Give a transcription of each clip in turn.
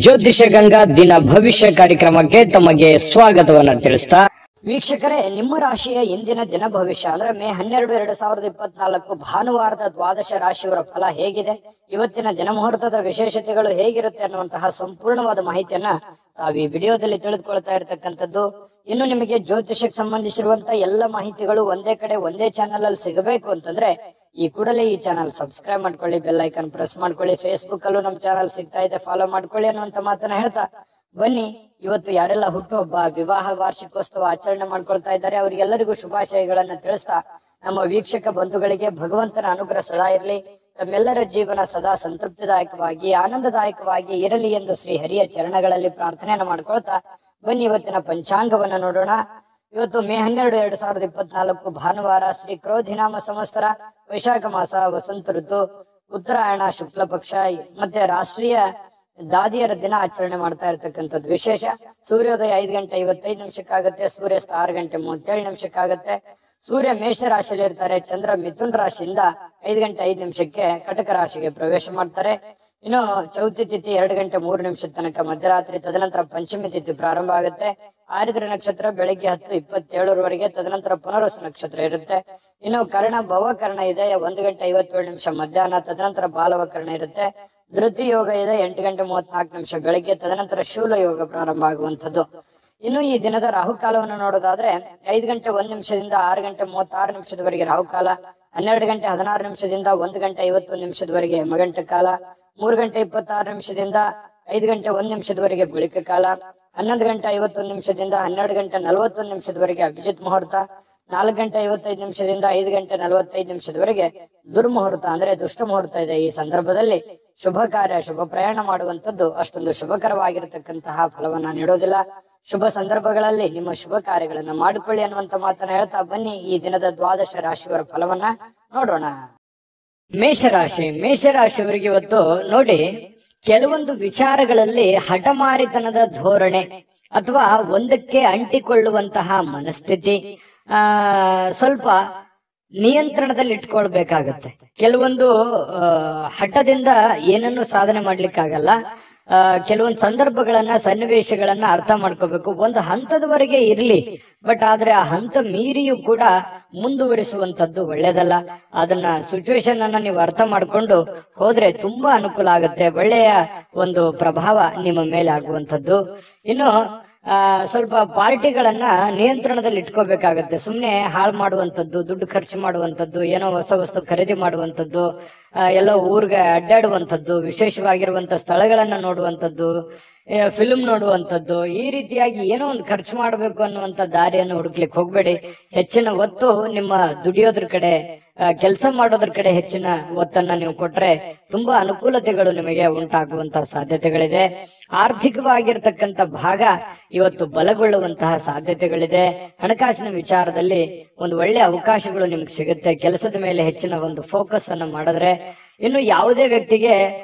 ಜ್ಯೋತಿಷ ಗಂಗಾ ದಿನ ಭವಿಷ್ಯ ಕಾರ್ಯಕ್ರಮಕ್ಕೆ ತಮಗೆ ಸ್ವಾಗತವನ್ನ ತಿಳಿಸ್ತಾ ವೀಕ್ಷಕರೇ, ನಿಮ್ಮ ರಾಶಿಯ ಇಂದಿನ ದಿನ ಭವಿಷ್ಯ ಅಂದ್ರೆ ಮೇ 12, 2024 ಭಾನುವಾರದ ದ್ವಾದಶ ರಾಶಿಯವರ ಫಲ ಹೇಗಿದೆ, ಇವತ್ತಿನ ದಿನ ಮುಹೂರ್ತದ ವಿಶೇಷತೆಗಳು ಹೇಗಿರುತ್ತೆ ಅನ್ನುವಂತಹ ಸಂಪೂರ್ಣವಾದ ಮಾಹಿತಿಯನ್ನ ತಾವು ಈ ವಿಡಿಯೋದಲ್ಲಿ ತಿಳಿದುಕೊಳ್ತಾ ಇರತಕ್ಕಂಥದ್ದು. ಇನ್ನು ನಿಮಗೆ ಜ್ಯೋತಿಷಕ್ಕೆ ಸಂಬಂಧಿಸಿರುವಂತಹ ಎಲ್ಲ ಮಾಹಿತಿಗಳು ಒಂದೇ ಕಡೆ ಒಂದೇ ಚಾನೆಲ್ ಅಲ್ಲಿ ಸಿಗಬೇಕು ಅಂತಂದ್ರೆ ಈ ಕೂಡಲೇ ಈ ಚಾನಲ್ ಸಬ್ಸ್ಕ್ರೈಬ್ ಮಾಡ್ಕೊಳ್ಳಿ, ಬೆಲ್ ಐಕನ್ ಪ್ರೆಸ್ ಮಾಡ್ಕೊಳ್ಳಿ. ಫೇಸ್ಬುಕ್ ಅಲ್ಲೂ ನಮ್ಮ ಚಾನಲ್ ಸಿಗ್ತಾ ಇದೆ, ಫಾಲೋ ಮಾಡ್ಕೊಳ್ಳಿ ಅನ್ನುವಂತ ಮಾತನ್ನ ಹೇಳ್ತಾ ಬನ್ನಿ, ಇವತ್ತು ಯಾರೆಲ್ಲ ಹುಟ್ಟುಹಬ್ಬ, ವಿವಾಹ ವಾರ್ಷಿಕೋತ್ಸವ ಆಚರಣೆ ಮಾಡ್ಕೊಳ್ತಾ ಇದ್ದಾರೆ ಅವರಿಗೆಲ್ಲರಿಗೂ ಶುಭಾಶಯಗಳನ್ನ ತಿಳಿಸ್ತಾ ನಮ್ಮ ವೀಕ್ಷಕ ಬಂಧುಗಳಿಗೆ ಭಗವಂತನ ಅನುಗ್ರಹ ಸದಾ ಇರಲಿ, ತಮ್ಮೆಲ್ಲರ ಜೀವನ ಸದಾ ಸಂತೃಪ್ತಿದಾಯಕವಾಗಿ ಆನಂದದಾಯಕವಾಗಿ ಇರಲಿ ಎಂದು ಶ್ರೀ ಹರಿಯ ಚರಣಗಳಲ್ಲಿ ಪ್ರಾರ್ಥನೆಯನ್ನು ಮಾಡ್ಕೊಳ್ತಾ ಬನ್ನಿ ಇವತ್ತಿನ ಪಂಚಾಂಗವನ್ನ ನೋಡೋಣ. ಇವತ್ತು ಮೇ 12, 2024 ಭಾನುವಾರ, ಶ್ರೀ ಕ್ರೋಧಿನಾಮ ಸಂವತ್ಸರ, ವೈಶಾಖ ಮಾಸ, ವಸಂತ ಋತು, ಉತ್ತರಾಯಣ ಶುಕ್ಲ ಪಕ್ಷ ಮತ್ತೆ ರಾಷ್ಟ್ರೀಯ ದಾದಿಯರ ದಿನ ಆಚರಣೆ ಮಾಡ್ತಾ ಇರತಕ್ಕಂಥದ್ದು ವಿಶೇಷ. ಸೂರ್ಯೋದಯ 5:55 ಸೂರ್ಯಾಸ್ತ 6:37 ಸೂರ್ಯ ಮೇಷ ರಾಶಿಯಲ್ಲಿ ಇರ್ತಾರೆ, ಚಂದ್ರ ಮಿಥುನ್ ರಾಶಿಯಿಂದ 5:05 ಕಟಕ ರಾಶಿಗೆ ಪ್ರವೇಶ ಮಾಡ್ತಾರೆ. ಇನ್ನು ಚೌತಿ ತಿಥಿ 2:03 ತನಕ ಮಧ್ಯರಾತ್ರಿ, ತದನಂತರ ಪಂಚಮಿ ತಿಥಿ ಪ್ರಾರಂಭ ಆಗುತ್ತೆ. ಆರಿದ್ರ ನಕ್ಷತ್ರ ಬೆಳಿಗ್ಗೆ 10:27 ತದನಂತರ ಪುನರ್ವಸು ನಕ್ಷತ್ರ ಇರುತ್ತೆ. ಇನ್ನು ಕರ್ಣ ಭವಕರ್ಣ ಇದೆ 1:57 ಮಧ್ಯಾಹ್ನ, ತದನಂತರ ಬಾಲವಕರ್ಣ ಇರುತ್ತೆ. ಧೃತಿ ಯೋಗ ಇದೆ 8:34 ಬೆಳಿಗ್ಗೆ, ತದನಂತರ ಶೂಲ ಯೋಗ ಪ್ರಾರಂಭ ಆಗುವಂಥದ್ದು. ಇನ್ನು ಈ ದಿನದ ರಾಹುಕಾಲವನ್ನು ನೋಡೋದಾದ್ರೆ 5:01 6:36 ರಾಹುಕಾಲ, 12:16 1:51 ಯಮಗಂಟ ಕಾಲ, 3:26 5:01 ಗುಳಿಕ ಕಾಲ, 11:51 12:41 ಅಭಿಜಿತ್ ಮುಹೂರ್ತ, 4:55 5:45 ದುರ್ಮುಹೂರ್ತ ಅಂದ್ರೆ ದುಷ್ಟ ಮುಹೂರ್ತ ಇದೆ. ಈ ಸಂದರ್ಭದಲ್ಲಿ ಶುಭ ಕಾರ್ಯ, ಶುಭ ಪ್ರಯಾಣ ಮಾಡುವಂತದ್ದು ಅಷ್ಟೊಂದು ಶುಭಕರವಾಗಿರತಕ್ಕಂತಹ ಫಲವನ್ನ ನೀಡೋದಿಲ್ಲ. ಶುಭ ಸಂದರ್ಭಗಳಲ್ಲಿ ನಿಮ್ಮ ಶುಭ ಕಾರ್ಯಗಳನ್ನ ಮಾಡಿಕೊಳ್ಳಿ ಅನ್ನುವಂತ ಮಾತನ್ನ ಹೇಳ್ತಾ ಬನ್ನಿ ಈ ದಿನದ ದ್ವಾದಶ ರಾಶಿಯವರ ಫಲವನ್ನ ನೋಡೋಣ. ಮೇಷರಾಶಿ. ಮೇಷರಾಶಿಯವರಿಗೆ ಇವತ್ತು ನೋಡಿ, ಕೆಲವೊಂದು ವಿಚಾರಗಳಲ್ಲಿ ಹಠಮಾರಿತನದ ಧೋರಣೆ ಅಥವಾ ಒಂದಕ್ಕೆ ಅಂಟಿಕೊಳ್ಳುವಂತಹ ಮನಸ್ಥಿತಿ ಸ್ವಲ್ಪ ನಿಯಂತ್ರಣದಲ್ಲಿ ಇಟ್ಕೊಳ್ಬೇಕಾಗತ್ತೆ. ಕೆಲವೊಂದು ಹಠದಿಂದ ಏನನ್ನು ಸಾಧನೆ ಮಾಡ್ಲಿಕ್ಕಾಗಲ್ಲ. ಕೆಲವೊಂದು ಸಂದರ್ಭಗಳನ್ನ, ಸನ್ನಿವೇಶಗಳನ್ನ ಅರ್ಥ ಮಾಡ್ಕೋಬೇಕು. ಒಂದು ಹಂತದವರೆಗೆ ಇರ್ಲಿ, ಬಟ್ ಆದ್ರೆ ಆ ಹಂತ ಮೀರಿಯೂ ಕೂಡ ಮುಂದುವರಿಸುವಂತದ್ದು ಒಳ್ಳೇದಲ್ಲ. ಅದನ್ನ ಸಿಚುವೇಶನ್ ಅನ್ನ ನೀವು ಅರ್ಥ ಮಾಡ್ಕೊಂಡು ಹೋದ್ರೆ ತುಂಬಾ ಅನುಕೂಲ ಆಗುತ್ತೆ. ಒಳ್ಳೆಯ ಒಂದು ಪ್ರಭಾವ ನಿಮ್ಮ ಮೇಲೆ ಆಗುವಂತದ್ದು. ಇನ್ನು ಸ್ವಲ್ಪ ಪಾರ್ಟಿಗಳನ್ನ ನಿಯಂತ್ರಣದಲ್ಲಿ ಇಟ್ಕೋಬೇಕಾಗತ್ತೆ. ಸುಮ್ನೆ ಹಾಳು ಮಾಡುವಂತದ್ದು, ದುಡ್ಡು ಖರ್ಚು ಮಾಡುವಂತದ್ದು, ಏನೋ ಹೊಸ ವಸ್ತು ಖರೀದಿ ಮಾಡುವಂತದ್ದು, ಎಲ್ಲೋ ಊರ್ಗೆ ಅಡ್ಡಾಡುವಂತದ್ದು, ವಿಶೇಷವಾಗಿರುವಂತ ಸ್ಥಳಗಳನ್ನ ನೋಡುವಂತದ್ದು, ಫಿಲ್ಮ್ ನೋಡುವಂತದ್ದು, ಈ ರೀತಿಯಾಗಿ ಏನೋ ಒಂದು ಖರ್ಚು ಮಾಡಬೇಕು ಅನ್ನುವಂತ ದಾರಿಯನ್ನು ಹುಡುಕ್ಲಿಕ್ಕೆ ಹೋಗ್ಬೇಡಿ. ಹೆಚ್ಚಿನ ಒತ್ತು ನಿಮ್ಮ ದುಡಿಯೋದ್ರ ಕಡೆ, ಕೆಲಸ ಮಾಡೋದ್ರ ಕಡೆ ಹೆಚ್ಚಿನ ಒತ್ತನ್ನ ನೀವು ಕೊಟ್ರೆ ತುಂಬಾ ಅನುಕೂಲತೆಗಳು ನಿಮಗೆ ಉಂಟಾಗುವಂತಹ ಸಾಧ್ಯತೆಗಳಿದೆ. ಆರ್ಥಿಕವಾಗಿರ್ತಕ್ಕಂಥ ಭಾಗ ಇವತ್ತು ಬಲಗೊಳ್ಳುವಂತಹ ಸಾಧ್ಯತೆಗಳಿದೆ. ಹಣಕಾಸಿನ ವಿಚಾರದಲ್ಲಿ ಒಂದು ಒಳ್ಳೆ ಅವಕಾಶಗಳು ನಿಮ್ಗೆ ಸಿಗುತ್ತೆ. ಕೆಲಸದ ಮೇಲೆ ಹೆಚ್ಚಿನ ಒಂದು ಫೋಕಸ್ ಅನ್ನ ಮಾಡಿದ್ರೆ, ಇನ್ನು ಯಾವುದೇ ವ್ಯಕ್ತಿಗೆ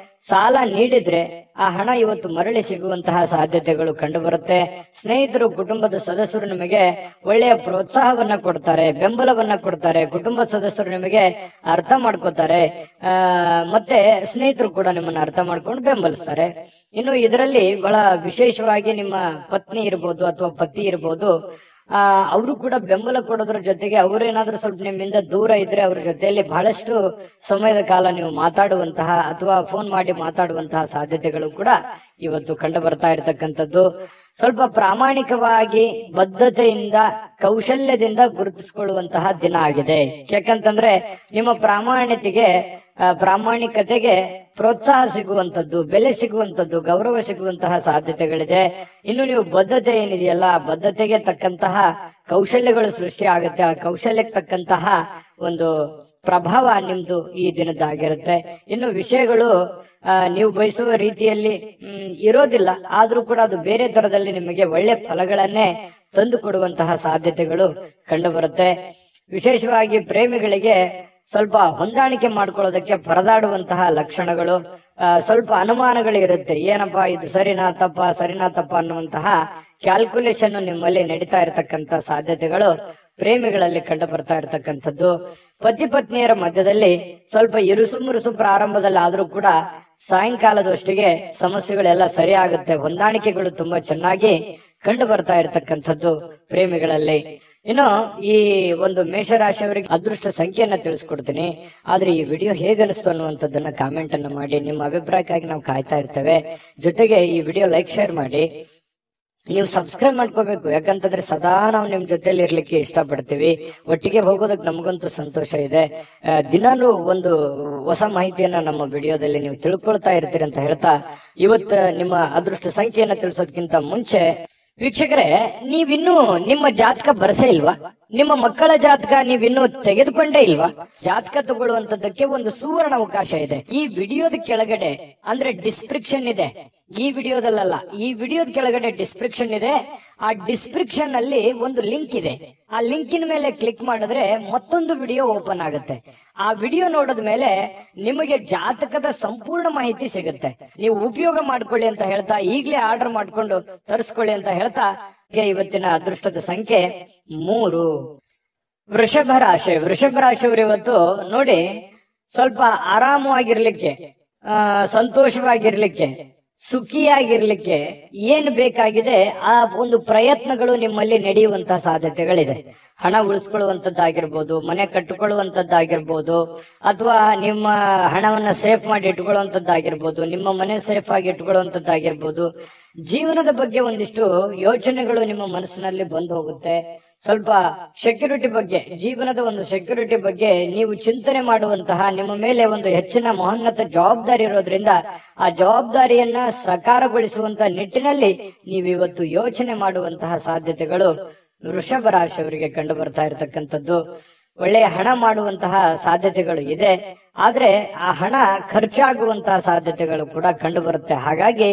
ಸಾಲ ನೀಡಿದ್ರೆ ಆ ಹಣ ಇವತ್ತು ಮರಳಿ ಸಿಗುವಂತಹ ಸಾಧ್ಯತೆಗಳು ಕಂಡು ಬರುತ್ತೆ. ಸ್ನೇಹಿತರು, ಕುಟುಂಬದ ಸದಸ್ಯರು ನಿಮಗೆ ಒಳ್ಳೆಯ ಪ್ರೋತ್ಸಾಹವನ್ನ ಕೊಡ್ತಾರೆ, ಬೆಂಬಲವನ್ನ ಕೊಡ್ತಾರೆ. ಕುಟುಂಬ ಸದಸ್ಯರು ನಿಮಗೆ ಅರ್ಥ ಮಾಡ್ಕೋತಾರೆ, ಮತ್ತೆ ಸ್ನೇಹಿತರು ಕೂಡ ನಿಮ್ಮನ್ನ ಅರ್ಥ ಮಾಡ್ಕೊಂಡು ಬೆಂಬಲಿಸ್ತಾರೆ. ಇನ್ನು ಇದರಲ್ಲಿ ಬಹಳ ವಿಶೇಷವಾಗಿ ನಿಮ್ಮ ಪತ್ನಿ ಇರ್ಬೋದು ಅಥವಾ ಪತಿ ಇರ್ಬೋದು, ಅವರು ಕೂಡ ಬೆಂಬಲ ಕೊಡೋದ್ರ ಜೊತೆಗೆ ಅವರೇನಾದ್ರೂ ಸ್ವಲ್ಪ ನಿಮ್ಮಿಂದ ದೂರ ಇದ್ರೆ ಅವ್ರ ಜೊತೆಯಲ್ಲಿ ಬಹಳಷ್ಟು ಸಮಯದ ಕಾಲ ನೀವು ಮಾತಾಡುವಂತಹ ಅಥವಾ ಫೋನ್ ಮಾಡಿ ಮಾತಾಡುವಂತಹ ಸಾಧ್ಯತೆಗಳು ಕೂಡ ಇವತ್ತು ಕಂಡು ಬರ್ತಾ ಇರತಕ್ಕಂಥದ್ದು. ಸ್ವಲ್ಪ ಪ್ರಾಮಾಣಿಕವಾಗಿ, ಬದ್ಧತೆಯಿಂದ, ಕೌಶಲ್ಯದಿಂದ ಗುರುತಿಸಿಕೊಳ್ಳುವಂತಹ ದಿನ ಆಗಿದೆ. ಯಾಕಂತಂದ್ರೆ ನಿಮ್ಮ ಪ್ರಾಮಾಣಿಕತೆಗೆ ಪ್ರೋತ್ಸಾಹ ಸಿಗುವಂತದ್ದು, ಬೆಲೆ ಸಿಗುವಂತದ್ದು, ಗೌರವ ಸಿಗುವಂತಹ ಸಾಧ್ಯತೆಗಳಿದೆ. ಇನ್ನು ನೀವು ಬದ್ಧತೆ ಏನಿದೆಯಲ್ಲ, ಬದ್ಧತೆಗೆ ತಕ್ಕಂತಹ ಕೌಶಲ್ಯಗಳು ಸೃಷ್ಟಿ ಆಗುತ್ತೆ. ಆ ಕೌಶಲ್ಯಕ್ಕೆ ತಕ್ಕಂತಹ ಒಂದು ಪ್ರಭಾವ ನಿಮ್ದು ಈ ದಿನದ್ದಾಗಿರುತ್ತೆ. ಇನ್ನು ವಿಷಯಗಳು ನೀವು ಬಯಸುವ ರೀತಿಯಲ್ಲಿ ಇರೋದಿಲ್ಲ, ಆದ್ರೂ ಕೂಡ ಅದು ಬೇರೆ ತರದಲ್ಲಿ ನಿಮಗೆ ಒಳ್ಳೆ ಫಲಗಳನ್ನೇ ತಂದು ಕೊಡುವಂತಹ ಸಾಧ್ಯತೆಗಳು ಕಂಡು ಬರುತ್ತೆ. ವಿಶೇಷವಾಗಿ ಪ್ರೇಮಿಗಳಿಗೆ ಸ್ವಲ್ಪ ಹೊಂದಾಣಿಕೆ ಮಾಡ್ಕೊಳ್ಳೋದಕ್ಕೆ ಪರದಾಡುವಂತಹ ಲಕ್ಷಣಗಳು, ಸ್ವಲ್ಪ ಅನುಮಾನಗಳು ಇರುತ್ತೆ. ಏನಪ್ಪಾ ಇದು ಸರಿನಾ ತಪ್ಪ ಅನ್ನುವಂತಹ ಕ್ಯಾಲ್ಕುಲೇಷನ್ ನಿಮ್ಮಲ್ಲಿ ನಡೀತಾ ಇರತಕ್ಕಂತ ಸಾಧ್ಯತೆಗಳು ಪ್ರೇಮಿಗಳಲ್ಲಿ ಕಂಡು ಬರ್ತಾ ಇರತಕ್ಕಂಥದ್ದು. ಪತಿ ಪತ್ನಿಯರ ಮಧ್ಯದಲ್ಲಿ ಸ್ವಲ್ಪ ಇರುಸು ಮುರುಸು ಪ್ರಾರಂಭದಲ್ಲಿ ಆದ್ರೂ ಕೂಡ ಸಾಯಂಕಾಲದಷ್ಟಿಗೆ ಸಮಸ್ಯೆಗಳೆಲ್ಲ ಸರಿ ಆಗುತ್ತೆ. ಹೊಂದಾಣಿಕೆಗಳು ತುಂಬಾ ಚೆನ್ನಾಗಿ ಕಂಡು ಬರ್ತಾ ಇರತಕ್ಕಂಥದ್ದು ಪ್ರೇಮಿಗಳಲ್ಲಿ. ಇನ್ನು ಈ ಒಂದು ಮೇಷರಾಶಿಯವರಿಗೆ ಅದೃಷ್ಟ ಸಂಖ್ಯೆಯನ್ನ ತಿಳಿಸ್ಕೊಡ್ತೀನಿ. ಆದ್ರೆ ಈ ವಿಡಿಯೋ ಹೇಗನಿಸ್ತು ಅನ್ನುವಂಥದ್ದನ್ನ ಕಾಮೆಂಟ್ ಅನ್ನ ಮಾಡಿ. ನಿಮ್ಮ ಅಭಿಪ್ರಾಯಕ್ಕಾಗಿ ನಾವು ಕಾಯ್ತಾ ಇರ್ತೇವೆ. ಜೊತೆಗೆ ಈ ವಿಡಿಯೋ ಲೈಕ್ ಶೇರ್ ಮಾಡಿ. ನೀವು ಸಬ್ಸ್ಕ್ರೈಬ್ ಮಾಡ್ಕೋಬೇಕು, ಯಾಕಂತಂದ್ರೆ ಸದಾ ನಾವು ನಿಮ್ ಜೊತೆಲಿ ಇರ್ಲಿಕ್ಕೆ ಇಷ್ಟಪಡ್ತೀವಿ. ಒಟ್ಟಿಗೆ ಹೋಗೋದಕ್ಕೆ ನಮಗಂತೂ ಸಂತೋಷ ಇದೆ. ದಿನಾಲೂ ಒಂದು ಹೊಸ ಮಾಹಿತಿಯನ್ನ ನಮ್ಮ ವಿಡಿಯೋದಲ್ಲಿ ನೀವು ತಿಳ್ಕೊಳ್ತಾ ಇರ್ತೀರಿ ಅಂತ ಹೇಳ್ತಾ, ಇವತ್ತು ನಿಮ್ಮ ಅದೃಷ್ಟ ಸಂಖ್ಯೆಯನ್ನ ತಿಳಿಸೋದಕ್ಕಿಂತ ಮುಂಚೆ ವೀಕ್ಷಕರೇ, ನೀವಿನ್ನೂ ನಿಮ್ಮ ಜಾತಕ ಬರಸೇ ಇಲ್ವಾ? ನಿಮ್ಮ ಮಕ್ಕಳ ಜಾತಕ ನೀವಿನ್ನೂ ತೆಗೆದುಕೊಂಡೇ ಇಲ್ವಾ? ಜಾತಕ ತಗೊಳ್ಳುವಂತದ್ದಕ್ಕೆ ಒಂದು ಸುವರ್ಣ ಅವಕಾಶ ಇದೆ. ಈ ವಿಡಿಯೋದ ಕೆಳಗಡೆ ಅಂದ್ರೆ ಡಿಸ್ಕ್ರಿಪ್ಷನ್ ಇದೆ. ಈ ವಿಡಿಯೋದಲ್ಲ, ಈ ವಿಡಿಯೋದ ಕೆಳಗಡೆ ಡಿಸ್ಕ್ರಿಪ್ಷನ್ ಇದೆ. ಆ ಡಿಸ್ಕ್ರಿಪ್ಷನ್ ಅಲ್ಲಿ ಒಂದು ಲಿಂಕ್ ಇದೆ. ಆ ಲಿಂಕಿನ ಮೇಲೆ ಕ್ಲಿಕ್ ಮಾಡಿದ್ರೆ ಮತ್ತೊಂದು ವಿಡಿಯೋ ಓಪನ್ ಆಗುತ್ತೆ. ಆ ವಿಡಿಯೋ ನೋಡಿದ ಮೇಲೆ ನಿಮಗೆ ಜಾತಕದ ಸಂಪೂರ್ಣ ಮಾಹಿತಿ ಸಿಗುತ್ತೆ. ನೀವು ಉಪಯೋಗ ಮಾಡ್ಕೊಳ್ಳಿ ಅಂತ ಹೇಳ್ತಾ, ಈಗಲೇ ಆರ್ಡರ್ ಮಾಡ್ಕೊಂಡು ತರಿಸ್ಕೊಳ್ಳಿ ಅಂತ ಹೇಳ್ತಾ, ಇವತ್ತಿನ ಅದೃಷ್ಟದ ಸಂಖ್ಯೆ 3. ವೃಷಭ ರಾಶಿ. ವೃಷಭ ರಾಶಿಯವರು ಇವತ್ತು ನೋಡಿ, ಸ್ವಲ್ಪ ಆರಾಮವಾಗಿರ್ಲಿಕ್ಕೆ, ಸಂತೋಷವಾಗಿರ್ಲಿಕ್ಕೆ, ಸುಖಿಯಾಗಿರ್ಲಿಕ್ಕೆ ಏನ್ ಬೇಕಾಗಿದೆ ಆ ಒಂದು ಪ್ರಯತ್ನಗಳು ನಿಮ್ಮಲ್ಲಿ ನಡೆಯುವಂತಹ ಸಾಧ್ಯತೆಗಳಿದೆ. ಹಣ ಉಳಿಸ್ಕೊಳ್ಳುವಂತದ್ದಾಗಿರ್ಬೋದು, ಮನೆ ಕಟ್ಟಿಕೊಳ್ಳುವಂತದ್ದಾಗಿರ್ಬೋದು, ಅಥವಾ ನಿಮ್ಮ ಹಣವನ್ನ ಸೇಫ್ ಮಾಡಿ ಇಟ್ಕೊಳ್ಳುವಂತದ್ದಾಗಿರ್ಬೋದು, ನಿಮ್ಮ ಮನೆ ಸೇಫ್ ಆಗಿ ಇಟ್ಕೊಳ್ಳುವಂತದ್ದಾಗಿರ್ಬೋದು. ಜೀವನದ ಬಗ್ಗೆ ಒಂದಿಷ್ಟು ಯೋಚನೆಗಳು ನಿಮ್ಮ ಮನಸ್ಸಿನಲ್ಲಿ ಬಂದು ಹೋಗುತ್ತೆ. ಸ್ವಲ್ಪ ಸೆಕ್ಯೂರಿಟಿ ಬಗ್ಗೆ, ಜೀವನದ ಒಂದು ಸೆಕ್ಯೂರಿಟಿ ಬಗ್ಗೆ ನೀವು ಚಿಂತನೆ ಮಾಡುವಂತಹ, ನಿಮ್ಮ ಮೇಲೆ ಒಂದು ಹೆಚ್ಚಿನ ಮಹೋನ್ನತ ಜವಾಬ್ದಾರಿ ಇರೋದ್ರಿಂದ ಆ ಜವಾಬ್ದಾರಿಯನ್ನ ಸಾಕಾರಗೊಳಿಸುವಂತಹ ನಿಟ್ಟಿನಲ್ಲಿ ನೀವು ಇವತ್ತು ಯೋಚನೆ ಮಾಡುವಂತಹ ಸಾಧ್ಯತೆಗಳು ವೃಷಭ ರಾಶಿಯವರಿಗೆ ಕಂಡು ಬರ್ತಾ ಇರತಕ್ಕಂಥದ್ದು. ಒಳ್ಳೆಯ ಹಣ ಮಾಡುವಂತಹ ಸಾಧ್ಯತೆಗಳು ಇದೆ. ಆದ್ರೆ ಆ ಹಣ ಖರ್ಚಾಗುವಂತಹ ಸಾಧ್ಯತೆಗಳು ಕೂಡ ಕಂಡು ಬರುತ್ತೆ. ಹಾಗಾಗಿ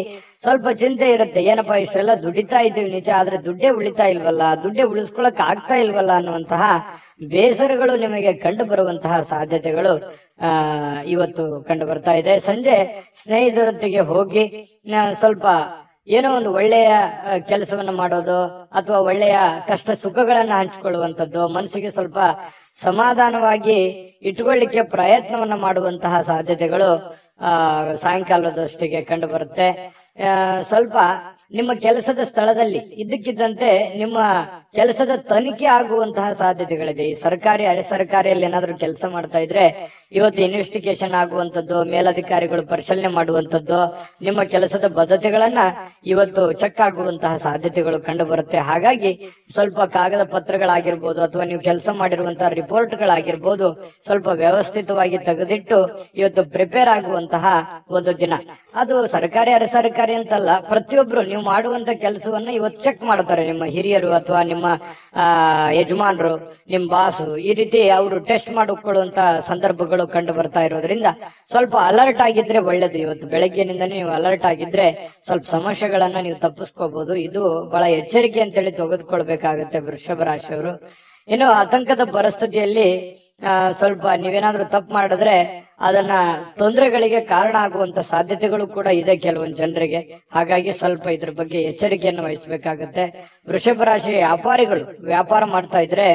ಸ್ವಲ್ಪ ಚಿಂತೆ ಇರುತ್ತೆ. ಏನಪ್ಪಾ, ಇಷ್ಟೆಲ್ಲ ದುಡಿತಾ ಇದ್ದೀವಿ ನಿಜ, ಆದ್ರೆ ದುಡ್ಡೇ ಉಳಿತಾ ಇಲ್ವಲ್ಲ, ದುಡ್ಡೇ ಉಳಿಸ್ಕೊಳಕ್ ಆಗ್ತಾ ಇಲ್ವಲ್ಲ ಅನ್ನುವಂತಹ ಬೇಸರಗಳು ನಿಮಗೆ ಕಂಡು ಬರುವಂತಹ ಸಾಧ್ಯತೆಗಳು ಇವತ್ತು ಕಂಡು ಬರ್ತಾ ಇದೆ. ಸಂಜೆ ಸ್ನೇಹಿತರೊಂದಿಗೆ ಹೋಗಿ ಸ್ವಲ್ಪ ಏನೋ ಒಂದು ಒಳ್ಳೆಯ ಕೆಲಸವನ್ನ ಮಾಡೋದು, ಅಥವಾ ಒಳ್ಳೆಯ ಕಷ್ಟ ಸುಖಗಳನ್ನ ಹಂಚಿಕೊಳ್ಳುವಂಥದ್ದು, ಮನಸ್ಸಿಗೆ ಸ್ವಲ್ಪ ಸಮಾಧಾನವಾಗಿ ಇಟ್ಕೊಳ್ಳಿಕ್ಕೆ ಪ್ರಯತ್ನವನ್ನ ಮಾಡುವಂತಹ ಸಾಧ್ಯತೆಗಳು ಸಾಯಂಕಾಲದಷ್ಟಿಗೆ ಕಂಡು ಬರುತ್ತೆ. ಸ್ವಲ್ಪ ನಿಮ್ಮ ಕೆಲಸದ ಸ್ಥಳದಲ್ಲಿ ಇದ್ದಕ್ಕಿದ್ದಂತೆ ನಿಮ್ಮ ಕೆಲಸದ ತನಿಖೆ ಆಗುವಂತಹ ಸಾಧ್ಯತೆಗಳಿದೆ. ಈ ಸರ್ಕಾರಿ ಅರೆ ಸರ್ಕಾರಿಯಲ್ಲಿ ಏನಾದ್ರೂ ಕೆಲಸ ಮಾಡ್ತಾ ಇದ್ರೆ ಇವತ್ತು ಇನ್ವೆಸ್ಟಿಗೇಷನ್ ಆಗುವಂತದ್ದು, ಮೇಲಧಿಕಾರಿಗಳು ಪರಿಶೀಲನೆ ಮಾಡುವಂತದ್ದು, ನಿಮ್ಮ ಕೆಲಸದ ಬದ್ಧತೆಗಳನ್ನ ಇವತ್ತು ಚೆಕ್ ಆಗುವಂತಹ ಸಾಧ್ಯತೆಗಳು ಕಂಡು ಬರುತ್ತೆ. ಹಾಗಾಗಿ ಸ್ವಲ್ಪ ಕಾಗದ ಪತ್ರಗಳಾಗಿರ್ಬೋದು, ಅಥವಾ ನೀವು ಕೆಲಸ ಮಾಡಿರುವಂತಹ ರಿಪೋರ್ಟ್ಗಳಾಗಿರ್ಬೋದು, ಸ್ವಲ್ಪ ವ್ಯವಸ್ಥಿತವಾಗಿ ತೆಗೆದಿಟ್ಟು ಇವತ್ತು ಪ್ರಿಪೇರ್ ಆಗುವಂತಹ ಒಂದು ದಿನ. ಅದು ಸರ್ಕಾರಿ ಅರೆ ಸರ್ಕಾರಿ ಅಂತಲ್ಲ, ಪ್ರತಿಯೊಬ್ರು ನೀವು ಮಾಡುವಂತ ಕೆಲಸವನ್ನ ಇವತ್ತು ಚೆಕ್ ಮಾಡ್ತಾರೆ. ನಿಮ್ಮ ಹಿರಿಯರು ಅಥವಾ ನಿಮ್ಮ ಯಜಮಾನರು, ನಿಮ್ ಬಾಸು, ಈ ರೀತಿ ಅವರು ಟೆಸ್ಟ್ ಮಾಡಿಕೊಳ್ಳುವಂತ ಸಂದರ್ಭಗಳು ಕಂಡು ಬರ್ತಾ ಇರೋದ್ರಿಂದ ಸ್ವಲ್ಪ ಅಲರ್ಟ್ ಆಗಿದ್ರೆ ಒಳ್ಳೇದು. ಇವತ್ತು ಬೆಳಗ್ಗೆನಿಂದ ನೀವು ಅಲರ್ಟ್ ಆಗಿದ್ರೆ ಸ್ವಲ್ಪ ಸಮಸ್ಯೆಗಳನ್ನ ನೀವು ತಪ್ಪಿಸ್ಕೋಬಹುದು. ಇದು ಬಹಳ ಎಚ್ಚರಿಕೆ ಅಂತೇಳಿ ತೆಗೆದುಕೊಳ್ಬೇಕಾಗತ್ತೆ ವೃಷಭ ರಾಶಿಯವರು. ಇನ್ನು ಆತಂಕದ ಪರಿಸ್ಥಿತಿಯಲ್ಲಿ ಸ್ವಲ್ಪ ನೀವೇನಾದ್ರೂ ತಪ್ಪು ಮಾಡಿದ್ರೆ ಅದನ್ನ ತೊಂದರೆಗಳಿಗೆ ಕಾರಣ ಆಗುವಂತ ಸಾಧ್ಯತೆಗಳು ಕೂಡ ಇದೆ ಕೆಲವೊಂದು ಜನರಿಗೆ. ಹಾಗಾಗಿ ಸ್ವಲ್ಪ ಇದ್ರ ಬಗ್ಗೆ ಎಚ್ಚರಿಕೆಯನ್ನು ವಹಿಸಬೇಕಾಗತ್ತೆ. ವೃಷಭ ರಾಶಿ ವ್ಯಾಪಾರಿಗಳು ವ್ಯಾಪಾರ ಮಾಡ್ತಾ ಇದ್ರೆ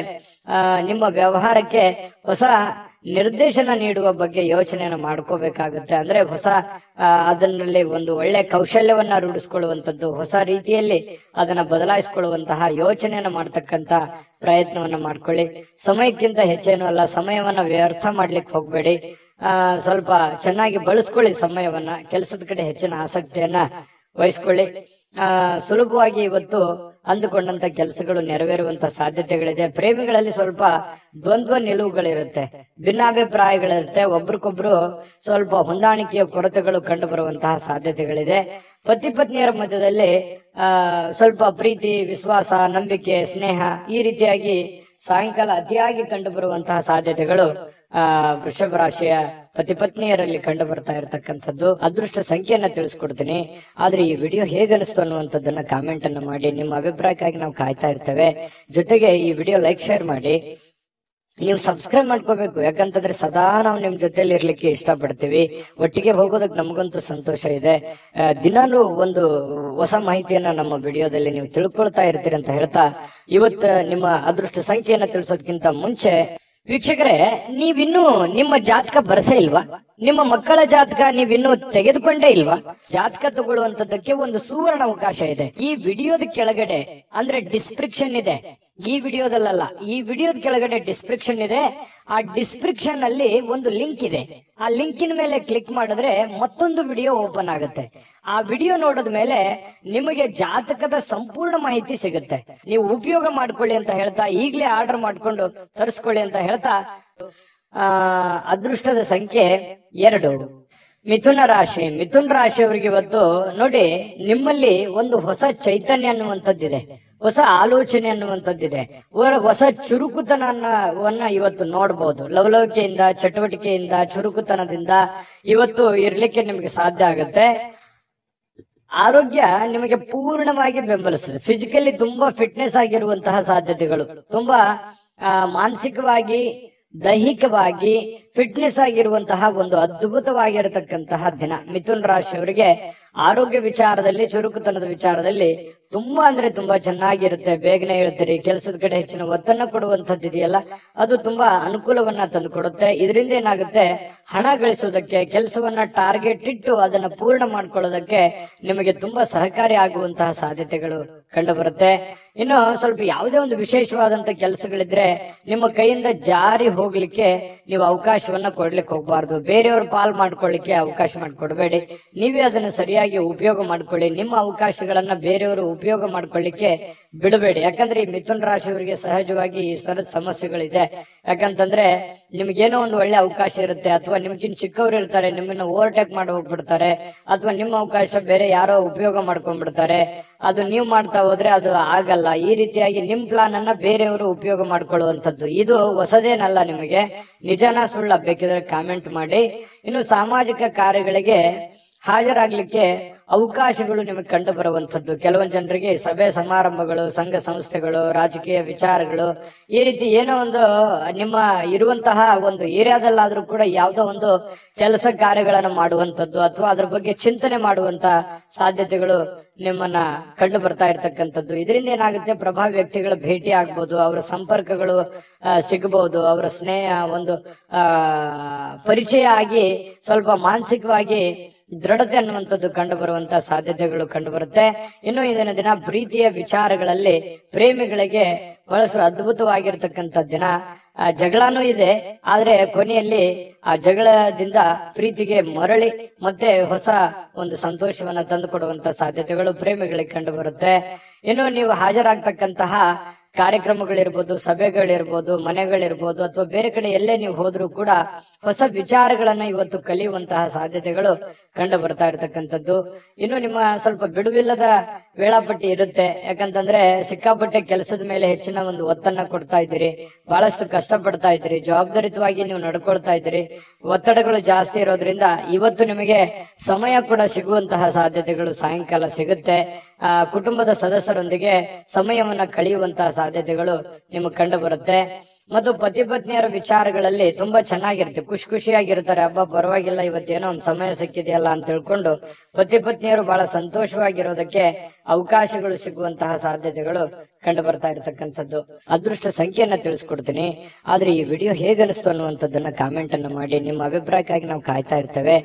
ನಿಮ್ಮ ವ್ಯವಹಾರಕ್ಕೆ ಹೊಸ ನಿರ್ದೇಶನ ನೀಡುವ ಬಗ್ಗೆ ಯೋಚನೆಯನ್ನು ಮಾಡ್ಕೋಬೇಕಾಗುತ್ತೆ. ಅಂದ್ರೆ ಹೊಸ ಅದರಲ್ಲಿ ಒಂದು ಒಳ್ಳೆ ಕೌಶಲ್ಯವನ್ನ ರೂಢಿಸ್ಕೊಳ್ಳುವಂಥದ್ದು, ಹೊಸ ರೀತಿಯಲ್ಲಿ ಅದನ್ನ ಬದಲಾಯಿಸಿಕೊಳ್ಳುವಂತಹ ಯೋಚನೆಯನ್ನ ಮಾಡ್ತಕ್ಕಂತ ಪ್ರಯತ್ನವನ್ನ ಮಾಡ್ಕೊಳ್ಳಿ. ಸಮಯಕ್ಕಿಂತ ಹೆಚ್ಚೇನು ಅಲ್ಲ, ಸಮಯವನ್ನ ವ್ಯರ್ಥ ಮಾಡ್ಲಿಕ್ಕೆ ಹೋಗ್ಬೇಡಿ. ಸ್ವಲ್ಪ ಚೆನ್ನಾಗಿ ಬಳಸ್ಕೊಳ್ಳಿ ಸಮಯವನ್ನ, ಕೆಲಸದ ಕಡೆ ಹೆಚ್ಚಿನ ಆಸಕ್ತಿಯನ್ನ ವಹಿಸ್ಕೊಳ್ಳಿ. ಸುಲಭವಾಗಿ ಇವತ್ತು ಅಂದುಕೊಂಡಂತ ಕೆಲಸಗಳು ನೆರವೇರುವಂತ ಸಾಧ್ಯತೆಗಳಿದೆ. ಪ್ರೇಮಿಗಳಲ್ಲಿ ಸ್ವಲ್ಪ ದ್ವಂದ್ವ ನಿಲುವುಗಳಿರುತ್ತೆ, ಭಿನ್ನಾಭಿಪ್ರಾಯಗಳಿರುತ್ತೆ, ಒಬ್ರಿಗೊಬ್ರು ಸ್ವಲ್ಪ ಹೊಂದಾಣಿಕೆಯ ಕೊರತೆಗಳು ಕಂಡು ಬರುವಂತಹ ಸಾಧ್ಯತೆಗಳಿದೆ. ಪತಿ ಪತ್ನಿಯರ ಮಧ್ಯದಲ್ಲಿ ಸ್ವಲ್ಪ ಪ್ರೀತಿ, ವಿಶ್ವಾಸ, ನಂಬಿಕೆ, ಸ್ನೇಹ ಈ ರೀತಿಯಾಗಿ ಸಾಯಂಕಾಲ ಅತಿಯಾಗಿ ಕಂಡು ಬರುವಂತಹ ಸಾಧ್ಯತೆಗಳು ವೃಷಭ ರಾಶಿಯ ಪತಿ ಪತ್ನಿಯರಲ್ಲಿ ಕಂಡು ಬರ್ತಾ ಇರತಕ್ಕಂಥದ್ದು. ಅದೃಷ್ಟ ಸಂಖ್ಯೆಯನ್ನ ತಿಳಿಸ್ಕೊಡ್ತೀನಿ. ಆದ್ರೆ ಈ ವಿಡಿಯೋ ಹೇಗನಿಸ್ತು ಅನ್ನುವಂಥದ್ದನ್ನ ಕಾಮೆಂಟ್ ಅನ್ನ ಮಾಡಿ. ನಿಮ್ಮ ಅಭಿಪ್ರಾಯಕ್ಕಾಗಿ ನಾವು ಕಾಯ್ತಾ ಇರ್ತೇವೆ. ಜೊತೆಗೆ ಈ ವಿಡಿಯೋ ಲೈಕ್ ಶೇರ್ ಮಾಡಿ. ನೀವು ಸಬ್ಸ್ಕ್ರೈಬ್ ಮಾಡ್ಕೋಬೇಕು, ಯಾಕಂತಂದ್ರೆ ಸದಾ ನಾವು ನಿಮ್ ಜೊತೆಲಿ ಇರ್ಲಿಕ್ಕೆ ಇಷ್ಟಪಡ್ತೀವಿ. ಒಟ್ಟಿಗೆ ಹೋಗೋದಕ್ಕೆ ನಮಗಂತೂ ಸಂತೋಷ ಇದೆ. ದಿನಾಲೂ ಒಂದು ಹೊಸ ಮಾಹಿತಿಯನ್ನ ನಮ್ಮ ವಿಡಿಯೋದಲ್ಲಿ ನೀವು ತಿಳ್ಕೊಳ್ತಾ ಇರ್ತೀರಿ ಅಂತ ಹೇಳ್ತಾ, ಇವತ್ತು ನಿಮ್ಮ ಅದೃಷ್ಟ ಸಂಖ್ಯೆಯನ್ನ ತಿಳಿಸೋದಕ್ಕಿಂತ ಮುಂಚೆ ವೀಕ್ಷಕರೇ, ನೀವಿನ್ನೂ ನಿಮ್ಮ ಜಾತಕ ಬರಸೇ ಇಲ್ವಾ? ನಿಮ್ಮ ಮಕ್ಕಳ ಜಾತಕ ನೀವಿನ್ನೂ ತೆಗೆದುಕೊಂಡೇ ಇಲ್ವಾ? ಜಾತಕ ತಗೊಳ್ಳುವಂತದ್ದಕ್ಕೆ ಒಂದು ಸುವರ್ಣ ಅವಕಾಶ ಇದೆ. ಈ ವಿಡಿಯೋದ ಕೆಳಗಡೆ ಅಂದ್ರೆ ಡಿಸ್ಕ್ರಿಪ್ಷನ್ ಇದೆ. ಈ ವಿಡಿಯೋದಲ್ಲ, ಈ ವಿಡಿಯೋದ ಕೆಳಗಡೆ ಡಿಸ್ಕ್ರಿಪ್ಷನ್ ಇದೆ. ಆ ಡಿಸ್ಕ್ರಿಪ್ಷನ್ ಅಲ್ಲಿ ಒಂದು ಲಿಂಕ್ ಇದೆ. ಆ ಲಿಂಕಿನ ಮೇಲೆ ಕ್ಲಿಕ್ ಮಾಡಿದ್ರೆ ಮತ್ತೊಂದು ವಿಡಿಯೋ ಓಪನ್ ಆಗುತ್ತೆ. ಆ ವಿಡಿಯೋ ನೋಡಿದ ಮೇಲೆ ನಿಮಗೆ ಜಾತಕದ ಸಂಪೂರ್ಣ ಮಾಹಿತಿ ಸಿಗುತ್ತೆ. ನೀವು ಉಪಯೋಗ ಮಾಡ್ಕೊಳ್ಳಿ ಅಂತ ಹೇಳ್ತಾ, ಈಗಲೇ ಆರ್ಡರ್ ಮಾಡ್ಕೊಂಡು ತರಿಸ್ಕೊಳ್ಳಿ ಅಂತ ಹೇಳ್ತಾ, ಅದೃಷ್ಟದ ಸಂಖ್ಯೆ 2. ಮಿಥುನ ರಾಶಿ. ಮಿಥುನ ರಾಶಿಯವರಿಗೆ ಇವತ್ತು ನೋಡಿ, ನಿಮ್ಮಲ್ಲಿ ಒಂದು ಹೊಸ ಚೈತನ್ಯ ಅನ್ನುವಂಥದ್ದಿದೆ, ಹೊಸ ಆಲೋಚನೆ ಅನ್ನುವಂಥದ್ದಿದೆ, ಹೊಸ ಚುರುಕುತನವನ್ನ ಇವತ್ತು ನೋಡಬಹುದು. ಲವಲವಿಕೆಯಿಂದ, ಚಟುವಟಿಕೆಯಿಂದ, ಚುರುಕುತನದಿಂದ ಇವತ್ತು ಇರ್ಲಿಕ್ಕೆ ನಿಮಗೆ ಸಾಧ್ಯ ಆಗುತ್ತೆ. ಆರೋಗ್ಯ ನಿಮಗೆ ಪೂರ್ಣವಾಗಿ ಬೆಂಬಲಿಸ್ತದೆ. ಫಿಸಿಕಲಿ ತುಂಬಾ ಫಿಟ್ನೆಸ್ ಆಗಿರುವಂತಹ ಸಾಧ್ಯತೆಗಳು, ತುಂಬಾ ಮಾನಸಿಕವಾಗಿ, ದೈಹಿಕವಾಗಿ ಫಿಟ್ನೆಸ್ ಆಗಿರುವಂತಹ ಒಂದು ಅದ್ಭುತವಾಗಿರತಕ್ಕಂತಹ ದಿನ. ಮಿಥುನ್ ರಾಶಿಯವರಿಗೆ ಆರೋಗ್ಯ ವಿಚಾರದಲ್ಲಿ, ಚುರುಕುತನದ ವಿಚಾರದಲ್ಲಿ ತುಂಬಾ ಅಂದ್ರೆ ತುಂಬಾ ಚೆನ್ನಾಗಿರುತ್ತೆ. ಬೇಗನೆ ಹೇಳ್ತೀರಿ, ಕೆಲಸದ ಕಡೆ ಹೆಚ್ಚಿನ ಒತ್ತನ್ನು ಕೊಡುವಂತದ್ದು ಇದೆಯಲ್ಲ, ಅದು ತುಂಬಾ ಅನುಕೂಲವನ್ನ ತಂದು ಕೊಡುತ್ತೆ. ಇದರಿಂದ ಏನಾಗುತ್ತೆ, ಹಣ ಗಳಿಸೋದಕ್ಕೆ, ಕೆಲಸವನ್ನ ಟಾರ್ಗೆಟ್ ಇಟ್ಟು ಅದನ್ನ ಪೂರ್ಣ ಮಾಡ್ಕೊಳ್ಳೋದಕ್ಕೆ ನಿಮಗೆ ತುಂಬಾ ಸಹಕಾರಿ ಆಗುವಂತಹ ಸಾಧ್ಯತೆಗಳು ಕಂಡು ಬರುತ್ತೆ. ಇನ್ನು ಸ್ವಲ್ಪ ಯಾವುದೇ ಒಂದು ವಿಶೇಷವಾದಂತ ಕೆಲಸಗಳಿದ್ರೆ ನಿಮ್ಮ ಕೈಯಿಂದ ಜಾರಿ ಹೋಗ್ಲಿಕ್ಕೆ ನೀವು ಅವಕಾಶವನ್ನ ಕೊಡ್ಲಿಕ್ಕೆ ಹೋಗ್ಬಾರ್ದು. ಬೇರೆಯವ್ರ ಪಾಲ್ ಮಾಡ್ಕೊಳ್ಳಿಕ್ಕೆ ಅವಕಾಶ ಮಾಡಿಕೊಡ್ಬೇಡಿ. ನೀವೇ ಅದನ್ನ ಸರಿಯಾಗಿ ಉಪಯೋಗ ಮಾಡ್ಕೊಳ್ಳಿ. ನಿಮ್ಮ ಅವಕಾಶಗಳನ್ನ ಬೇರೆಯವರು ಉಪಯೋಗ ಮಾಡ್ಕೊಳ್ಳಿಕ್ಕೆ ಬಿಡಬೇಡಿ. ಯಾಕಂದ್ರೆ ಈ ಮಿಥುನ ರಾಶಿಯವರಿಗೆ ಸಹಜವಾಗಿ ಈ ಸರದ ಸಮಸ್ಯೆಗಳಿದೆ. ಯಾಕಂತಂದ್ರೆ ನಿಮ್ಗೇನೋ ಒಂದು ಒಳ್ಳೆ ಅವಕಾಶ ಇರುತ್ತೆ, ಅಥವಾ ನಿಮ್ಗಿನ್ ಚಿಕ್ಕವ್ರು ಇರ್ತಾರೆ, ನಿಮ್ಮನ್ನ ಓವರ್ಟೇಕ್ ಮಾಡಿ ಹೋಗ್ಬಿಡ್ತಾರೆ, ಅಥವಾ ನಿಮ್ಮ ಅವಕಾಶ ಬೇರೆ ಯಾರೋ ಉಪಯೋಗ ಮಾಡ್ಕೊಂಡ್ಬಿಡ್ತಾರೆ. ಅದು ನೀವು ಮಾಡ್ತಾ ಹೋದ್ರೆ ಅದು ಆಗಲ್ಲ. ಈ ರೀತಿಯಾಗಿ ನಿಮ್ ಪ್ಲಾನ್ ಅನ್ನ ಬೇರೆಯವರು ಉಪಯೋಗ ಮಾಡ್ಕೊಳ್ಳುವಂಥದ್ದು ಇದು ಹೊಸದೇನಲ್ಲ ನಿಮಗೆ. ನಿಜನಾ ಸುಳ್ಳ ಬೇಕಿದ್ರೆ ಕಾಮೆಂಟ್ ಮಾಡಿ. ಇನ್ನು ಸಾಮಾಜಿಕ ಕಾರ್ಯಗಳಿಗೆ ಹಾಜರಾಗ್ಲಿಕ್ಕೆ ಅವಕಾಶಗಳು ನಿಮಗೆ ಕಂಡು ಬರುವಂತದ್ದು. ಕೆಲವೊಂದು ಜನರಿಗೆ ಸಭೆ ಸಮಾರಂಭಗಳು, ಸಂಘ ಸಂಸ್ಥೆಗಳು, ರಾಜಕೀಯ ವಿಚಾರಗಳು, ಈ ರೀತಿ ಏನೋ ಒಂದು ನಿಮ್ಮ ಇರುವಂತಹ ಒಂದು ಏರಿಯಾದಲ್ಲಾದ್ರೂ ಕೂಡ ಯಾವುದೋ ಒಂದು ಕೆಲಸ ಕಾರ್ಯಗಳನ್ನು ಮಾಡುವಂತದ್ದು, ಅಥವಾ ಅದ್ರ ಬಗ್ಗೆ ಚಿಂತನೆ ಮಾಡುವಂತ ಸಾಧ್ಯತೆಗಳು ನಿಮ್ಮನ್ನ ಕಂಡು ಬರ್ತಾ ಇರ್ತಕ್ಕಂಥದ್ದು. ಇದರಿಂದ ಏನಾಗುತ್ತೆ, ಪ್ರಭಾವಿ ವ್ಯಕ್ತಿಗಳ ಭೇಟಿ ಆಗ್ಬಹುದು, ಅವರ ಸಂಪರ್ಕಗಳು ಸಿಗಬಹುದು, ಅವರ ಸ್ನೇಹ ಒಂದು ಪರಿಚಯ ಆಗಿ ಸ್ವಲ್ಪ ಮಾನಸಿಕವಾಗಿ ದೃಢತೆ ಅನ್ನುವಂಥದ್ದು ಕಂಡು ಬರುವಂತಹ ಸಾಧ್ಯತೆಗಳು ಕಂಡು ಬರುತ್ತೆ. ಇನ್ನು ಇಂದಿನ ದಿನ ಪ್ರೀತಿಯ ವಿಚಾರಗಳಲ್ಲಿ ಪ್ರೇಮಿಗಳಿಗೆ ಬಹಳಷ್ಟು ಅದ್ಭುತವಾಗಿರ್ತಕ್ಕಂಥ ದಿನ. ಜಗಳನೂ ಇದೆ, ಆದ್ರೆ ಕೊನೆಯಲ್ಲಿ ಆ ಜಗಳದಿಂದ ಪ್ರೀತಿಗೆ ಮರಳಿ ಮತ್ತೆ ಹೊಸ ಒಂದು ಸಂತೋಷವನ್ನ ತಂದು ಕೊಡುವಂತ ಸಾಧ್ಯತೆಗಳು ಪ್ರೇಮಿಗಳಿಗೆ ಕಂಡು ಬರುತ್ತೆ. ಇನ್ನು ನೀವು ಹಾಜರಾಗ್ತಕ್ಕಂತಹ ಕಾರ್ಯಕ್ರಮಗಳಿರ್ಬೋದು, ಸಭೆಗಳಿರ್ಬೋದು, ಮನೆಗಳಿರ್ಬೋದು, ಅಥವಾ ಬೇರೆ ಕಡೆ ಎಲ್ಲೇ ನೀವು ಹೋದ್ರೂ ಕೂಡ ಹೊಸ ವಿಚಾರಗಳನ್ನ ಇವತ್ತು ಕಲಿಯುವಂತಹ ಸಾಧ್ಯತೆಗಳು ಕಂಡು ಬರ್ತಾ ಇರತಕ್ಕಂಥದ್ದು. ಇನ್ನು ನಿಮ್ಮ ಸ್ವಲ್ಪ ಬಿಡುವಿಲ್ಲದ ವೇಳಾಪಟ್ಟಿ ಇರುತ್ತೆ. ಯಾಕಂತಂದ್ರೆ ಸಿಕ್ಕಾಪಟ್ಟೆ ಕೆಲಸದ ಮೇಲೆ ಹೆಚ್ಚಿನ ಒಂದು ಒತ್ತನ್ನ ಕೊಡ್ತಾ ಇದ್ದೀರಿ, ಬಹಳಷ್ಟು ಕಷ್ಟ ಪಡ್ತಾ ಇದ್ದೀರಿ, ಜವಾಬ್ದಾರಿತವಾಗಿ ನೀವು ನಡ್ಕೊಳ್ತಾ ಇದ್ದೀರಿ. ಒತ್ತಡಗಳು ಜಾಸ್ತಿ ಇರೋದ್ರಿಂದ ಇವತ್ತು ನಿಮಗೆ ಸಮಯ ಕೂಡ ಸಿಗುವಂತಹ ಸಾಧ್ಯತೆಗಳು ಸಾಯಂಕಾಲ ಸಿಗುತ್ತೆ. ಕುಟುಂಬದ ಸದಸ್ಯರೊಂದಿಗೆ ಸಮಯವನ್ನ ಕಳೆಯುವಂತಹ ಸಾಧ್ಯತೆಗಳು ನಿಮಗೆ ಕಂಡು ಬರುತ್ತೆ. ಮತ್ತು ಪತಿ ಪತ್ನಿಯರ ವಿಚಾರಗಳಲ್ಲಿ ತುಂಬಾ ಚೆನ್ನಾಗಿರುತ್ತೆ, ಖುಷಿ ಖುಷಿಯಾಗಿರ್ತಾರೆ. ಹಬ್ಬ ಪರವಾಗಿಲ್ಲ, ಇವತ್ತೇನೋ ಒಂದು ಸಮಯ ಸಿಕ್ಕಿದೆಯಲ್ಲ ಅಂತ ತಿಳ್ಕೊಂಡು ಪತಿ ಪತ್ನಿಯರು ಬಹಳ ಸಂತೋಷವಾಗಿರೋದಕ್ಕೆ ಅವಕಾಶಗಳು ಸಿಗುವಂತಹ ಸಾಧ್ಯತೆಗಳು ಕಂಡು ಬರ್ತಾ ಇರತಕ್ಕಂಥದ್ದು. ಅದೃಷ್ಟ ಸಂಖ್ಯೆಯನ್ನ ತಿಳಿಸ್ಕೊಡ್ತೀನಿ, ಆದ್ರೆ ಈ ವಿಡಿಯೋ ಹೇಗನಿಸ್ತು ಅನ್ನುವಂಥದ್ದನ್ನ ಕಾಮೆಂಟ್ ಅನ್ನು ಮಾಡಿ. ನಿಮ್ಮ ಅಭಿಪ್ರಾಯಕ್ಕಾಗಿ ನಾವು ಕಾಯ್ತಾ ಇರ್ತೇವೆ.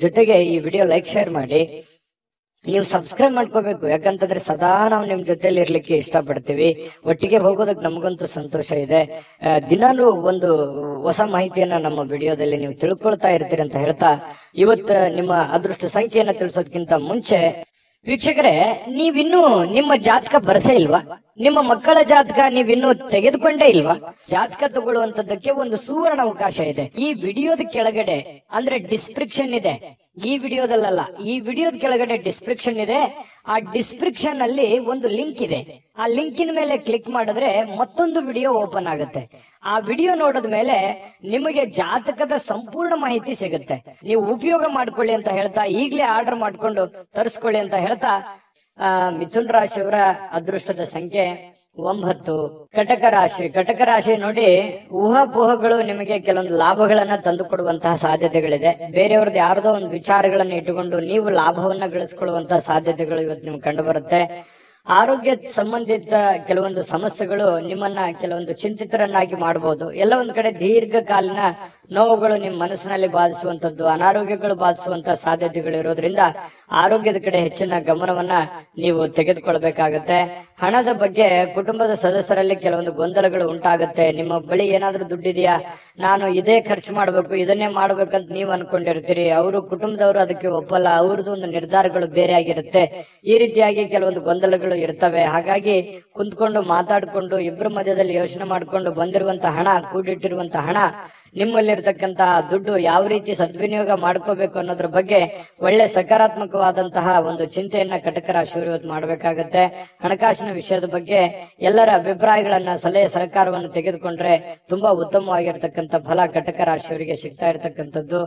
ಜೊತೆಗೆ ಈ ವಿಡಿಯೋ ಲೈಕ್, ಶೇರ್ ಮಾಡಿ. ನೀವು ಸಬ್ಸ್ಕ್ರೈಬ್ ಮಾಡ್ಕೋಬೇಕು, ಯಾಕಂತಂದ್ರೆ ಸದಾ ನಾವು ನಿಮ್ ಜೊತೆಲಿ ಇರ್ಲಿಕ್ಕೆ ಇಷ್ಟಪಡ್ತೀವಿ. ಒಟ್ಟಿಗೆ ಹೋಗೋದಕ್ಕೆ ನಮಗಂತೂ ಸಂತೋಷ ಇದೆ. ದಿನಾಲೂ ಒಂದು ಹೊಸ ಮಾಹಿತಿಯನ್ನ ನಮ್ಮ ವಿಡಿಯೋದಲ್ಲಿ ನೀವು ತಿಳ್ಕೊಳ್ತಾ ಇರ್ತೀರಿ ಅಂತ ಹೇಳ್ತಾ, ಇವತ್ತು ನಿಮ್ಮ ಅದೃಷ್ಟ ಸಂಖ್ಯೆಯನ್ನ ತಿಳಿಸೋದಕ್ಕಿಂತ ಮುಂಚೆ ವೀಕ್ಷಕರೇ, ನೀವಿನ್ನೂ ನಿಮ್ಮ ಜಾತಕ ಬರಸೇ ಇಲ್ವಾ? ನಿಮ್ಮ ಮಕ್ಕಳ ಜಾತಕ ನೀವಿನ್ನೂ ತೆಗೆದುಕೊಂಡೇ ಇಲ್ವಾ? ಜಾತಕ ತಗೊಳ್ಳುವಂತದ್ದಕ್ಕೆ ಒಂದು ಸುವರ್ಣ ಅವಕಾಶ ಇದೆ. ಈ ವಿಡಿಯೋದ ಕೆಳಗಡೆ ಅಂದ್ರೆ ಡಿಸ್ಕ್ರಿಪ್ಷನ್ ಇದೆ. ಈ ವಿಡಿಯೋದಲ್ಲ, ಈ ವಿಡಿಯೋದ ಕೆಳಗಡೆ ಡಿಸ್ಕ್ರಿಪ್ಷನ್ ಇದೆ. ಆ ಡಿಸ್ಕ್ರಿಪ್ಷನ್ ಅಲ್ಲಿ ಒಂದು ಲಿಂಕ್ ಇದೆ. ಆ ಲಿಂಕಿನ ಮೇಲೆ ಕ್ಲಿಕ್ ಮಾಡಿದ್ರೆ ಮತ್ತೊಂದು ವಿಡಿಯೋ ಓಪನ್ ಆಗುತ್ತೆ. ಆ ವಿಡಿಯೋ ನೋಡಿದ ಮೇಲೆ ನಿಮಗೆ ಜಾತಕದ ಸಂಪೂರ್ಣ ಮಾಹಿತಿ ಸಿಗುತ್ತೆ. ನೀವು ಉಪಯೋಗ ಮಾಡ್ಕೊಳ್ಳಿ ಅಂತ ಹೇಳ್ತಾ, ಈಗಲೇ ಆರ್ಡರ್ ಮಾಡ್ಕೊಂಡು ತರಿಸ್ಕೊಳ್ಳಿ ಅಂತ ಹೇಳ್ತಾ, ಮಿಥುನ್ ರಾಶಿಯವರ ಅದೃಷ್ಟದ ಸಂಖ್ಯೆ 9. ಕಟಕ ರಾಶಿ. ಕಟಕ ರಾಶಿ ನೋಡಿ, ಊಹಾಪೋಹಗಳು ನಿಮಗೆ ಕೆಲವೊಂದು ಲಾಭಗಳನ್ನ ತಂದು ಕೊಡುವಂತಹ ಸಾಧ್ಯತೆಗಳಿದೆ. ಬೇರೆಯವ್ರದ್ದು ಯಾರ್ದೋ ಒಂದು ವಿಚಾರಗಳನ್ನ ಇಟ್ಟುಕೊಂಡು ನೀವು ಲಾಭವನ್ನ ಗಳಿಸ್ಕೊಳ್ಳುವಂತಹ ಸಾಧ್ಯತೆಗಳು ಇವತ್ತು ನಿಮ್ಗೆ ಕಂಡು ಬರುತ್ತೆ. ಆರೋಗ್ಯ ಸಂಬಂಧಿತ ಕೆಲವೊಂದು ಸಮಸ್ಯೆಗಳು ನಿಮ್ಮನ್ನ ಕೆಲವೊಂದು ಚಿಂತಿತರನ್ನಾಗಿ ಮಾಡಬಹುದು. ಎಲ್ಲ ಒಂದ್ ಕಡೆ ದೀರ್ಘಕಾಲೀನ ನೋವುಗಳು ನಿಮ್ಮ ಮನಸ್ಸಿನಲ್ಲಿ ಬಾಧಿಸುವಂತದ್ದು, ಅನಾರೋಗ್ಯಗಳು ಬಾಧಿಸುವಂತ ಸಾಧ್ಯತೆಗಳು ಇರೋದ್ರಿಂದ ಆರೋಗ್ಯದ ಕಡೆ ಹೆಚ್ಚಿನ ಗಮನವನ್ನ ನೀವು ತೆಗೆದುಕೊಳ್ಬೇಕಾಗತ್ತೆ. ಹಣದ ಬಗ್ಗೆ ಕುಟುಂಬದ ಸದಸ್ಯರಲ್ಲಿ ಕೆಲವೊಂದು ಗೊಂದಲಗಳು ಉಂಟಾಗುತ್ತೆ. ನಿಮ್ಮ ಬಳಿ ಏನಾದ್ರೂ ದುಡ್ಡಿದೆಯಾ, ನಾನು ಇದೇ ಖರ್ಚು ಮಾಡ್ಬೇಕು, ಇದನ್ನೇ ಮಾಡ್ಬೇಕಂತ ನೀವು ಅನ್ಕೊಂಡಿರ್ತೀರಿ. ಅವರು ಕುಟುಂಬದವರು ಅದಕ್ಕೆ ಒಪ್ಪಲ್ಲ, ಅವ್ರದ್ದು ಒಂದು ನಿರ್ಧಾರಗಳು ಬೇರೆ ಆಗಿರುತ್ತೆ. ಈ ರೀತಿಯಾಗಿ ಕೆಲವೊಂದು ಗೊಂದಲಗಳು ಇರ್ತವೆ. ಹಾಗಾಗಿ ಕುಂತ್ಕೊಂಡು ಮಾತಾಡ್ಕೊಂಡು ಇಬ್ಬರ ಮಧ್ಯದಲ್ಲಿ ಯೋಚನೆ ಮಾಡ್ಕೊಂಡು ಬಂದಿರುವಂತಹ ಹಣ, ಕೂಡಿಟ್ಟಿರುವಂತಹ ಹಣ, ನಿಮ್ಮಲ್ಲಿರ್ತಕ್ಕಂತಹ ದುಡ್ಡು ಯಾವ ರೀತಿ ಸದ್ವಿನಿಯೋಗ ಮಾಡ್ಕೋಬೇಕು ಅನ್ನೋದ್ರ ಬಗ್ಗೆ ಒಳ್ಳೆ ಸಕಾರಾತ್ಮಕವಾದಂತಹ ಒಂದು ಚಿಂತೆಯನ್ನ ಕಟಕ ರಾಶಿಯವರು ಇವತ್ತು ಮಾಡಬೇಕಾಗತ್ತೆ. ಹಣಕಾಸಿನ ವಿಷಯದ ಬಗ್ಗೆ ಎಲ್ಲರ ಅಭಿಪ್ರಾಯಗಳನ್ನ, ಸಲಹೆ ಸಹಕಾರವನ್ನು ತೆಗೆದುಕೊಂಡ್ರೆ ತುಂಬಾ ಉತ್ತಮವಾಗಿರ್ತಕ್ಕಂಥ ಫಲ ಕಟಕ ರಾಶಿಯವರಿಗೆ ಸಿಗ್ತಾ ಇರತಕ್ಕಂಥದ್ದು.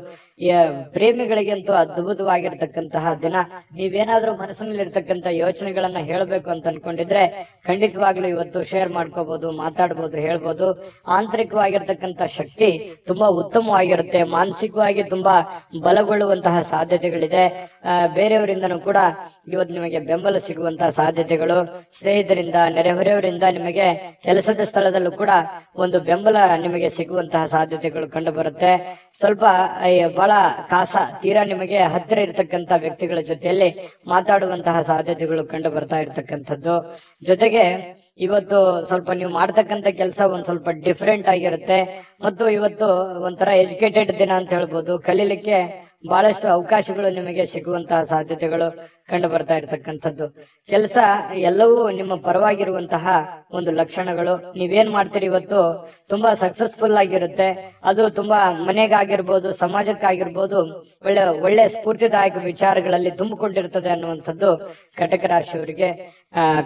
ಪ್ರೇಮಿಗಳಿಗಂತೂ ಅದ್ಭುತವಾಗಿರ್ತಕ್ಕಂತಹ ದಿನ. ನೀವೇನಾದ್ರೂ ಮನಸ್ಸಿನಲ್ಲಿ ಇರ್ತಕ್ಕಂಥ ಯೋಚನೆಗಳನ್ನ ಹೇಳಬೇಕು ಅಂತ ಅನ್ಕೊಂಡಿದ್ರೆ ಖಂಡಿತವಾಗ್ಲೂ ಇವತ್ತು ಶೇರ್ ಮಾಡ್ಕೋಬಹುದು, ಮಾತಾಡ್ಬೋದು, ಹೇಳ್ಬೋದು. ಆಂತರಿಕವಾಗಿರ್ತಕ್ಕಂಥ ಶಕ್ತಿ ತುಂಬಾ ಉತ್ತಮವಾಗಿರುತ್ತೆ. ಮಾನಸಿಕವಾಗಿ ತುಂಬಾ ಬಲಗೊಳ್ಳುವಂತಹ ಸಾಧ್ಯತೆಗಳಿದೆ. ಬೇರೆಯವರಿಂದನೂ ಕೂಡ ಇವತ್ತು ನಿಮಗೆ ಬೆಂಬಲ ಸಿಗುವಂತಹ ಸಾಧ್ಯತೆಗಳು, ಸ್ನೇಹಿತರಿಂದ, ನೆರೆಹೊರೆಯವರಿಂದ, ನಿಮಗೆ ಕೆಲಸದ ಸ್ಥಳದಲ್ಲೂ ಕೂಡ ಒಂದು ಬೆಂಬಲ ನಿಮಗೆ ಸಿಗುವಂತಹ ಸಾಧ್ಯತೆಗಳು ಕಂಡು ಬರುತ್ತೆ. ಸ್ವಲ್ಪ ಬಹಳ ತೀರಾ ನಿಮಗೆ ಹತ್ತಿರ ಇರತಕ್ಕಂತ ವ್ಯಕ್ತಿಗಳ ಜೊತೆಯಲ್ಲಿ ಮಾತಾಡುವಂತಹ ಸಾಧ್ಯತೆಗಳು ಕಂಡು ಬರ್ತಾ ಇರತಕ್ಕಂಥದ್ದು. ಜೊತೆಗೆ ಇವತ್ತು ಸ್ವಲ್ಪ ನೀವು ಮಾಡ್ತಕ್ಕಂಥ ಕೆಲಸ ಒಂದ್ ಸ್ವಲ್ಪ ಡಿಫ್ರೆಂಟ್ ಆಗಿರುತ್ತೆ. ಮತ್ತು ಇವತ್ತು ಒಂಥರ ಎಜುಕೇಟೆಡ್ ದಿನ ಅಂತ ಹೇಳ್ಬೋದು. ಕಲೀಲಿಕ್ಕೆ ಬಹಳಷ್ಟು ಅವಕಾಶಗಳು ನಿಮಗೆ ಸಿಗುವಂತಹ ಸಾಧ್ಯತೆಗಳು ಕಂಡು ಬರ್ತಾ ಇರತಕ್ಕಂಥದ್ದು. ಕೆಲಸ ಎಲ್ಲವೂ ನಿಮ್ಮ ಪರವಾಗಿರುವಂತಹ ಒಂದು ಲಕ್ಷಣಗಳು. ನೀವೇನ್ ಮಾಡ್ತೀರಿ ಇವತ್ತು ತುಂಬಾ ಸಕ್ಸಸ್ಫುಲ್ ಆಗಿರುತ್ತೆ. ಅದು ತುಂಬಾ ಮನೆಗಾಗಿರ್ಬೋದು, ಸಮಾಜಕ್ಕಾಗಿರ್ಬೋದು, ಒಳ್ಳೆ ಸ್ಫೂರ್ತಿದಾಯಕ ವಿಚಾರಗಳಲ್ಲಿ ತುಂಬಿಕೊಂಡಿರ್ತದೆ ಅನ್ನುವಂಥದ್ದು ಕಟಕ ರಾಶಿಯವರಿಗೆ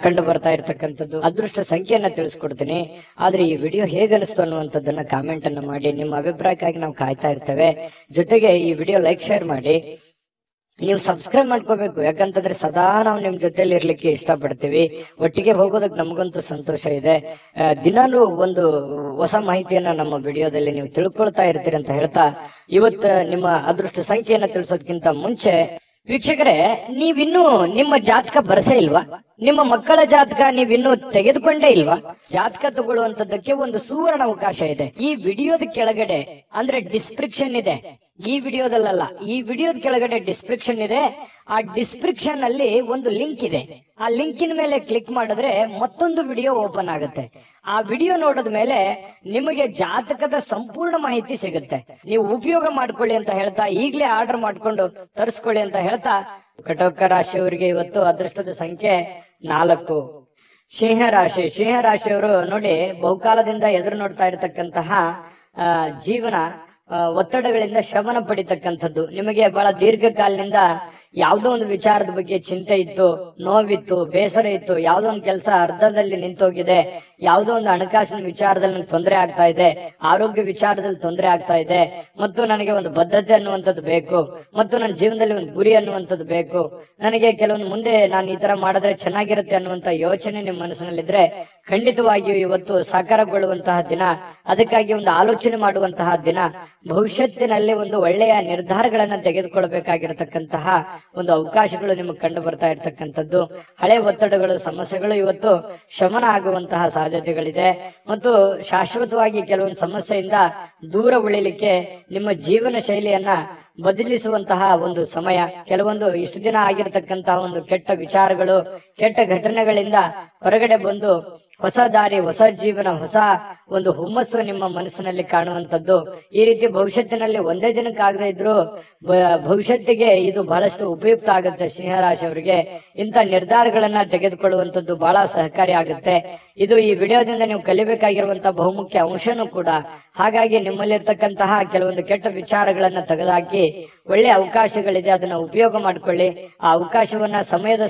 ಕಂಡು ಬರ್ತಾ ಇರತಕ್ಕಂಥದ್ದು. ಅದೃಷ್ಟ ಸಂಖ್ಯೆಯನ್ನ ತಿಳಿಸ್ಕೊಡ್ತೀನಿ. ಆದ್ರೆ ಈ ವಿಡಿಯೋ ಹೇಗನಿಸ್ತು ಅನ್ನುವಂಥದ್ದನ್ನ ಕಾಮೆಂಟ್ ಅನ್ನ ಮಾಡಿ. ನಿಮ್ಮ ಅಭಿಪ್ರಾಯಕ್ಕಾಗಿ ನಾವು ಕಾಯ್ತಾ ಇರ್ತೇವೆ. ಜೊತೆಗೆ ಈ ವಿಡಿಯೋ ಲೈಕ್, ಶೇರ್ ಮಾಡಿ. ನೀವು ಸಬ್ಸ್ಕ್ರೈಬ್ ಮಾಡ್ಕೋಬೇಕು. ಯಾಕಂತಂದ್ರೆ ಸದಾ ನಾವು ನಿಮ್ ಜೊತೆಲಿ ಇರ್ಲಿಕ್ಕೆ ಇಷ್ಟಪಡ್ತೀವಿ. ಒಟ್ಟಿಗೆ ಹೋಗೋದಕ್ಕೆ ನಮಗಂತೂ ಸಂತೋಷ ಇದೆ. ದಿನಾಲೂ ಒಂದು ಹೊಸ ಮಾಹಿತಿಯನ್ನ ನಮ್ಮ ವಿಡಿಯೋದಲ್ಲಿ ನೀವು ತಿಳ್ಕೊಳ್ತಾ ಇರ್ತೀರಿ ಅಂತ ಹೇಳ್ತಾ, ಇವತ್ತು ನಿಮ್ಮ ಅದೃಷ್ಟ ಸಂಖ್ಯೆಯನ್ನ ತಿಳಿಸೋದಕ್ಕಿಂತ ಮುಂಚೆ ವೀಕ್ಷಕರೇ, ನೀವಿನ್ನೂ ನಿಮ್ಮ ಜಾತಕ ಬರಸೇ ಇಲ್ವಾ? ನಿಮ್ಮ ಮಕ್ಕಳ ಜಾತಕ ನೀವಿನ್ನೂ ತೆಗೆದುಕೊಂಡೇ ಇಲ್ವಾ? ಜಾತಕ ತಗೊಳ್ಳುವಂತದ್ದಕ್ಕೆ ಒಂದು ಸುವರ್ಣ ಅವಕಾಶ ಇದೆ. ಈ ವಿಡಿಯೋದ ಕೆಳಗಡೆ ಅಂದ್ರೆ ಡಿಸ್ಕ್ರಿಪ್ಷನ್ ಇದೆ. ಈ ವಿಡಿಯೋದಲ್ಲ, ಈ ವಿಡಿಯೋದ ಕೆಳಗಡೆ ಡಿಸ್ಕ್ರಿಪ್ಷನ್ ಇದೆ. ಆ ಡಿಸ್ಕ್ರಿಪ್ಷನ್ ಅಲ್ಲಿ ಒಂದು ಲಿಂಕ್ ಇದೆ. ಆ ಲಿಂಕಿನ ಮೇಲೆ ಕ್ಲಿಕ್ ಮಾಡಿದ್ರೆ ಮತ್ತೊಂದು ವಿಡಿಯೋ ಓಪನ್ ಆಗುತ್ತೆ. ಆ ವಿಡಿಯೋ ನೋಡಿದ ಮೇಲೆ ನಿಮಗೆ ಜಾತಕದ ಸಂಪೂರ್ಣ ಮಾಹಿತಿ ಸಿಗುತ್ತೆ. ನೀವು ಉಪಯೋಗ ಮಾಡ್ಕೊಳ್ಳಿ ಅಂತ ಹೇಳ್ತಾ, ಈಗಲೇ ಆರ್ಡರ್ ಮಾಡ್ಕೊಂಡು ತರಿಸ್ಕೊಳ್ಳಿ ಅಂತ ಹೇಳ್ತಾ, ಕಟಕ ರಾಶಿಯವರಿಗೆ ಇವತ್ತು ಅದೃಷ್ಟದ ಸಂಖ್ಯೆ 4. ಸಿಂಹ ರಾಶಿಯವರು ನೋಡಿ, ಬಹುಕಾಲದಿಂದ ಎದುರು ನೋಡ್ತಾ ಇರತಕ್ಕಂತಹ ಜೀವನ ಒತ್ತಡಗಳಿಂದ ಶಮನ ಪಡಿತಕ್ಕಂಥದ್ದು. ನಿಮಗೆ ಬಹಳ ದೀರ್ಘಕಾಲದಿಂದ ಯಾವುದೋ ಒಂದು ವಿಚಾರದ ಬಗ್ಗೆ ಚಿಂತೆ ಇತ್ತು, ನೋವಿತ್ತು, ಬೇಸರ ಇತ್ತು. ಯಾವುದೋ ಒಂದು ಕೆಲಸ ಅರ್ಧದಲ್ಲಿ ನಿಂತೋಗಿದೆ, ಯಾವುದೋ ಒಂದು ಹಣಕಾಸಿನ ವಿಚಾರದಲ್ಲಿ ನನಗೆ ತೊಂದರೆ ಆಗ್ತಾ ಇದೆ, ಆರೋಗ್ಯ ವಿಚಾರದಲ್ಲಿ ತೊಂದರೆ ಆಗ್ತಾ ಇದೆ, ಮತ್ತು ನನಗೆ ಒಂದು ಬದ್ಧತೆ ಅನ್ನುವಂಥದ್ದು ಬೇಕು, ಮತ್ತು ನನ್ನ ಜೀವನದಲ್ಲಿ ಒಂದು ಗುರಿ ಅನ್ನುವಂಥದ್ದು ಬೇಕು, ನನಗೆ ಕೆಲವೊಂದು ಮುಂದೆ ನಾನು ಈ ತರ ಮಾಡಿದ್ರೆ ಚೆನ್ನಾಗಿರುತ್ತೆ ಅನ್ನುವಂತ ಯೋಚನೆ ನಿಮ್ಮ ಮನಸ್ಸಿನಲ್ಲಿದ್ರೆ ಖಂಡಿತವಾಗಿಯೂ ಇವತ್ತು ಸಾಕಾರಗೊಳ್ಳುವಂತಹ ದಿನ. ಅದಕ್ಕಾಗಿ ಒಂದು ಆಲೋಚನೆ ಮಾಡುವಂತಹ ದಿನ. ಭವಿಷ್ಯತ್ತಿನಲ್ಲಿ ಒಂದು ಒಳ್ಳೆಯ ನಿರ್ಧಾರಗಳನ್ನ ತೆಗೆದುಕೊಳ್ಬೇಕಾಗಿರತಕ್ಕಂತಹ ಒಂದು ಅವಕಾಶಗಳು ನಿಮಗೆ ಕಂಡು ಬರ್ತಾ ಇರ್ತಕ್ಕಂಥದ್ದು. ಹಳೆ ಒತ್ತಡಗಳು, ಸಮಸ್ಯೆಗಳು ಇವತ್ತು ಶಮನ ಆಗುವಂತಹ ಸಾಧ್ಯತೆಗಳಿದೆ. ಮತ್ತು ಶಾಶ್ವತವಾಗಿ ಕೆಲವೊಂದು ಸಮಸ್ಯೆಯಿಂದ ದೂರ ಉಳಿಲಿಕ್ಕೆ ನಿಮ್ಮ ಜೀವನ ಶೈಲಿಯನ್ನ ಬದಲಿಸುವಂತಹ ಒಂದು ಸಮಯ. ಕೆಲವೊಂದು ಇಷ್ಟು ದಿನ ಆಗಿರತಕ್ಕಂತಹ ಒಂದು ಕೆಟ್ಟ ವಿಚಾರಗಳು, ಕೆಟ್ಟ ಘಟನೆಗಳಿಂದ ಹೊರಗಡೆ ಬಂದು ಹೊಸ ದಾರಿ, ಹೊಸ ಜೀವನ, ಹೊಸ ಒಂದು ಹುಮ್ಮಸ್ಸು ನಿಮ್ಮ ಮನಸ್ಸಿನಲ್ಲಿ ಕಾಣುವಂಥದ್ದು. ಈ ರೀತಿ ಭವಿಷ್ಯತ್ತಿನಲ್ಲಿ ಒಂದೇ ದಿನಕ್ಕಾಗದೇ ಇದ್ರು ಭವಿಷ್ಯತ್ತಿಗೆ ಇದು ಬಹಳಷ್ಟು ಉಪಯುಕ್ತ ಆಗುತ್ತೆ. ಸಿಂಹರಾಶಿಯವರಿಗೆ ಇಂಥ ನಿರ್ಧಾರಗಳನ್ನ ತೆಗೆದುಕೊಳ್ಳುವಂಥದ್ದು ಬಹಳ ಸಹಕಾರಿ ಆಗುತ್ತೆ. ಇದು ಈ ವಿಡಿಯೋದಿಂದ ನೀವು ಕಲಿಬೇಕಾಗಿರುವಂತಹ ಬಹುಮುಖ್ಯ ಅಂಶನೂ ಕೂಡ. ಹಾಗಾಗಿ ನಿಮ್ಮಲ್ಲಿರ್ತಕ್ಕಂತಹ ಕೆಲವೊಂದು ಕೆಟ್ಟ ವಿಚಾರಗಳನ್ನ ತೆಗೆದುಹಾಕಿ ಒಳ್ಳೆ ಅವಕಾಶಗಳಿದೆ, ಅದನ್ನ ಉಪಯೋಗ ಮಾಡ್ಕೊಳ್ಳಿ. ಆ ಅವಕಾಶವನ್ನ, ಸಮಯದ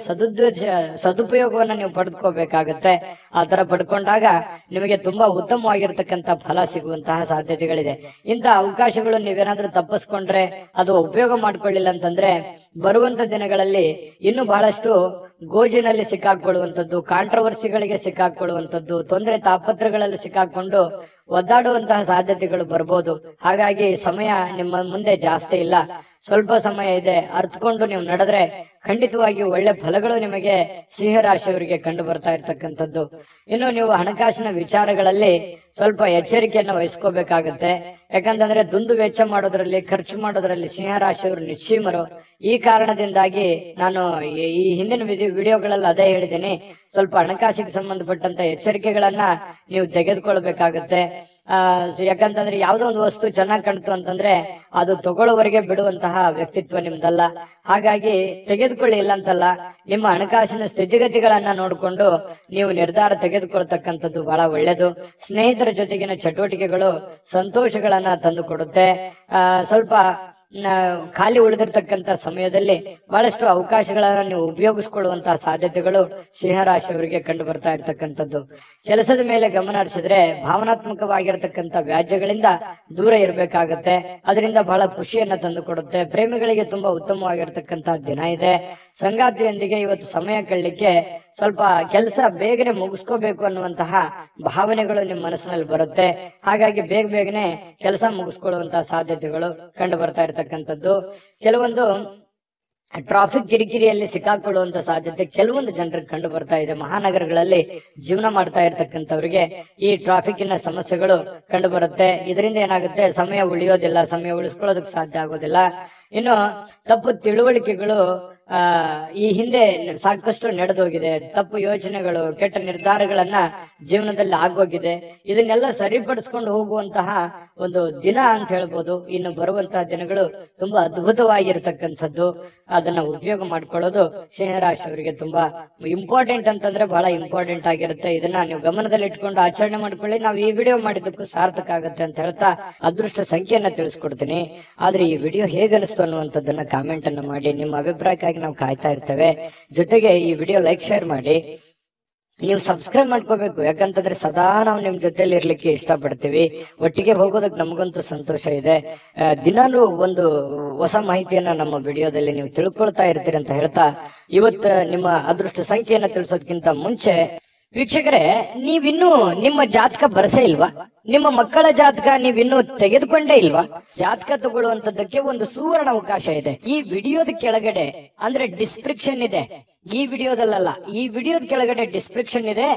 ಸದುಪಯೋಗವನ್ನ ನೀವು ಪಡೆದುಕೋಬೇಕಾಗತ್ತೆ. ಆ ತರ ಪಡ್ಕೊಂಡಾಗ ನಿಮಗೆ ತುಂಬಾ ಉತ್ತಮವಾಗಿರ್ತಕ್ಕಂಥ ಫಲ ಸಿಗುವಂತಹ ಸಾಧ್ಯತೆಗಳಿದೆ. ಇಂತಹ ಅವಕಾಶಗಳು ನೀವೇನಾದ್ರೂ ತಪ್ಪಿಸ್ಕೊಂಡ್ರೆ, ಅದು ಉಪಯೋಗ ಮಾಡ್ಕೊಳ್ಳಿಲ್ಲ ಅಂತಂದ್ರೆ ಬರುವಂತ ದಿನಗಳಲ್ಲಿ ಇನ್ನು ಬಹಳಷ್ಟು ಗೋಜಿನಲ್ಲಿ ಸಿಕ್ಕಾಕೊಳ್ಳುವಂಥದ್ದು, ಕಾಂಟ್ರವರ್ಸಿಗಳಿಗೆ ಸಿಕ್ಕಾಕೊಳ್ಳುವಂಥದ್ದು, ತೊಂದರೆ ತಾಪತ್ರಗಳಲ್ಲಿ ಸಿಕ್ಕಾಕೊಂಡು ಒದ್ದಾಡುವಂತಹ ಸಾಧ್ಯತೆಗಳು ಬರ್ಬೋದು. ಹಾಗಾಗಿ ಸಮಯ ನಿಮ್ಮ ಮುಂದೆ ಜಾಸ್ತಿ ಇಲ್ಲ, ಸ್ವಲ್ಪ ಸಮಯ ಇದೆ. ಅರ್ಥಕೊಂಡು ನೀವು ನಡೆದ್ರೆ ಖಂಡಿತವಾಗಿಯೂ ಒಳ್ಳೆ ಫಲಗಳು ನಿಮಗೆ ಸಿಂಹರಾಶಿಯವರಿಗೆ ಕಂಡು ಬರ್ತಾ ಇರ್ತಕ್ಕಂಥದ್ದು. ಇನ್ನು ನೀವು ಹಣಕಾಸಿನ ವಿಚಾರಗಳಲ್ಲಿ ಸ್ವಲ್ಪ ಎಚ್ಚರಿಕೆಯನ್ನು ವಹಿಸ್ಕೋಬೇಕಾಗತ್ತೆ. ಯಾಕಂತಂದ್ರೆ ದುಂದು ವೆಚ್ಚ ಮಾಡೋದ್ರಲ್ಲಿ, ಖರ್ಚು ಮಾಡೋದ್ರಲ್ಲಿ ಸಿಂಹರಾಶಿಯವರು ನಿಶ್ಚೀಮರು. ಈ ಕಾರಣದಿಂದಾಗಿ ನಾನು ಈ ಹಿಂದಿನ ವಿಡಿಯೋಗಳಲ್ಲಿ ಅದೇ ಹೇಳಿದ್ದೀನಿ, ಸ್ವಲ್ಪ ಹಣಕಾಸಿಗೆ ಸಂಬಂಧಪಟ್ಟಂತ ಎಚ್ಚರಿಕೆಗಳನ್ನ ನೀವು ತೆಗೆದುಕೊಳ್ಬೇಕಾಗತ್ತೆ. ಯಾಕಂತಂದ್ರೆ ಯಾವ್ದೋ ಒಂದು ವಸ್ತು ಚೆನ್ನಾಗಿ ಕಾಣ್ತು ಅಂತಂದ್ರೆ ಅದು ತಗೊಳ್ಳೋವರೆಗೆ ಬಿಡುವಂತಹ ವ್ಯಕ್ತಿತ್ವ ನಿಮ್ದಲ್ಲ. ಹಾಗಾಗಿ ತೆಗೆದುಕೊಳ್ಳಿ ಇಲ್ಲ ಅಂತಲ್ಲ, ನಿಮ್ಮ ಹಣಕಾಸಿನ ಸ್ಥಿತಿಗತಿಗಳನ್ನ ನೋಡಿಕೊಂಡು ನೀವು ನಿರ್ಧಾರ ತೆಗೆದುಕೊಳ್ತಕ್ಕಂಥದ್ದು ಬಹಳ ಒಳ್ಳೇದು. ಸ್ನೇಹಿತರ ಜೊತೆಗಿನ ಚಟುವಟಿಕೆಗಳು ಸಂತೋಷಗಳನ್ನ ತಂದು ಕೊಡುತ್ತೆ. ಸ್ವಲ್ಪ ಖಾಲಿ ಉಳಿದಿರ್ತಕ್ಕಂಥ ಸಮಯದಲ್ಲಿ ಬಹಳಷ್ಟು ಅವಕಾಶಗಳನ್ನ ನೀವು ಉಪಯೋಗಿಸಿಕೊಳ್ಳುವಂತಹ ಸಾಧ್ಯತೆಗಳು ಸಿಂಹರಾಶಿಯವರಿಗೆ ಕಂಡು ಬರ್ತಾ ಇರ್ತಕ್ಕಂಥದ್ದು. ಕೆಲಸದ ಮೇಲೆ ಗಮನ ಹರಿಸಿದ್ರೆ ಭಾವನಾತ್ಮಕವಾಗಿರ್ತಕ್ಕಂಥ ವ್ಯಾಜ್ಯಗಳಿಂದ ದೂರ ಇರಬೇಕಾಗತ್ತೆ. ಅದರಿಂದ ಬಹಳ ಖುಷಿಯನ್ನ ತಂದು ಕೊಡುತ್ತೆ. ಪ್ರೇಮಿಗಳಿಗೆ ತುಂಬಾ ಉತ್ತಮವಾಗಿರ್ತಕ್ಕಂತಹ ದಿನ ಇದೆ. ಸಂಗಾತಿಯೊಂದಿಗೆ ಇವತ್ತು ಸಮಯ ಕಳಲಿಕ್ಕೆ ಸ್ವಲ್ಪ ಕೆಲಸ ಬೇಗನೆ ಮುಗಿಸ್ಕೋಬೇಕು ಅನ್ನುವಂತಹ ಭಾವನೆಗಳು ನಿಮ್ಮ ಮನಸ್ಸಿನಲ್ಲಿ ಬರುತ್ತೆ. ಹಾಗಾಗಿ ಬೇಗನೆ ಕೆಲಸ ಮುಗಿಸ್ಕೊಳ್ಳುವಂತಹ ಸಾಧ್ಯತೆಗಳು ಕಂಡು ಬರ್ತಾ ಇರ್ತಕ್ಕಂಥದ್ದು. ಕೆಲವೊಂದು ಟ್ರಾಫಿಕ್ ಕಿರಿಕಿರಿಯಲ್ಲಿ ಸಿಕ್ಕಾಕೊಳ್ಳುವಂತ ಸಾಧ್ಯತೆ ಕೆಲವೊಂದು ಜನರಿಗೆ ಕಂಡು ಬರ್ತಾ ಇದೆ. ಮಹಾನಗರಗಳಲ್ಲಿ ಜೀವನ ಮಾಡ್ತಾ ಇರ್ತಕ್ಕಂಥವ್ರಿಗೆ ಈ ಟ್ರಾಫಿಕ್ನ ಸಮಸ್ಯೆಗಳು ಕಂಡು ಬರುತ್ತೆ. ಇದರಿಂದ ಏನಾಗುತ್ತೆ, ಸಮಯ ಉಳಿಯೋದಿಲ್ಲ, ಸಮಯ ಉಳಿಸ್ಕೊಳ್ಳೋದಕ್ಕೆ ಸಾಧ್ಯ ಆಗೋದಿಲ್ಲ. ಇನ್ನು ತಪ್ಪು ತಿಳುವಳಿಕೆಗಳು ಈ ಹಿಂದೆ ಸಾಕಷ್ಟು ನಡೆದೋಗಿದೆ. ತಪ್ಪು ಯೋಚನೆಗಳು, ಕೆಟ್ಟ ನಿರ್ಧಾರಗಳನ್ನ ಜೀವನದಲ್ಲಿ ಆಗೋಗಿದೆ. ಇದನ್ನೆಲ್ಲ ಸರಿಪಡಿಸ್ಕೊಂಡು ಹೋಗುವಂತಹ ಒಂದು ದಿನ ಅಂತ ಹೇಳ್ಬೋದು. ಇನ್ನು ಬರುವಂತಹ ದಿನಗಳು ತುಂಬಾ ಅದ್ಭುತವಾಗಿರ್ತಕ್ಕಂಥದ್ದು. ಅದನ್ನ ಉಪಯೋಗ ಮಾಡ್ಕೊಳ್ಳೋದು ಸಿಂಹರಾಶಿಯವರಿಗೆ ತುಂಬಾ ಇಂಪಾರ್ಟೆಂಟ್ ಅಂತಂದ್ರೆ ಬಹಳ ಇಂಪಾರ್ಟೆಂಟ್ ಆಗಿರುತ್ತೆ. ಇದನ್ನ ನೀವು ಗಮನದಲ್ಲಿ ಇಟ್ಕೊಂಡು ಆಚರಣೆ ಮಾಡ್ಕೊಳ್ಳಿ. ನಾವು ಈ ವಿಡಿಯೋ ಮಾಡಿದ್ದಕ್ಕೂ ಸಾರ್ಥಕ ಆಗುತ್ತೆ ಅಂತ ಹೇಳ್ತಾ ಅದೃಷ್ಟ ಸಂಖ್ಯೆಯನ್ನ ತಿಳಿಸ್ಕೊಡ್ತೀನಿ. ಆದ್ರೆ ಈ ವಿಡಿಯೋ ಹೇಗನಿಸ್ತು ಅನ್ನುವಂಥದ್ದನ್ನ ಕಾಮೆಂಟ್ ಅನ್ನ ಮಾಡಿ. ನಿಮ್ಮ ಅಭಿಪ್ರಾಯಕ್ಕಾಗಿ ನಾವು ಕಾಯ್ತಾ ಇರ್ತೇವೆ. ಜೊತೆಗೆ ಈ ವಿಡಿಯೋ ಲೈಕ್, ಶೇರ್ ಮಾಡಿ. ನೀವು ಸಬ್ಸ್ಕ್ರೈಬ್ ಮಾಡ್ಕೋಬೇಕು. ಯಾಕಂತಂದ್ರೆ ಸದಾ ನಾವು ನಿಮ್ ಜೊತೆಲಿ ಇರ್ಲಿಕ್ಕೆ ಇಷ್ಟಪಡ್ತೀವಿ. ಒಟ್ಟಿಗೆ ಹೋಗೋದಕ್ಕೆ ನಮಗಂತೂ ಸಂತೋಷ ಇದೆ. ದಿನಾನು ಒಂದು ಹೊಸ ಮಾಹಿತಿಯನ್ನ ನಮ್ಮ ವಿಡಿಯೋದಲ್ಲಿ ನೀವು ತಿಳ್ಕೊಳ್ತಾ ಇರ್ತೀರಿ ಅಂತ ಹೇಳ್ತಾ ಇವತ್ತು ನಿಮ್ಮ ಅದೃಷ್ಟ ಸಂಖ್ಯೆಯನ್ನ ತಿಳಿಸೋದಕ್ಕಿಂತ ಮುಂಚೆ ವೀಕ್ಷಕರೇ, ನೀವಿನ್ನೂ ನಿಮ್ಮ ಜಾತಕ ಬರಸೇ ಇಲ್ವಾ? ನಿಮ್ಮ ಮಕ್ಕಳ ಜಾತಕ ನೀವಿನ್ನೂ ತೆಗೆದುಕೊಂಡೇ ಇಲ್ವಾ? ಜಾತಕ ತಗೊಳ್ಳುವಂತದ್ದಕ್ಕೆ ಒಂದು ಸುವರ್ಣ ಅವಕಾಶ ಇದೆ. ಈ ವಿಡಿಯೋದ ಕೆಳಗಡೆ ಅಂದ್ರೆ ಡಿಸ್ಕ್ರಿಪ್ಷನ್ ಇದೆ. ಈ ವಿಡಿಯೋದಲ್ಲ, ಈ ವಿಡಿಯೋದ ಕೆಳಗಡೆ ಡಿಸ್ಕ್ರಿಪ್ಷನ್ ಇದೆ.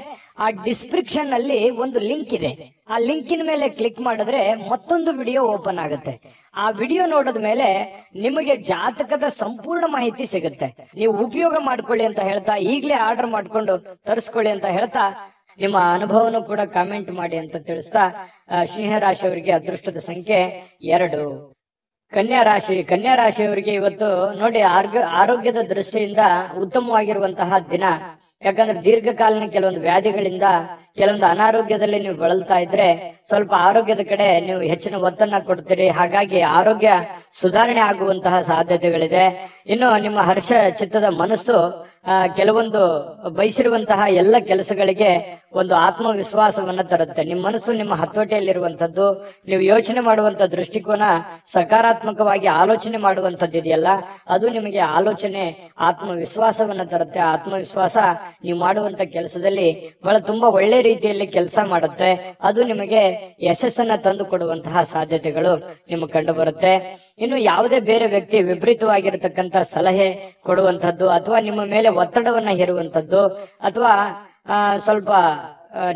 ಆ ಡಿಸ್ಕ್ರಿಪ್ಷನ್ ಅಲ್ಲಿ ಒಂದು ಲಿಂಕ್ ಇದೆ. ಆ ಲಿಂಕಿನ ಮೇಲೆ ಕ್ಲಿಕ್ ಮಾಡಿದ್ರೆ ಮತ್ತೊಂದು ವಿಡಿಯೋ ಓಪನ್ ಆಗುತ್ತೆ. ಆ ವಿಡಿಯೋ ನೋಡಿದ ಮೇಲೆ ನಿಮಗೆ ಜಾತಕದ ಸಂಪೂರ್ಣ ಮಾಹಿತಿ ಸಿಗುತ್ತೆ. ನೀವು ಉಪಯೋಗ ಮಾಡ್ಕೊಳ್ಳಿ ಅಂತ ಹೇಳ್ತಾ, ಈಗಲೇ ಆರ್ಡರ್ ಮಾಡ್ಕೊಂಡು ತರಿಸ್ಕೊಳ್ಳಿ ಅಂತ ಹೇಳ್ತಾ, ನಿಮ್ಮ ಅನುಭವನೂ ಕೂಡ ಕಾಮೆಂಟ್ ಮಾಡಿ ಅಂತ ತಿಳಿಸ್ತಾ, ಸಿಂಹರಾಶಿಯವರಿಗೆ ಅದೃಷ್ಟದ ಸಂಖ್ಯೆ 2. ಕನ್ಯಾ ರಾಶಿಯವರಿಗೆ ಇವತ್ತು ನೋಡಿ ಆರೋಗ್ಯದ ದೃಷ್ಟಿಯಿಂದ ಉತ್ತಮವಾಗಿರುವಂತಹ ದಿನ. ಯಾಕಂದ್ರೆ ದೀರ್ಘಕಾಲೀನ ಕೆಲವೊಂದು ವ್ಯಾಧಿಗಳಿಂದ, ಕೆಲವೊಂದು ಅನಾರೋಗ್ಯದಲ್ಲಿ ನೀವು ಬಳಲ್ತಾ ಇದ್ರೆ ಸ್ವಲ್ಪ ಆರೋಗ್ಯದ ಕಡೆ ನೀವು ಹೆಚ್ಚಿನ ಒತ್ತನ್ನ ಕೊಡ್ತೀರಿ. ಹಾಗಾಗಿ ಆರೋಗ್ಯ ಸುಧಾರಣೆ ಆಗುವಂತಹ ಸಾಧ್ಯತೆಗಳಿದೆ. ಇನ್ನು ನಿಮ್ಮ ಹರ್ಷ ಚಿತ್ತದ ಮನಸ್ಸು ಕೆಲವೊಂದು ಬಯಸಿರುವಂತಹ ಎಲ್ಲ ಕೆಲಸಗಳಿಗೆ ಒಂದು ಆತ್ಮವಿಶ್ವಾಸವನ್ನ ತರುತ್ತೆ. ನಿಮ್ಮ ಮನಸ್ಸು ನಿಮ್ಮ ಹತೋಟಿಯಲ್ಲಿರುವಂತದ್ದು. ನೀವು ಯೋಚನೆ ಮಾಡುವಂತ ದೃಷ್ಟಿಕೋನ ಸಕಾರಾತ್ಮಕವಾಗಿ ಆಲೋಚನೆ ಮಾಡುವಂತದ್ದು ಇದೆಯಲ್ಲ, ಅದು ನಿಮಗೆ ಆಲೋಚನೆ ಆತ್ಮವಿಶ್ವಾಸವನ್ನ ತರುತ್ತೆ. ಆತ್ಮವಿಶ್ವಾಸ ನೀವು ಮಾಡುವಂತ ಕೆಲಸದಲ್ಲಿ ಬಹಳ ತುಂಬಾ ಒಳ್ಳೆ ರೀತಿಯಲ್ಲಿ ಕೆಲಸ ಮಾಡುತ್ತೆ. ಅದು ನಿಮಗೆ ಯಶಸ್ಸನ್ನ ತಂದು ಕೊಡುವಂತಹ ಸಾಧ್ಯತೆಗಳು ನಿಮಗೆ ಕಂಡು ಬರುತ್ತೆ. ಇನ್ನು ಯಾವುದೇ ಬೇರೆ ವ್ಯಕ್ತಿ ವಿಪರೀತವಾಗಿರತಕ್ಕಂತ ಸಲಹೆ ಕೊಡುವಂತದ್ದು, ಅಥವಾ ನಿಮ್ಮ ಮೇಲೆ ಒತ್ತಡವನ್ನ ಹೇರುವಂತದ್ದು, ಅಥವಾ ಸ್ವಲ್ಪ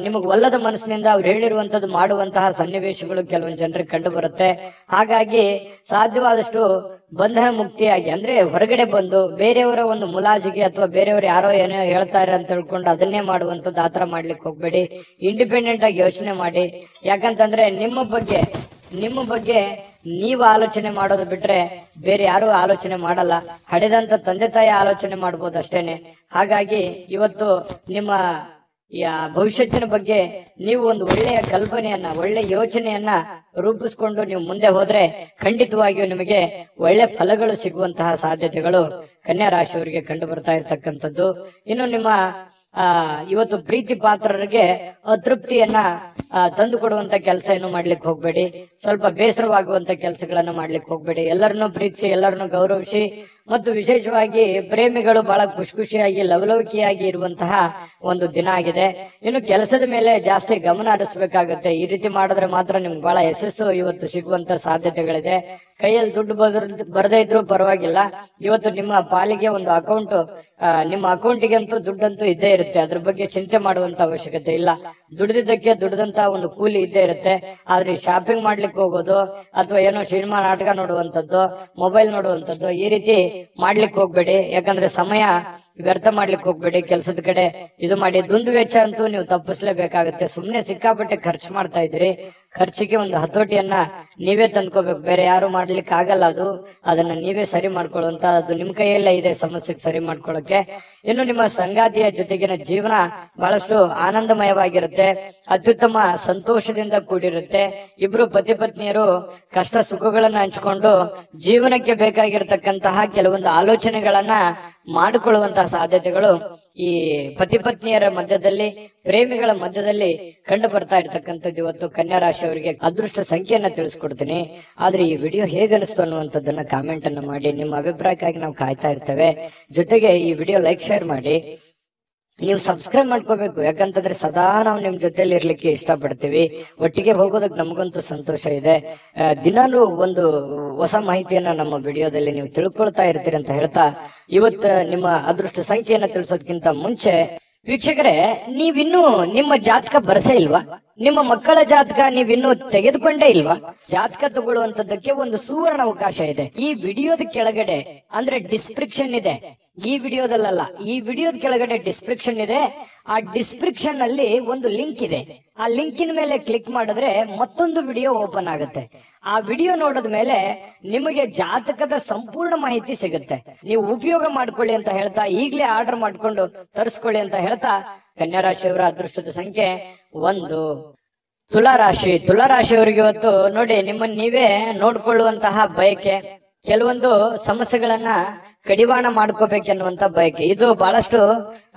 ನಿಮಗೆ ಒಲ್ಲದ ಮನಸ್ಸಿನಿಂದ ಅವ್ರು ಹೇಳಿರುವಂತದ್ದು ಮಾಡುವಂತಹ ಸನ್ನಿವೇಶಗಳು ಕೆಲವೊಂದು ಜನರಿಗೆ ಕಂಡು ಬರುತ್ತೆ. ಹಾಗಾಗಿ ಸಾಧ್ಯವಾದಷ್ಟು ಬಂಧನ ಮುಕ್ತಿಯಾಗಿ, ಅಂದ್ರೆ ಹೊರಗಡೆ ಬಂದು ಬೇರೆಯವರ ಒಂದು ಮುಲಾಜಿಗೆ ಅಥವಾ ಬೇರೆಯವರು ಯಾರೋ ಏನೋ ಹೇಳ್ತಾರೆ ಅಂತ ತಿಳ್ಕೊಂಡು ಅದನ್ನೇ ಮಾಡುವಂತದ್ದು, ಆತರ ಮಾಡ್ಲಿಕ್ಕೆ ಹೋಗ್ಬೇಡಿ. ಇಂಡಿಪೆಂಡೆಂಟ್ ಆಗಿ ಯೋಚನೆ ಮಾಡಿ. ಯಾಕಂತಂದ್ರೆ ನಿಮ್ಮ ಬಗ್ಗೆ ನೀವು ಆಲೋಚನೆ ಮಾಡೋದು ಬಿಟ್ರೆ ಬೇರೆ ಯಾರು ಆಲೋಚನೆ ಮಾಡಲ್ಲ. ಹಡೆದಂತ ತಂದೆ ತಾಯಿ ಆಲೋಚನೆ ಮಾಡ್ಬೋದು ಅಷ್ಟೇನೆ. ಹಾಗಾಗಿ ಇವತ್ತು ನಿಮ್ಮ ಭವಿಷ್ಯತ್ತಿನ ಬಗ್ಗೆ ನೀವು ಒಂದು ಒಳ್ಳೆಯ ಕಲ್ಪನೆಯನ್ನ, ಒಳ್ಳೆಯ ಯೋಚನೆಯನ್ನ ರೂಪಿಸ್ಕೊಂಡು ನೀವು ಮುಂದೆ ಹೋದ್ರೆ ಖಂಡಿತವಾಗಿಯೂ ನಿಮಗೆ ಒಳ್ಳೆ ಫಲಗಳು ಸಿಗುವಂತಹ ಸಾಧ್ಯತೆಗಳು ಕನ್ಯಾ ರಾಶಿಯವರಿಗೆ ಕಂಡು ಬರ್ತಾ ಇರ್ತಕ್ಕಂಥದ್ದು. ಇನ್ನು ನಿಮ್ಮ ಇವತ್ತು ಪ್ರೀತಿ ಪಾತ್ರರಿಗೆ ಅತೃಪ್ತಿಯನ್ನ ತಂದು ಕೊಡುವಂತ ಕೆಲಸ ಏನು ಮಾಡ್ಲಿಕ್ಕೆ ಹೋಗ್ಬೇಡಿ. ಸ್ವಲ್ಪ ಬೇಸರವಾಗುವಂತ ಕೆಲಸಗಳನ್ನ ಮಾಡ್ಲಿಕ್ಕೆ ಹೋಗ್ಬೇಡಿ. ಎಲ್ಲರನ್ನೂ ಪ್ರೀತಿಸಿ, ಎಲ್ಲರನ್ನೂ ಗೌರವಿಸಿ, ಮತ್ತು ವಿಶೇಷವಾಗಿ ಪ್ರೇಮಿಗಳು ಬಹಳ ಖುಷಿಯಾಗಿ ಲವಲವಿಕೆಯಾಗಿ ಇರುವಂತಹ ಒಂದು ದಿನ ಆಗಿದೆ. ಇನ್ನು ಕೆಲಸದ ಮೇಲೆ ಜಾಸ್ತಿ ಗಮನ ಹರಿಸಬೇಕಾಗುತ್ತೆ. ಈ ರೀತಿ ಮಾಡಿದ್ರೆ ಮಾತ್ರ ನಿಮ್ಗೆ ಬಹಳ ಯಶಸ್ಸು ಇವತ್ತು ಸಿಗುವಂತ ಸಾಧ್ಯತೆಗಳಿದೆ. ಕೈಯಲ್ಲಿ ದುಡ್ಡು ಬರದೇ ಇದ್ರೂ ಪರವಾಗಿಲ್ಲ, ಇವತ್ತು ನಿಮ್ಮ ಪಾಲಿಗೆ ಒಂದು ಅಕೌಂಟ್, ನಿಮ್ಮ ಅಕೌಂಟಿಗಂತೂ ದುಡ್ಡಂತೂ ಇದ್ದೇ ಇರುತ್ತೆ. ಅದ್ರ ಬಗ್ಗೆ ಚಿಂತೆ ಮಾಡುವಂತ ಅವಶ್ಯಕತೆ ಇಲ್ಲ. ದುಡಿದಿದ್ದಕ್ಕೆ ದುಡಿದಂತ ಒಂದು ಕೂಲಿ ಇದ್ದೇ ಇರುತ್ತೆ. ಆದ್ರೆ ಶಾಪಿಂಗ್ ಮಾಡ್ಲಿಕ್ಕೆ ಹೋಗೋದು ಅಥವಾ ಏನೋ ಸಿನಿಮಾ ನಾಟಕ ನೋಡುವಂತದ್ದು, ಮೊಬೈಲ್ ನೋಡುವಂತದ್ದು, ಈ ರೀತಿ ಮಾಡ್ಲಿಕ್ಕೆ ಹೋಗ್ಬೇಡಿ. ಯಾಕಂದ್ರೆ ಸಮಯ ವ್ಯರ್ಥ ಮಾಡ್ಲಿಕ್ಕೆ ಹೋಗ್ಬೇಡಿ. ಕೆಲಸದ ಕಡೆ ಇದು ಮಾಡಿ. ದುಂದು ವೆಚ್ಚ ಅಂತೂ ನೀವು ತಪ್ಪಿಸ್ಲೇಬೇಕಾಗುತ್ತೆ. ಸುಮ್ನೆ ಸಿಕ್ಕಾಪಟ್ಟೆ ಖರ್ಚು ಮಾಡ್ತಾ ಇದ್ರಿ. ಖರ್ಚಿಗೆ ಒಂದು ಹತೋಟಿಯನ್ನ ನೀವೇ ತಂದ್ಕೋಬೇಕು, ಬೇರೆ ಯಾರು ಮಾಡ್ಲಿಕ್ಕೆ ಆಗಲ್ಲ. ಅದನ್ನ ನೀವೇ ಸರಿ ಮಾಡ್ಕೊಳ್ಳುವಂತ, ಅದು ನಿಮ್ ಕೈಯಲ್ಲೇ ಇದೆ ಸಮಸ್ಯೆಗೆ ಸರಿ ಮಾಡ್ಕೊಳ್ಳೋಕೆ. ಇನ್ನು ನಿಮ್ಮ ಸಂಗಾತಿಯ ಜೊತೆಗಿನ ಜೀವನ ಬಹಳಷ್ಟು ಆನಂದಮಯವಾಗಿರುತ್ತೆ, ಅತ್ಯುತ್ತಮ ಸಂತೋಷದಿಂದ ಕೂಡಿರುತ್ತೆ. ಇಬ್ರು ಪತಿ ಪತ್ನಿಯರು ಕಷ್ಟ ಸುಖಗಳನ್ನ ಹಂಚಿಕೊಂಡು ಜೀವನಕ್ಕೆ ಬೇಕಾಗಿರತಕ್ಕಂತಹ ಕೆಲವೊಂದು ಆಲೋಚನೆಗಳನ್ನ ಮಾಡಿಕೊಳ್ಳುವಂತಹ ಸಾಧ್ಯತೆಗಳು ಈ ಪತಿ ಪತ್ನಿಯರ ಮಧ್ಯದಲ್ಲಿ, ಪ್ರೇಮಿಗಳ ಮಧ್ಯದಲ್ಲಿ ಕಂಡು ಬರ್ತಾ ಇರ್ತಕ್ಕಂಥದ್ದು. ಇವತ್ತು ಕನ್ಯಾ ರಾಶಿಯವರಿಗೆ ಅದೃಷ್ಟ ಸಂಖ್ಯೆಯನ್ನ ತಿಳಿಸ್ಕೊಡ್ತೀನಿ. ಆದ್ರೆ ಈ ವಿಡಿಯೋ ಹೇಗನಿಸ್ತು ಅನ್ನುವಂಥದ್ದನ್ನ ಕಾಮೆಂಟ್ ಅನ್ನ ಮಾಡಿ. ನಿಮ್ಮ ಅಭಿಪ್ರಾಯಕ್ಕಾಗಿ ನಾವು ಕಾಯ್ತಾ ಇರ್ತೇವೆ. ಜೊತೆಗೆ ಈ ವಿಡಿಯೋ ಲೈಕ್ ಶೇರ್ ಮಾಡಿ. ನೀವು ಸಬ್ಸ್ಕ್ರೈಬ್ ಮಾಡ್ಕೋಬೇಕು, ಯಾಕಂತಂದ್ರೆ ಸದಾ ನಾವು ನಿಮ್ ಜೊತೆಲಿ ಇರ್ಲಿಕ್ಕೆ ಇಷ್ಟಪಡ್ತೀವಿ. ಒಟ್ಟಿಗೆ ಹೋಗೋದಕ್ಕೆ ನಮಗಂತೂ ಸಂತೋಷ ಇದೆ. ದಿನಾಲೂ ಒಂದು ಹೊಸ ಮಾಹಿತಿಯನ್ನ ನಮ್ಮ ವಿಡಿಯೋದಲ್ಲಿ ನೀವು ತಿಳ್ಕೊಳ್ತಾ ಇರ್ತೀರಿ ಅಂತ ಹೇಳ್ತಾ, ಇವತ್ತು ನಿಮ್ಮ ಅದೃಷ್ಟ ಸಂಖ್ಯೆಯನ್ನ ತಿಳಿಸೋದಕ್ಕಿಂತ ಮುಂಚೆ ವೀಕ್ಷಕರೇ, ನೀವಿನ್ನೂ ನಿಮ್ಮ ಜಾತಕ ಬರಸೇ ಇಲ್ವಾ? ನಿಮ್ಮ ಮಕ್ಕಳ ಜಾತಕ ನೀವಿನ್ನೂ ತೆಗೆದುಕೊಂಡೇ ಇಲ್ವಾ? ಜಾತಕ ತಗೊಳ್ಳುವಂತದ್ದಕ್ಕೆ ಒಂದು ಸುವರ್ಣ ಅವಕಾಶ ಇದೆ. ಈ ವಿಡಿಯೋದ ಕೆಳಗಡೆ ಅಂದ್ರೆ ಡಿಸ್ಕ್ರಿಪ್ಷನ್ ಇದೆ. ಈ ವಿಡಿಯೋದಲ್ಲ, ಈ ವಿಡಿಯೋದ ಕೆಳಗಡೆ ಡಿಸ್ಕ್ರಿಪ್ಷನ್ ಇದೆ. ಆ ಡಿಸ್ಕ್ರಿಪ್ಷನ್ ಅಲ್ಲಿ ಒಂದು ಲಿಂಕ್ ಇದೆ. ಆ ಲಿಂಕಿನ ಮೇಲೆ ಕ್ಲಿಕ್ ಮಾಡಿದ್ರೆ ಮತ್ತೊಂದು ವಿಡಿಯೋ ಓಪನ್ ಆಗುತ್ತೆ. ಆ ವಿಡಿಯೋ ನೋಡಿದ ಮೇಲೆ ನಿಮಗೆ ಜಾತಕದ ಸಂಪೂರ್ಣ ಮಾಹಿತಿ ಸಿಗುತ್ತೆ. ನೀವು ಉಪಯೋಗ ಮಾಡ್ಕೊಳ್ಳಿ ಅಂತ ಹೇಳ್ತಾ, ಈಗಲೇ ಆರ್ಡರ್ ಮಾಡ್ಕೊಂಡು ತರಿಸ್ಕೊಳ್ಳಿ ಅಂತ ಹೇಳ್ತಾ, ಕನ್ಯಾ ರಾಶಿಯವರ ಅದೃಷ್ಟದ ಸಂಖ್ಯೆ 1. ತುಲಾರಾಶಿ. ತುಲಾರಾಶಿಯವರಿಗೆ ಇವತ್ತು ನೋಡಿ, ನಿಮ್ಮನ್ನ ನೀವೇ ನೋಡ್ಕೊಳ್ಳುವಂತಹ ಬಯಕೆ, ಕೆಲವೊಂದು ಸಮಸ್ಯೆಗಳನ್ನ ಕಡಿವಾಣ ಮಾಡ್ಕೋಬೇಕೆನ್ನುವಂತ ಬಯಕೆ, ಇದು ಬಹಳಷ್ಟು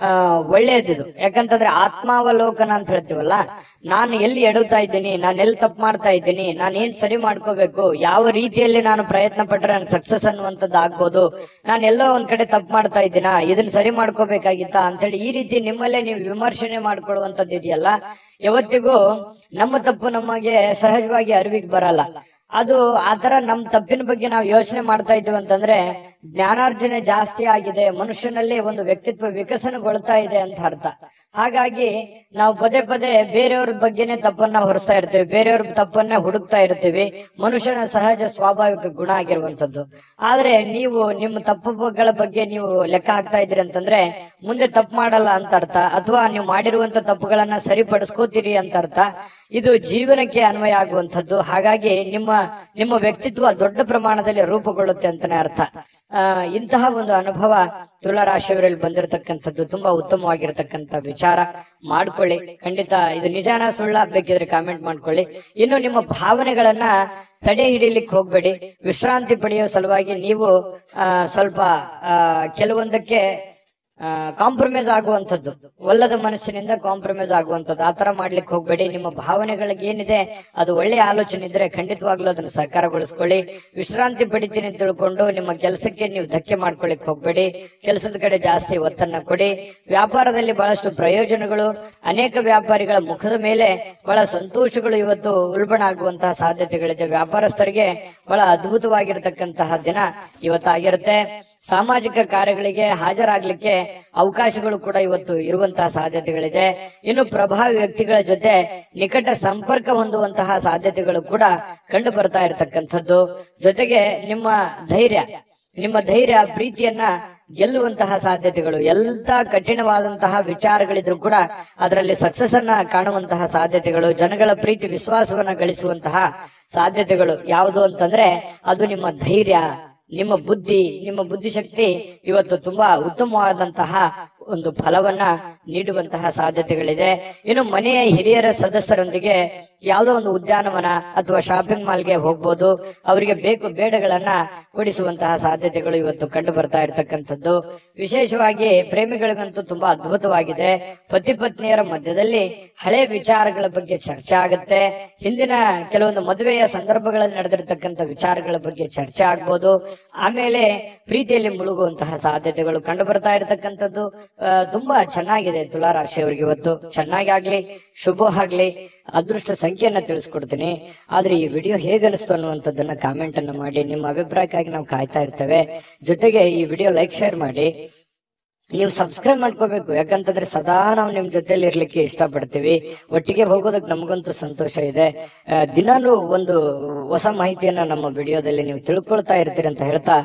ಒಳ್ಳೆಯದಿದು. ಯಾಕಂತಂದ್ರೆ ಆತ್ಮಾವಲೋಕನ ಅಂತ ಹೇಳ್ತೀವಲ್ಲ, ನಾನು ಎಲ್ಲಿ ಎಡುತ್ತಾ ಇದ್ದೀನಿ, ನಾನು ಎಲ್ಲಿ ತಪ್ಪು ಮಾಡ್ತಾ ಇದ್ದೀನಿ, ನಾನು ಏನ್ ಸರಿ ಮಾಡ್ಕೋಬೇಕು, ಯಾವ ರೀತಿಯಲ್ಲಿ ನಾನು ಪ್ರಯತ್ನ ಪಟ್ರೆ ನನ್ಗೆ ಸಕ್ಸಸ್ ಅನ್ನುವಂಥದ್ದು ಆಗ್ಬೋದು, ನಾನು ಎಲ್ಲೋ ಒಂದ್ ಕಡೆ ತಪ್ಪು ಮಾಡ್ತಾ ಇದ್ದೀನಾ, ಇದನ್ನ ಸರಿ ಮಾಡ್ಕೋಬೇಕಾಗಿತ್ತಾ ಅಂತೇಳಿ ಈ ರೀತಿ ನಿಮ್ಮಲ್ಲೇ ನೀವು ವಿಮರ್ಶನೆ ಮಾಡ್ಕೊಳ್ಳುವಂಥದ್ದು ಇದೆಯಲ್ಲ, ಯಾವತ್ತಿಗೂ ನಮ್ಮ ತಪ್ಪು ನಮಗೆ ಸಹಜವಾಗಿ ಅರಿವಿಗೆ ಬರಲ್ಲ. ಅದು ಆತರ ನಮ್ ತಪ್ಪಿನ ಬಗ್ಗೆ ನಾವು ಯೋಚನೆ ಮಾಡ್ತಾ ಇದ್ದೀವಿ ಅಂತಂದ್ರೆ ಜ್ಞಾನಾರ್ಜನೆ ಜಾಸ್ತಿ ಆಗಿದೆ, ಮನುಷ್ಯನಲ್ಲಿ ಒಂದು ವ್ಯಕ್ತಿತ್ವ ವಿಕಸನಗೊಳ್ತಾ ಇದೆ ಅಂತ ಅರ್ಥ. ಹಾಗಾಗಿ ನಾವು ಪದೇ ಪದೇ ಬೇರೆಯವ್ರ ಬಗ್ಗೆನೆ ತಪ್ಪನ್ನ ಹೊರಿಸ್ತಾ ಇರ್ತೀವಿ, ಬೇರೆಯವ್ರ ತಪ್ಪನ್ನ ಹುಡುಕ್ತಾ ಇರ್ತೀವಿ. ಮನುಷ್ಯನ ಸಹಜ ಸ್ವಾಭಾವಿಕ ಗುಣ ಆಗಿರುವಂತದ್ದು. ಆದ್ರೆ ನೀವು ನಿಮ್ಮ ತಪ್ಪುಗಳ ಬಗ್ಗೆ ನೀವು ಲೆಕ್ಕ ಹಾಕ್ತಾ ಇದ್ರಿ ಅಂತಂದ್ರೆ ಮುಂದೆ ತಪ್ಪು ಮಾಡಲ್ಲ ಅಂತ ಅರ್ಥ, ಅಥವಾ ನೀವು ಮಾಡಿರುವಂತ ತಪ್ಪುಗಳನ್ನ ಸರಿಪಡಿಸ್ಕೋತೀರಿ ಅಂತ ಅರ್ಥ. ಇದು ಜೀವನಕ್ಕೆ ಅನ್ವಯ ಆಗುವಂತದ್ದು. ಹಾಗಾಗಿ ನಿಮ್ಮ ವ್ಯಕ್ತಿತ್ವ ದೊಡ್ಡ ಪ್ರಮಾಣದಲ್ಲಿ ರೂಪುಗೊಳ್ಳುತ್ತೆ ಅಂತಾನೆ ಅರ್ಥ. ಇಂತಹ ಒಂದು ಅನುಭವ ತುಲಾರಾಶಿಯವರಲ್ಲಿ ಬಂದಿರತಕ್ಕಂಥದ್ದು ತುಂಬಾ ಉತ್ತಮವಾಗಿರತಕ್ಕಂಥ ವಿಚಾರ. ಮಾಡ್ಕೊಳ್ಳಿ, ಖಂಡಿತ ಇದು ನಿಜಾನ ಸುಳ್ಳ ಬೇಕಿದ್ರೆ ಕಾಮೆಂಟ್ ಮಾಡ್ಕೊಳ್ಳಿ. ಇನ್ನು ನಿಮ್ಮ ಭಾವನೆಗಳನ್ನ ತಡೆ ಹಿಡಿಲಿಕ್ಕೆ ಹೋಗ್ಬೇಡಿ. ವಿಶ್ರಾಂತಿ ಪಡೆಯೋ ಸಲುವಾಗಿ ನೀವು ಸ್ವಲ್ಪ ಕೆಲವೊಂದಕ್ಕೆ ಕಾಂಪ್ರಮೈಸ್ ಆಗುವಂಥದ್ದು, ಒಲ್ಲದ ಮನಸ್ಸಿನಿಂದ ಕಾಂಪ್ರಮೈಸ್ ಆಗುವಂಥದ್ದು, ಆತರ ಮಾಡ್ಲಿಕ್ಕೆ ಹೋಗ್ಬೇಡಿ. ನಿಮ್ಮ ಭಾವನೆಗಳಿಗೆ ಏನಿದೆ ಅದು ಒಳ್ಳೆಯ ಆಲೋಚನೆ ಇದ್ರೆ ಖಂಡಿತವಾಗ್ಲೂ ಅದನ್ನು ಸಹಕಾರಗೊಳಿಸ್ಕೊಳ್ಳಿ. ವಿಶ್ರಾಂತಿ ಪಡಿತೀನಿ ಅಂತ ತಿಳ್ಕೊಂಡು ನಿಮ್ಮ ಕೆಲಸಕ್ಕೆ ನೀವು ಧಕ್ಕೆ ಮಾಡ್ಕೊಳ್ಳಿಕ್ ಹೋಗ್ಬೇಡಿ. ಕೆಲಸದ ಕಡೆ ಜಾಸ್ತಿ ಒತ್ತನ್ನ ಕೊಡಿ. ವ್ಯಾಪಾರದಲ್ಲಿ ಬಹಳಷ್ಟು ಪ್ರಯೋಜನಗಳು, ಅನೇಕ ವ್ಯಾಪಾರಿಗಳ ಮುಖದ ಮೇಲೆ ಬಹಳ ಸಂತೋಷಗಳು ಇವತ್ತು ಉಲ್ಬಣ ಆಗುವಂತಹ ಸಾಧ್ಯತೆಗಳಿದೆ. ವ್ಯಾಪಾರಸ್ಥರಿಗೆ ಬಹಳ ಅದ್ಭುತವಾಗಿರತಕ್ಕಂತಹ ದಿನ ಇವತ್ತಾಗಿರುತ್ತೆ. ಸಾಮಾಜಿಕ ಕಾರ್ಯಗಳಿಗೆ ಹಾಜರಾಗ್ಲಿಕ್ಕೆ ಅವಕಾಶಗಳು ಕೂಡ ಇವತ್ತು ಇರುವಂತಹ ಸಾಧ್ಯತೆಗಳಿದೆ. ಇನ್ನು ಪ್ರಭಾವಿ ವ್ಯಕ್ತಿಗಳ ಜೊತೆ ನಿಕಟ ಸಂಪರ್ಕ ಹೊಂದುವಂತಹ ಸಾಧ್ಯತೆಗಳು ಕೂಡ ಕಂಡು ಬರ್ತಾ ಇರತಕ್ಕಂಥದ್ದು. ಜೊತೆಗೆ ನಿಮ್ಮ ಧೈರ್ಯ ಪ್ರೀತಿಯನ್ನ ಗೆಲ್ಲುವಂತಹ ಸಾಧ್ಯತೆಗಳು, ಎಂತ ಕಠಿಣವಾದಂತಹ ವಿಚಾರಗಳಿದ್ರು ಕೂಡ ಅದರಲ್ಲಿ ಸಕ್ಸಸ್ ಅನ್ನ ಕಾಣುವಂತಹ ಸಾಧ್ಯತೆಗಳು, ಜನಗಳ ಪ್ರೀತಿ ವಿಶ್ವಾಸವನ್ನ ಗಳಿಸುವಂತಹ ಸಾಧ್ಯತೆಗಳು ಯಾವುದು ಅಂತಂದ್ರೆ ಅದು ನಿಮ್ಮ ಧೈರ್ಯ, ನಿಮ್ಮ ಬುದ್ಧಿಶಕ್ತಿ ಇವತ್ತು ತುಂಬಾ ಉತ್ತಮವಾದಂತಹ ಒಂದು ಫಲವನ್ನ ನೀಡುವಂತಹ ಸಾಧ್ಯತೆಗಳಿದೆ. ಇನ್ನು ಮನೆಯ ಹಿರಿಯರ ಸದಸ್ಯರೊಂದಿಗೆ ಯಾವುದೋ ಒಂದು ಉದ್ಯಾನವನ ಅಥವಾ ಶಾಪಿಂಗ್ ಮಾಲ್ಗೆ ಹೋಗ್ಬೋದು. ಅವರಿಗೆ ಬೇಕು ಬೇಡಗಳನ್ನ ಕೊಡಿಸುವಂತಹ ಸಾಧ್ಯತೆಗಳು ಇವತ್ತು ಕಂಡು ಬರ್ತಾ ಇರತಕ್ಕಂಥದ್ದು. ವಿಶೇಷವಾಗಿ ಪ್ರೇಮಿಗಳಿಗಂತೂ ತುಂಬಾ ಅದ್ಭುತವಾಗಿದೆ. ಪತಿ ಪತ್ನಿಯರ ಮಧ್ಯದಲ್ಲಿ ಹಳೆ ವಿಚಾರಗಳ ಬಗ್ಗೆ ಚರ್ಚೆ ಆಗುತ್ತೆ. ಹಿಂದಿನ ಕೆಲವೊಂದು ಮದುವೆಯ ಸಂದರ್ಭಗಳಲ್ಲಿ ನಡೆದಿರತಕ್ಕಂಥ ವಿಚಾರಗಳ ಬಗ್ಗೆ ಚರ್ಚೆ ಆಗ್ಬೋದು. ಆಮೇಲೆ ಪ್ರೀತಿಯಲ್ಲಿ ಮುಳುಗುವಂತಹ ಸಾಧ್ಯತೆಗಳು ಕಂಡು ಬರ್ತಾ ಇರತಕ್ಕಂಥದ್ದು. ತುಂಬಾ ಚೆನ್ನಾಗಿದೆ ತುಲಾ ರಾಶಿಯವರಿಗೆ ಇವತ್ತು. ಚೆನ್ನಾಗಿ ಆಗ್ಲಿ, ಶುಭ ಆಗ್ಲಿ, ಅದೃಷ್ಟ ಸಂಖ್ಯೆಯನ್ನ ತಿಳಿಸ್ಕೊಡ್ತೀನಿ. ಆದ್ರೆ ಈ ವಿಡಿಯೋ ಹೇಗನಿಸ್ತು ಅನ್ನುವಂಥದ್ದನ್ನ ಕಾಮೆಂಟ್ ಅನ್ನ ಮಾಡಿ. ನಿಮ್ಮ ಅಭಿಪ್ರಾಯಕ್ಕಾಗಿ ನಾವು ಕಾಯ್ತಾ ಇರ್ತೇವೆ. ಜೊತೆಗೆ ಈ ವಿಡಿಯೋ ಲೈಕ್, ಶೇರ್ ಮಾಡಿ. ನೀವು ಸಬ್ಸ್ಕ್ರೈಬ್ ಮಾಡ್ಕೋಬೇಕು, ಯಾಕಂತಂದ್ರೆ ಸದಾ ನಾವು ನಿಮ್ ಜೊತೆಲಿ ಇರ್ಲಿಕ್ಕೆ ಇಷ್ಟಪಡ್ತೀವಿ. ಒಟ್ಟಿಗೆ ಹೋಗೋದಕ್ಕೆ ನಮಗಂತೂ ಸಂತೋಷ ಇದೆ. ದಿನಾಲೂ ಒಂದು ಹೊಸ ಮಾಹಿತಿಯನ್ನ ನಮ್ಮ ವಿಡಿಯೋದಲ್ಲಿ ನೀವು ತಿಳ್ಕೊಳ್ತಾ ಇರ್ತೀರಿ ಅಂತ ಹೇಳ್ತಾ,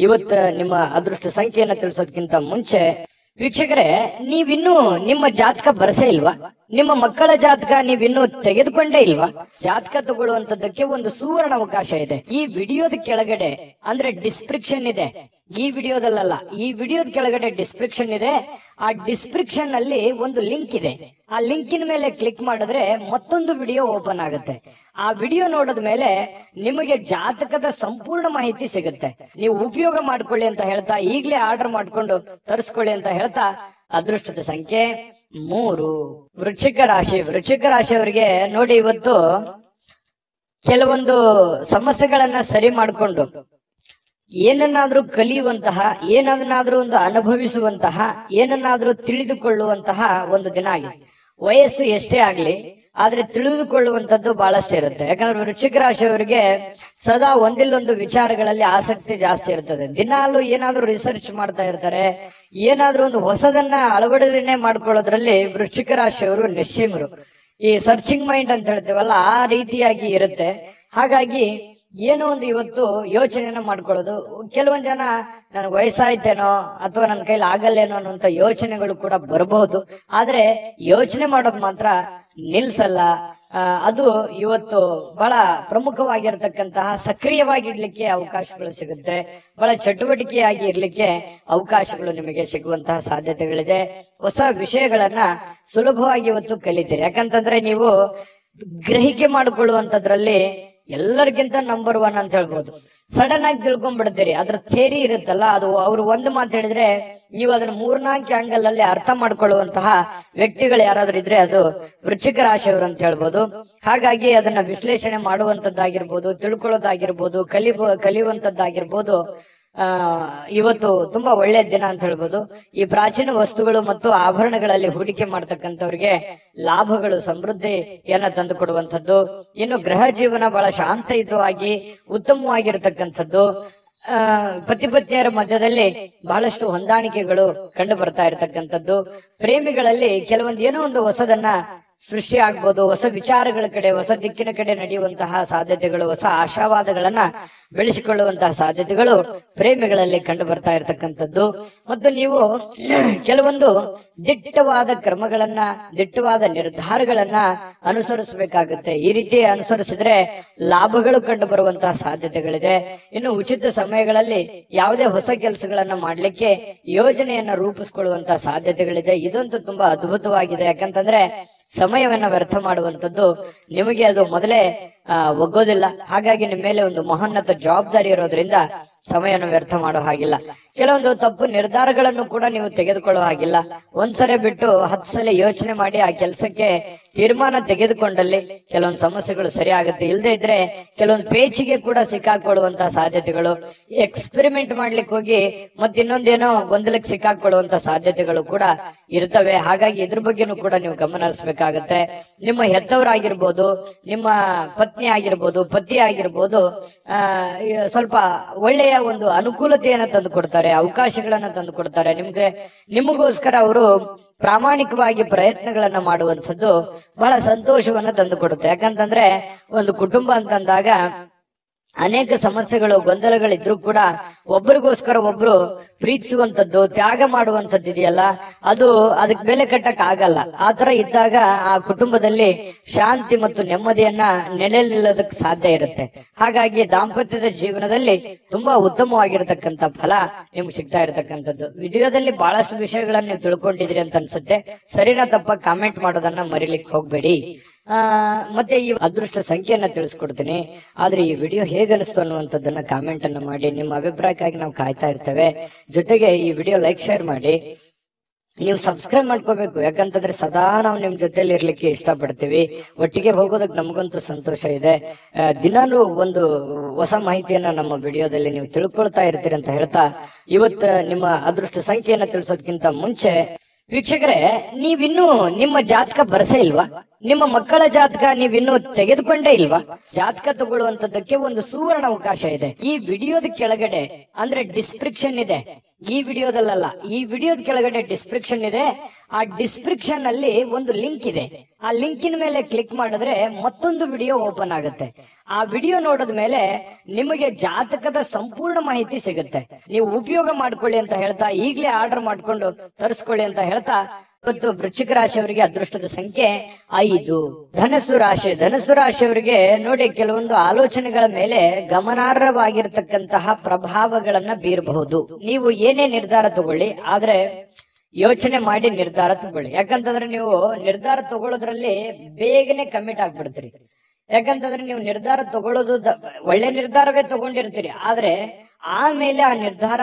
ಇವತ್ತು ನಿಮ್ಮ ಅದೃಷ್ಟ ಸಂಖ್ಯೆಯನ್ನ ತಿಳಿಸೋದಕ್ಕಿಂತ ಮುಂಚೆ ವೀಕ್ಷಕರೇ, ನೀವಿನ್ನೂ ನಿಮ್ಮ ಜಾತಕ ಬರಸೇ ಇಲ್ವಾ? ನಿಮ್ಮ ಮಕ್ಕಳ ಜಾತಕ ನೀವಿನ್ನೂ ತೆಗೆದುಕೊಂಡೇ ಇಲ್ವಾ? ಜಾತಕ ತಗೊಳ್ಳುವಂತದ್ದಕ್ಕೆ ಒಂದು ಸುವರ್ಣ ಅವಕಾಶ ಇದೆ. ಈ ವಿಡಿಯೋದ ಕೆಳಗಡೆ ಅಂದ್ರೆ ಡಿಸ್ಕ್ರಿಪ್ಷನ್ ಇದೆ. ಈ ವಿಡಿಯೋದಲ್ಲ, ಈ ವಿಡಿಯೋದ ಕೆಳಗಡೆ ಡಿಸ್ಕ್ರಿಪ್ಷನ್ ಇದೆ. ಆ ಡಿಸ್ಕ್ರಿಪ್ಷನ್ ಅಲ್ಲಿ ಒಂದು ಲಿಂಕ್ ಇದೆ. ಆ ಲಿಂಕಿನ ಮೇಲೆ ಕ್ಲಿಕ್ ಮಾಡಿದ್ರೆ ಮತ್ತೊಂದು ವಿಡಿಯೋ ಓಪನ್ ಆಗುತ್ತೆ. ಆ ವಿಡಿಯೋ ನೋಡಿದ ಮೇಲೆ ನಿಮಗೆ ಜಾತಕದ ಸಂಪೂರ್ಣ ಮಾಹಿತಿ ಸಿಗುತ್ತೆ. ನೀವು ಉಪಯೋಗ ಮಾಡ್ಕೊಳ್ಳಿ ಅಂತ ಹೇಳ್ತಾ, ಈಗಲೇ ಆರ್ಡರ್ ಮಾಡ್ಕೊಂಡು ತರಿಸ್ಕೊಳ್ಳಿ ಅಂತ ಹೇಳ್ತಾ, ಅದೃಷ್ಟದ ಸಂಖ್ಯೆ 3 ವೃಶ್ಚಿಕ ರಾಶಿ. ವೃಶ್ಚಿಕ ರಾಶಿಯವರಿಗೆ ನೋಡಿ, ಇವತ್ತು ಕೆಲವೊಂದು ಸಮಸ್ಯೆಗಳನ್ನ ಸರಿ ಮಾಡಿಕೊಂಡು ಏನನ್ನಾದ್ರೂ ಕಲಿಯುವಂತಹ, ಏನನ್ನಾದ್ರೂ ಒಂದು ಅನುಭವಿಸುವಂತಹ, ಏನನ್ನಾದ್ರೂ ತಿಳಿದುಕೊಳ್ಳುವಂತಹ ಒಂದು ದಿನ ಆಗಿದೆ. ವಯಸ್ಸು ಎಷ್ಟೇ ಆಗ್ಲಿ, ಆದ್ರೆ ತಿಳಿದುಕೊಳ್ಳುವಂತದ್ದು ಬಹಳಷ್ಟು ಇರುತ್ತೆ. ಯಾಕಂದ್ರೆ ವೃಶ್ಚಿಕ ರಾಶಿಯವರಿಗೆ ಸದಾ ಒಂದಿಲ್ಲೊಂದು ವಿಚಾರಗಳಲ್ಲಿ ಆಸಕ್ತಿ ಜಾಸ್ತಿ ಇರ್ತದೆ. ದಿನಾಲು ಏನಾದ್ರೂ ರಿಸರ್ಚ್ ಮಾಡ್ತಾ ಇರ್ತಾರೆ. ಏನಾದ್ರೂ ಒಂದು ಹೊಸದನ್ನ ಅಳವಡಿಕೆ ಮಾಡ್ಕೊಳ್ಳೋದ್ರಲ್ಲಿ ವೃಶ್ಚಿಕ ರಾಶಿಯವರು ನಿಶ್ಚಿಮರು. ಈ ಸರ್ಚಿಂಗ್ ಮೈಂಡ್ ಅಂತ ಹೇಳ್ತೀವಲ್ಲ, ಆ ರೀತಿಯಾಗಿ ಇರುತ್ತೆ. ಹಾಗಾಗಿ ಏನೋ ಒಂದು ಇವತ್ತು ಯೋಚನೆನ ಮಾಡ್ಕೊಳ್ಳೋದು. ಕೆಲವೊಂದ್ ಜನ ನನಗೆ ವಯಸ್ಸಾಯ್ತೇನೋ ಅಥವಾ ನನ್ನ ಕೈಲಿ ಆಗಲ್ಲೇನೋ ಅನ್ನುವಂತ ಯೋಚನೆಗಳು ಕೂಡ ಬರಬಹುದು. ಆದ್ರೆ ಯೋಚನೆ ಮಾಡೋದು ಮಾತ್ರ ನಿಲ್ಸಲ್ಲ. ಅದು ಇವತ್ತು ಬಹಳ ಪ್ರಮುಖವಾಗಿರ್ತಕ್ಕಂತಹ, ಸಕ್ರಿಯವಾಗಿರ್ಲಿಕ್ಕೆ ಅವಕಾಶಗಳು ಸಿಗುತ್ತೆ. ಬಹಳ ಚಟುವಟಿಕೆಯಾಗಿ ಇರ್ಲಿಕ್ಕೆ ಅವಕಾಶಗಳು ನಿಮಗೆ ಸಿಗುವಂತಹ ಸಾಧ್ಯತೆಗಳಿದೆ. ಹೊಸ ವಿಷಯಗಳನ್ನ ಸುಲಭವಾಗಿ ಇವತ್ತು ಕಲಿತೀರಿ. ಯಾಕಂತಂದ್ರೆ ನೀವು ಗ್ರಹಿಕೆ ಮಾಡಿಕೊಳ್ಳುವಂತದ್ರಲ್ಲಿ ಎಲ್ಲರಿಗಿಂತ ನಂಬರ್ 1 ಅಂತ ಹೇಳ್ಬೋದು. ಸಡನ್ ಆಗಿ ತಿಳ್ಕೊಂಡ್ಬಿಡ್ತೀರಿ. ಅದ್ರ ಥೇರಿ ಇರುತ್ತಲ್ಲ, ಅದು ಅವ್ರು ಒಂದು ಮಾತು ಹೇಳಿದ್ರೆ ನೀವು ಅದನ್ನ 3-4 ಆಂಗಲ್ ಅಲ್ಲಿ ಅರ್ಥ ಮಾಡ್ಕೊಳ್ಳುವಂತಹ ವ್ಯಕ್ತಿಗಳು ಯಾರಾದ್ರೂ ಇದ್ರೆ ಅದು ವೃಶ್ಚಿಕ ರಾಶಿಯವರು ಅಂತ ಹೇಳ್ಬೋದು. ಹಾಗಾಗಿ ಅದನ್ನ ವಿಶ್ಲೇಷಣೆ ಮಾಡುವಂತದ್ದಾಗಿರ್ಬೋದು, ತಿಳ್ಕೊಳ್ಳೋದಾಗಿರ್ಬೋದು, ಕಲಿಯುವಂತದ್ದಾಗಿರ್ಬೋದು. ಇವತ್ತು ತುಂಬಾ ಒಳ್ಳೆ ದಿನ ಅಂತ ಹೇಳ್ಬೋದು. ಈ ಪ್ರಾಚೀನ ವಸ್ತುಗಳು ಮತ್ತು ಆಭರಣಗಳಲ್ಲಿ ಹೂಡಿಕೆ ಮಾಡ್ತಕ್ಕಂಥವ್ರಿಗೆ ಲಾಭಗಳು, ಸಮೃದ್ಧಿಯನ್ನ ತಂದು ಕೊಡುವಂಥದ್ದು. ಇನ್ನು ಗೃಹ ಜೀವನ ಬಹಳ ಶಾಂತಯುತವಾಗಿ ಉತ್ತಮವಾಗಿರ್ತಕ್ಕಂಥದ್ದು. ಪತಿ ಪತ್ನಿಯರ ಮಧ್ಯದಲ್ಲಿ ಬಹಳಷ್ಟು ಹೊಂದಾಣಿಕೆಗಳು ಕಂಡು ಬರ್ತಾ ಇರತಕ್ಕಂಥದ್ದು. ಪ್ರೇಮಿಗಳಲ್ಲಿ ಕೆಲವೊಂದು ಏನೋ ಒಂದು ಹೊಸದನ್ನ ಸೃಷ್ಟಿ ಆಗ್ಬೋದು. ಹೊಸ ವಿಚಾರಗಳ ಕಡೆ, ಹೊಸ ದಿಕ್ಕಿನ ಕಡೆ ನಡೆಯುವಂತಹ ಸಾಧ್ಯತೆಗಳು, ಹೊಸ ಆಶಾವಾದಗಳನ್ನ ಬೆಳೆಸಿಕೊಳ್ಳುವಂತಹ ಸಾಧ್ಯತೆಗಳು ಪ್ರೇಮಿಗಳಲ್ಲಿ ಕಂಡು ಬರ್ತಾ ಇರತಕ್ಕಂಥದ್ದು. ಮತ್ತು ನೀವು ಕೆಲವೊಂದು ದಿಟ್ಟವಾದ ಕ್ರಮಗಳನ್ನ, ದಿಟ್ಟವಾದ ನಿರ್ಧಾರಗಳನ್ನ ಅನುಸರಿಸಬೇಕಾಗುತ್ತೆ. ಈ ರೀತಿ ಅನುಸರಿಸಿದ್ರೆ ಲಾಭಗಳು ಕಂಡು ಬರುವಂತಹ ಸಾಧ್ಯತೆಗಳಿದೆ. ಇನ್ನು ಉಚಿತ ಸಮಯಗಳಲ್ಲಿ ಯಾವುದೇ ಹೊಸ ಕೆಲಸಗಳನ್ನ ಮಾಡ್ಲಿಕ್ಕೆ ಯೋಜನೆಯನ್ನ ರೂಪಿಸಿಕೊಳ್ಳುವಂತಹ ಸಾಧ್ಯತೆಗಳಿದೆ. ಇದಂತೂ ತುಂಬಾ ಅದ್ಭುತವಾಗಿದೆ. ಯಾಕಂತಂದ್ರೆ ಸಮಯವನ್ನ ವ್ಯರ್ಥ ಮಾಡುವಂತದ್ದು ನಿಮಗೆ ಅದು ಮೊದಲೇ ಒಗ್ಗೋದಿಲ್ಲ. ಹಾಗಾಗಿ ನಿಮ್ಮ ಮೇಲೆ ಒಂದು ಮಹೋನ್ನತ ಜವಾಬ್ದಾರಿ ಇರೋದ್ರಿಂದ ಸಮಯವನ್ನು ವ್ಯರ್ಥ ಮಾಡೋ ಹಾಗಿಲ್ಲ. ಕೆಲವೊಂದು ತಪ್ಪು ನಿರ್ಧಾರಗಳನ್ನು ಕೂಡ ನೀವು ತೆಗೆದುಕೊಳ್ಳೋ ಹಾಗಿಲ್ಲ. ಒಂದ್ಸರಿ ಬಿಟ್ಟು 10 ಸಲ ಯೋಚನೆ ಮಾಡಿ ಆ ಕೆಲಸಕ್ಕೆ ತೀರ್ಮಾನ ತೆಗೆದುಕೊಂಡಲ್ಲಿ ಕೆಲವೊಂದು ಸಮಸ್ಯೆಗಳು ಸರಿ ಆಗುತ್ತೆ. ಇಲ್ಲದೆ ಇದ್ರೆ ಕೆಲವೊಂದು ಪೇಚಿಗೆ ಕೂಡ ಸಿಕ್ಕಾಕೊಳ್ಳುವಂತಹ ಸಾಧ್ಯತೆಗಳು, ಎಕ್ಸ್ಪೆರಿಮೆಂಟ್ ಮಾಡ್ಲಿಕ್ಕೆ ಹೋಗಿ ಮತ್ತಿನ್ನೊಂದೇನೋ ಗೊಂದಲಕ್ಕೆ ಸಿಕ್ಕಾಕೊಳ್ಳುವಂತಹ ಸಾಧ್ಯತೆಗಳು ಕೂಡ ಇರ್ತವೆ. ಹಾಗಾಗಿ ಇದ್ರ ಬಗ್ಗೆನೂ ಕೂಡ ನೀವು ಗಮನ ಹರಿಸಬೇಕಾಗತ್ತೆ. ನಿಮ್ಮ ಹೆತ್ತವರಾಗಿರ್ಬೋದು, ನಿಮ್ಮ ಪತ್ನಿ ಆಗಿರ್ಬೋದು, ಪತಿ ಆಗಿರ್ಬೋದು, ಸ್ವಲ್ಪ ಒಳ್ಳೆಯ ಒಂದು ಅನುಕೂಲತೆಯನ್ನ ತಂದು ಕೊಡ್ತಾರೆ, ಅವಕಾಶಗಳನ್ನ ತಂದು ಕೊಡ್ತಾರೆ. ನಿಮಗೋಸ್ಕರ ಅವರು ಪ್ರಾಮಾಣಿಕವಾಗಿ ಪ್ರಯತ್ನಗಳನ್ನ ಮಾಡುವಂಥದ್ದು ಬಹಳ ಸಂತೋಷವನ್ನ ತಂದು ಕೊಡುತ್ತೆ. ಯಾಕಂತಂದ್ರೆ ಒಂದು ಕುಟುಂಬ ಅಂತಂದಾಗ ಅನೇಕ ಸಮಸ್ಯೆಗಳು, ಗೊಂದಲಗಳಿದ್ರು ಕೂಡ ಒಬ್ಬರಿಗೋಸ್ಕರ ಒಬ್ರು ಪ್ರೀತಿಸುವಂತದ್ದು, ತ್ಯಾಗ ಮಾಡುವಂತದ್ದು ಇದೆಯಲ್ಲ, ಅದು ಅದಕ್ಕೆ ಬೆಲೆ ಕಟ್ಟಕ್ ಆಗಲ್ಲ. ಆತರ ಇದ್ದಾಗ ಆ ಕುಟುಂಬದಲ್ಲಿ ಶಾಂತಿ ಮತ್ತು ನೆಮ್ಮದಿಯನ್ನ ನೆಲೆ ನಿಲ್ಲೋದಕ್ಕೆ ಸಾಧ್ಯ ಇರುತ್ತೆ. ಹಾಗಾಗಿ ದಾಂಪತ್ಯದ ಜೀವನದಲ್ಲಿ ತುಂಬಾ ಉತ್ತಮವಾಗಿರತಕ್ಕಂತ ಫಲ ನಿಮ್ಗೆ ಸಿಗ್ತಾ ಇರತಕ್ಕಂಥದ್ದು. ವಿಡಿಯೋದಲ್ಲಿ ಬಹಳಷ್ಟು ವಿಷಯಗಳನ್ನ ನೀವು ತಿಳ್ಕೊಂಡಿದ್ರಿ ಅಂತ ಅನ್ಸುತ್ತೆ. ಸರಿನಾ ತಪ್ಪ ಕಾಮೆಂಟ್ ಮಾಡೋದನ್ನ ಮರಿಲಿಕ್ಕೆ ಹೋಗ್ಬೇಡಿ. ಮತ್ತೆ ಈ ಅದೃಷ್ಟ ಸಂಖ್ಯೆಯನ್ನ ತಿಳಿಸ್ಕೊಡ್ತೀನಿ. ಆದ್ರೆ ಈ ವಿಡಿಯೋ ಹೇಗನಿಸ್ತು ಅನ್ನುವಂಥದ್ದನ್ನ ಕಾಮೆಂಟ್ ಅನ್ನ ಮಾಡಿ. ನಿಮ್ಮ ಅಭಿಪ್ರಾಯಕ್ಕಾಗಿ ನಾವು ಕಾಯ್ತಾ ಇರ್ತೇವೆ. ಜೊತೆಗೆ ಈ ವಿಡಿಯೋ ಲೈಕ್, ಶೇರ್ ಮಾಡಿ. ನೀವು ಸಬ್ಸ್ಕ್ರೈಬ್ ಮಾಡ್ಕೋಬೇಕು, ಯಾಕಂತಂದ್ರೆ ಸದಾ ನಾವು ನಿಮ್ ಜೊತೆಲಿ ಇರ್ಲಿಕ್ಕೆ ಇಷ್ಟಪಡ್ತೀವಿ. ಒಟ್ಟಿಗೆ ಹೋಗೋದಕ್ಕೆ ನಮಗಂತೂ ಸಂತೋಷ ಇದೆ. ದಿನಾಲೂ ಒಂದು ಹೊಸ ಮಾಹಿತಿಯನ್ನ ನಮ್ಮ ವಿಡಿಯೋದಲ್ಲಿ ನೀವು ತಿಳ್ಕೊಳ್ತಾ ಇರ್ತೀರಿ ಅಂತ ಹೇಳ್ತಾ, ಇವತ್ತು ನಿಮ್ಮ ಅದೃಷ್ಟ ಸಂಖ್ಯೆಯನ್ನ ತಿಳಿಸೋದಕ್ಕಿಂತ ಮುಂಚೆ ವೀಕ್ಷಕರೇ, ನೀವಿನ್ನೂ ನಿಮ್ಮ ಜಾತಕ ಬರಸೇ ಇಲ್ವಾ? ನಿಮ್ಮ ಮಕ್ಕಳ ಜಾತಕ ನೀವಿನ್ನೂ ತೆಗೆದುಕೊಂಡೇ ಇಲ್ವಾ? ಜಾತಕ ತಗೊಳ್ಳುವಂತದ್ದಕ್ಕೆ ಒಂದು ಸುವರ್ಣ ಅವಕಾಶ ಇದೆ. ಈ ವಿಡಿಯೋದ ಕೆಳಗಡೆ ಅಂದ್ರೆ ಡಿಸ್ಕ್ರಿಪ್ಷನ್ ಇದೆ. ಈ ವಿಡಿಯೋದಲ್ಲ, ಈ ವಿಡಿಯೋದ ಕೆಳಗಡೆ ಡಿಸ್ಕ್ರಿಪ್ಷನ್ ಇದೆ. ಆ ಡಿಸ್ಕ್ರಿಪ್ಷನ್ ಅಲ್ಲಿ ಒಂದು ಲಿಂಕ್ ಇದೆ. ಆ ಲಿಂಕಿನ ಮೇಲೆ ಕ್ಲಿಕ್ ಮಾಡಿದ್ರೆ ಮತ್ತೊಂದು ವಿಡಿಯೋ ಓಪನ್ ಆಗುತ್ತೆ. ಆ ವಿಡಿಯೋ ನೋಡಿದ ಮೇಲೆ ನಿಮಗೆ ಜಾತಕದ ಸಂಪೂರ್ಣ ಮಾಹಿತಿ ಸಿಗುತ್ತೆ. ನೀವು ಉಪಯೋಗ ಮಾಡ್ಕೊಳ್ಳಿ ಅಂತ ಹೇಳ್ತಾ, ಈಗಲೇ ಆರ್ಡರ್ ಮಾಡ್ಕೊಂಡು ತರಿಸ್ಕೊಳ್ಳಿ ಅಂತ ಹೇಳ್ತಾ, ಇವತ್ತು ವೃಶ್ಚಿಕ ರಾಶಿಯವರಿಗೆ ಅದೃಷ್ಟದ ಸಂಖ್ಯೆ 5. ಧನಸ್ಸು ರಾಶಿಯವರಿಗೆ ನೋಡಿ, ಕೆಲವೊಂದು ಆಲೋಚನೆಗಳ ಮೇಲೆ ಗಮನಾರ್ಹವಾಗಿರ್ತಕ್ಕಂತಹ ಪ್ರಭಾವಗಳನ್ನ ಬೀರಬಹುದು. ನೀವು ಏನೇ ನಿರ್ಧಾರ ತಗೊಳ್ಳಿ, ಆದ್ರೆ ಯೋಚನೆ ಮಾಡಿ ನಿರ್ಧಾರ ತಗೊಳ್ಳಿ. ಯಾಕಂತಂದ್ರೆ ನೀವು ನಿರ್ಧಾರ ತಗೊಳ್ಳೋದ್ರಲ್ಲಿ ಬೇಗನೆ ಕಮಿಟ್ ಆಗ್ಬಿಡ್ತೀರಿ. ಯಾಕಂತಂದ್ರೆ ನೀವು ನಿರ್ಧಾರ ತಗೊಳ್ಳೋದು ಒಳ್ಳೆ ನಿರ್ಧಾರವೇ ತಗೊಂಡಿರ್ತೀರಿ, ಆದ್ರೆ ಆಮೇಲೆ ಆ ನಿರ್ಧಾರ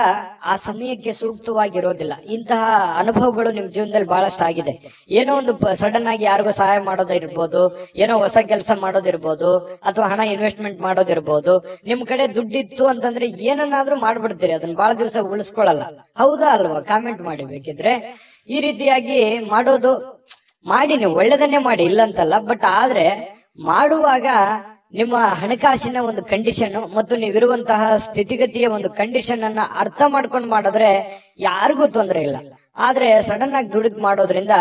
ಆ ಸಮಯಕ್ಕೆ ಸೂಕ್ತವಾಗಿರೋದಿಲ್ಲ. ಇಂತಹ ಅನುಭವಗಳು ನಿಮ್ ಜೀವನದಲ್ಲಿ ಬಹಳಷ್ಟು ಆಗಿದೆ. ಏನೋ ಒಂದು ಸಡನ್ ಆಗಿ ಯಾರಿಗೋ ಸಹಾಯ ಮಾಡೋದಿರ್ಬೋದು, ಏನೋ ಹೊಸ ಕೆಲಸ ಮಾಡೋದಿರ್ಬೋದು, ಅಥವಾ ಹಣ ಇನ್ವೆಸ್ಟ್ಮೆಂಟ್ ಮಾಡೋದಿರ್ಬೋದು. ನಿಮ್ ಕಡೆ ದುಡ್ಡಿತ್ತು ಅಂತಂದ್ರೆ ಏನನ್ನಾದ್ರೂ ಮಾಡ್ಬಿಡ್ತೀರಿ, ಅದನ್ನ ಬಹಳ ದಿವಸ ಉಳಿಸ್ಕೊಳ್ಳಲ್ಲ. ಹೌದಾ ಅಲ್ವಾ? ಕಾಮೆಂಟ್ ಮಾಡಿ ಬೇಕಿದ್ರೆ. ಈ ರೀತಿಯಾಗಿ ಮಾಡೋದು ಮಾಡಿ, ನೀವು ಒಳ್ಳೆದನ್ನೇ ಮಾಡಿ, ಇಲ್ಲಂತಲ್ಲ. ಬಟ್ ಆದ್ರೆ ಮಾಡುವಾಗ ನಿಮ್ಮ ಹಣಕಾಸಿನ ಒಂದು ಕಂಡೀಷನ್ ಮತ್ತು ನೀವಿರುವಂತಹ ಸ್ಥಿತಿಗತಿಯ ಒಂದು ಕಂಡೀಷನ್ ಅನ್ನ ಅರ್ಥ ಮಾಡ್ಕೊಂಡು ಮಾಡಿದ್ರೆ ಯಾರಿಗೂ ತೊಂದರೆ ಇಲ್ಲ. ಆದ್ರೆ ಸಡನ್ ಆಗಿ ದುಡುಕ್ ಮಾಡೋದ್ರಿಂದ